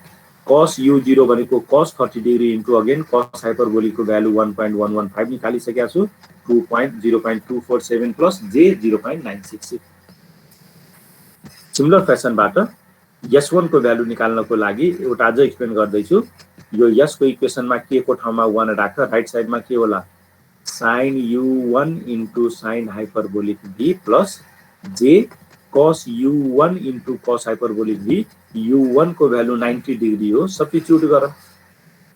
S1: cos u0 भनेको cos 30 degree into again cos hyperbolic को भ्यालु 1.115 निकालिसकेका छु, 0.247 प्लस j 0.966। सिमिलर फ्यासनबाट s1 को भ्यालु निकाल्नको लागि एउटा अझ एक्सप्लेन गर्दै छु। यो s को इक्वेसनमा k को ठाउँमा 1 राख, राइट साइडमा के होला, sin u1 into sin hyperbolic v plus j cos u1 into cos hyperbolic v। u1 को भ्यालु 90 डिग्री हो, सब्स्टिट्युट गर,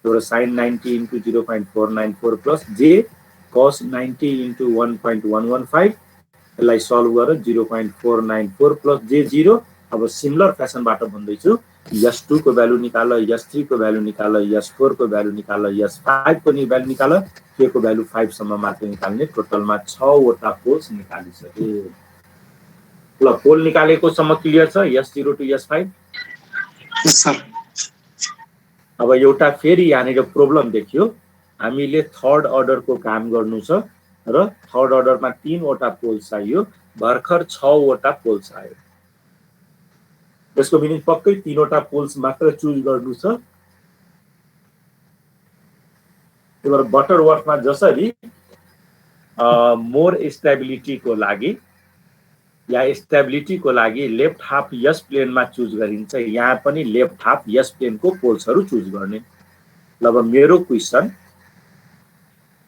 S1: तर sin 90 into 0.494 plus j cos 90 into 1.115, यसलाई सल्भ गर 0.494 प्लस j 0। अब सिमिलर फ्यासनबाट भन्दै छु, s2 को भ्यालु निकाल, s3 को भ्यालु निकाल, s4 को भ्यालु निकाल, s5 को भ्यालु निकाल, k को भ्यालु 5 सम्म मात्र निकाल्ने। टोटलमा 6 वटा पोल्स निकालिसके। ल पोल निकालेको सम्म क्लियर छ S0 to S5?
S2: Yes sir.
S1: अब एउटा फेरि यहाँनिर प्रब्लम देखियो, हामीले थर्ड अर्डरको काम गर्नु छ र थर्ड अर्डरमा 3 वटा पोल्स चाहियो, भर्खर 6 वटा पोल्स आयो। त्यसको मिनिङ पक्कै 3 वटा पोल्स मात्र चुज गर्नु छ। त्यही भएर बटरवर्थमा जसरी मोर स्टेबिलिटीको लागि या स्टेबिलिटीको लागि लेफ्ट हाफ यस प्लेनमा चुज गरिन्छ, यहाँ पनि लेफ्ट हाफ यस प्लेनको पोल्सहरू चुज गर्ने। अब मेरो question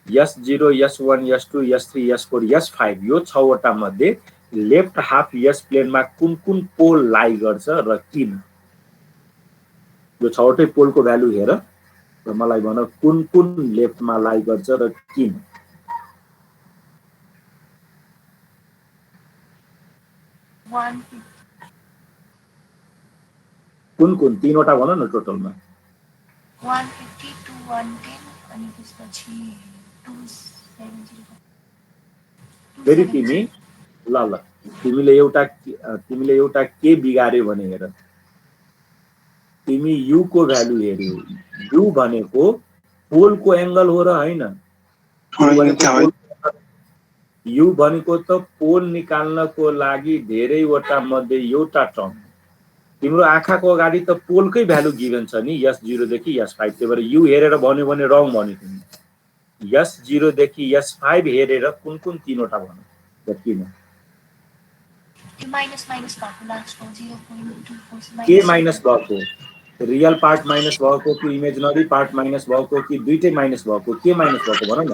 S1: S0, S1, S2, S3, S4, S5 यो 6 वटा मध्ये लेफ्ट हाफ यस प्लेनमा कुन कुन पोल लाई गर्छ र किन? यो 6 वटै पोलको भ्यालु हेर र मलाई भन कुन कुन लेफ्टमा लाई गर्छ र किन? कुन कुन 3 वटा भन न टोटलमा।
S4: 150 to 110 अनि त्यसपछि 270।
S1: फेरि तिमी ल तिमीले एउटा के बिगार्यो भने हेर, तिमी यु को भ्यालु हेर्यौ। यु भनेको पोलको एंगल हो र हैन? यु भनेको त पोल निकाल्नको लागि धेरैवटा मध्ये एउटा टर्म। तिम्रो आँखाको अगाडि त पोलकै भ्यालु गिभन छ नि S0 देखि S5। त्यही भएर यु हेरेर भन्यो भने रङ भन्यो तिमी। S0 देखि S5 हेरेर कुन कुन 3 वटा भन्नु र किन?
S4: माइनस भएको लास्टको 0.24
S1: के माइनस भएको? रियल पार्ट माइनस भएको कि इमेजिनरी पार्ट माइनस भएको कि दुईटै माइनस भएको? के माइनस भएको भन न।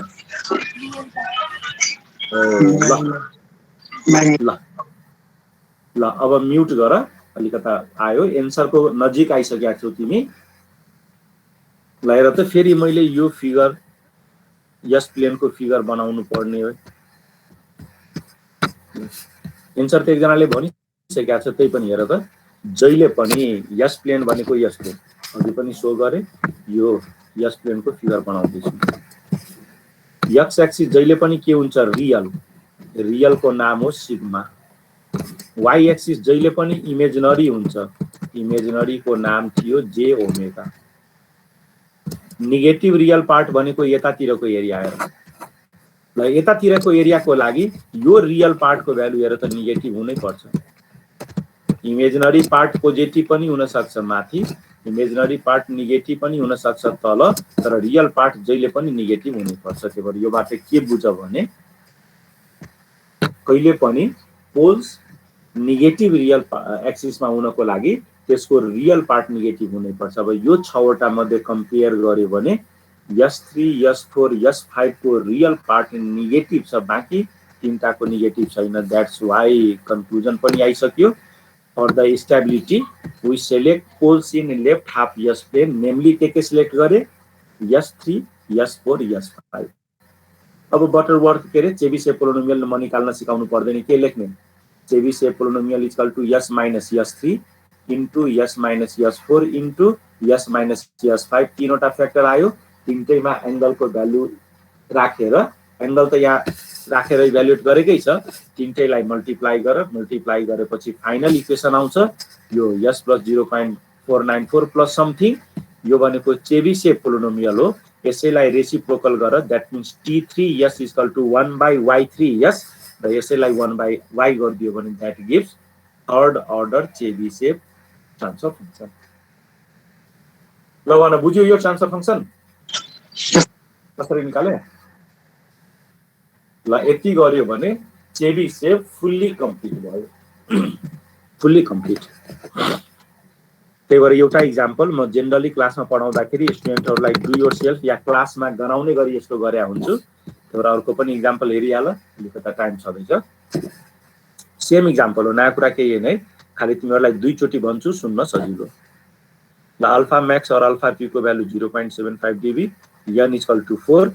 S1: ल अब म्युट गर, अलिकता आयो, एन्सरको नजिक आइसकेका छौ तिमी। ल हेर त फेरि मैले यो फिगर यस प्लेनको फिगर बनाउनु पर्ने हो। एन्सर त एकजनाले भनिसकेका छ, त्यही पनि हेर त। जहिले पनि यस प्लेन भनेको यस्तो, अघि पनि सो गरे, यो यस प्लेनको फिगर बनाउँदैछु। एक्स एक्सिस जहिले पनि के हुन्छ? रियल। रियलको नाम हो सिग्मा। वाई एक्सिस जहिले पनि इमेजिनरी हुन्छ, इमेजिनरीको नाम थियो जे ओमेगा। नेगेटिभ रियल पार्ट भनेको यतातिरको एरिया हेर। ल यतातिरको एरियाको लागि यो रियल पार्टको भ्यालु हेर त नेगेटिभ हुनै पर्छ। इमेजिनरी पार्ट पोजिटिभ पनि हुन सक्छ माथि, इमेजिनरी पार्ट नेगेटिभ पनि हुन सक्छ तल, तर रियल पार्ट जहिले पनि नेगेटिभ हुनै पर्छ। त्यही भएर योबाट के बुझ भने कहिले पनि पोल्स नेगेटिभ रियल एक्सिसमा हुनको लागि त्यसको रियल पार्ट नेगेटिभ हुनै पर्छ। अब यो 6 वटा मध्ये कम्पेयर गर्यो भने S3, S4, S5 को रियल पार्ट नेगेटिभ छ, बाँकी तीनटाको नेगेटिभ छैन। द्याट्स वाइ कन्क्लुजन पनि आइसक्यो। For the stability we select poles in left half s plane, namely के सिलेक्ट गरे? S3, S4, S5। अब बटरवर्थ के अरे चेबिसेफ पोलिनोमियल म निकाल्न सिकाउनु पर्दैन, के लेख्ने? Chebyshev polynomial equal to S minus S3 into S minus S4 into S minus S5। 3 वटा फ्याक्टर आयो, तीनटैमा एंगलको भ्यालु राखेर, एंगल त यहाँ राखेर इभ्यालुएट गरेकै छ, तीनटैलाई मल्टिप्लाई गरेपछि फाइनल इक्वेसन आउँछ यो S plus 0.494 प्लस समथिङ। यो भनेको चेबिसेफ पोलिनोमियल हो, यसैलाई रेसिप्रोकल गर, that means T3S equal to 1 by Y3S र यसैलाई 1 by Y गरिदियो भने that gives third order Chebyshev transfer function. ल भन बुझ्यो यो ट्रान्सफर फंक्शन कसरी निकाले? ल यति गर्यो भने चेबिसेफ फुल्ली कम्प्लिट भयो, फुल्ली कम्प्लिट। त्यही भएर एउटा इक्जाम्पल म जेनरली क्लासमा पढाउँदाखेरि स्टुडेन्टहरूलाई डु योर सेल्फ या क्लासमा गराउने गरी यस्तो गरे हुन्छु। त्यही भएर अर्को पनि इक्जाम्पल हेरिहाल, अलिकता टाइम छँदैछ। सेम इक्जाम्पल हो, नयाँ कुरा केही होइन है, खालि तिमीहरूलाई दुईचोटि भन्छु, सुन्न सजिलो। ल अल्फा मैक्स और अल्फा पी को value 0.75 dB, n equal to 4।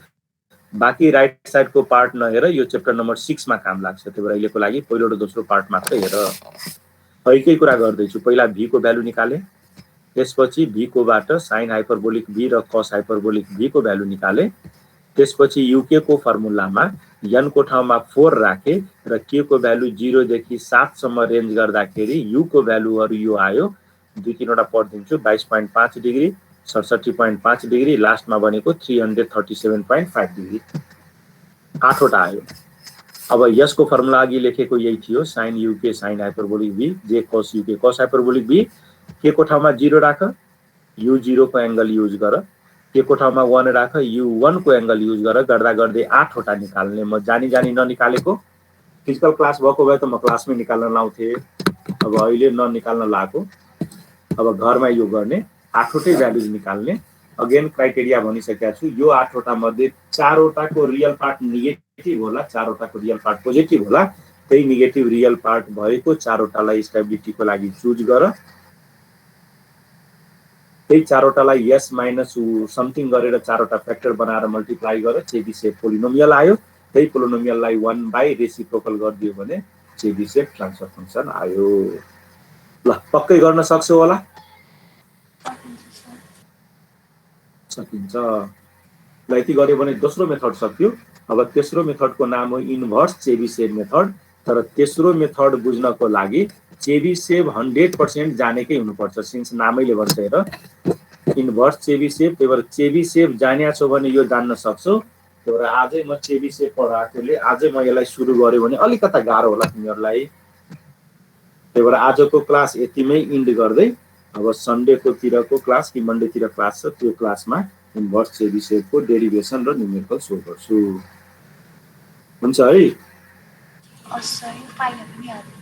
S1: बाँकी राइट साइड को पार्ट नहेर, यो चैप्टर नम्बर 6 मा काम लाग्छ। त्यही भएर अहिलेको लागि पहिलो र दोस्रो पार्ट मात्र हेर। एकै कुरा गर्दैछु, पहिला v को भ्यालु निकाले, त्यसपछि v कोबाट साइन हाइपरबोलिक v र कस हाइपरबोलिक v को भ्यालु निकाले, त्यसपछि uk को फर्मुलामा n को ठाउँमा 4 राखे र k को भ्यालु 0 देखि 7 सम्म रेन्ज गर्दाखेरि u को भ्यालुहरु यो आयो 2-3 वटा पढ दिन्छु 22.5 डिग्री 67.5 डिग्री लास्टमा भनेको 337.5 डिग्री 8 वटा आयो। अब यसको फर्मुला अघि लेखेको यही थियो sin uk sin hyperbolic b j cos uk cos hyperbolic b k को ठाउँमा 0 राख u0 को एंगल युज गर k को ठाउँमा 1 राख u1 को एंगल युज गर गर्दा गर्दै 8 वटा निकाल्ने। म जानी जानी ननिकालेको फिजिकल क्लास भएको भए त म क्लासमै निकाल्न लाउँथे अब अहिले ननिकाल्न लागो। अब घरमा यो गर्ने 8 वटै भ्यालुज निकाल्ने। अगेन क्राइटेरिया भनिसकेको छु यो 8 वटा मध्ये 4 वटाको रियल पार्ट नेगेटिभ होला 4 वटाको रियल पार्ट पोजिटिभ होला त्यही नेगेटिभ रियल पार्ट भएको 4 वटालाई स्टेबिलिटीको लागि चुज गर त्यही 4 वटालाई s माइनस समथिङ गरेर 4 वटा फ्याक्टर बनाएर मल्टिप्लाई गर चेबिसेभ पोलिनोमियल आयो त्यही पोलिनोमियललाई 1 बाइ रेसिप्रोकल गरिदियो भने चेबिसेभ ट्रान्सफर फंक्सन आयो। ल पक्कै गर्न सक्छौ होला सकिन्छ। ल यति गर्यो भने दोस्रो मेथड सक्यो। अब तेस्रो मेथडको नाम हो इन्भर्स चेबिसेभ मेथड। तर तेस्रो मेथड बुझ्नको लागि चेबिसेभ 100% जानेकै हुनुपर्छ सिन्स नामैले भन्छ हेर इन्भर्स चेबिसेभ। त्यही भएर चेबिसेभ जान्या छौ भने यो जान्न सक्छौ। त्यही भएर आजै म चेबिसेभ पढाएकोले आजै म यसलाई सुरु गर्यो भने अलिकता गाह्रो होला तिमीहरूलाई। त्यही भएर आजको क्लास यतिमै इन्ड गर्दै अब सन्डेको तिरको क्लास कि मन्डेतिर क्लास छ त्यो क्लासमा इन्भर्स चेबिसेभको डेरिभेसन र न्युमेरिकल सो गर्छु। हुन्छ है।
S4: सर यो फाइलहरु पनि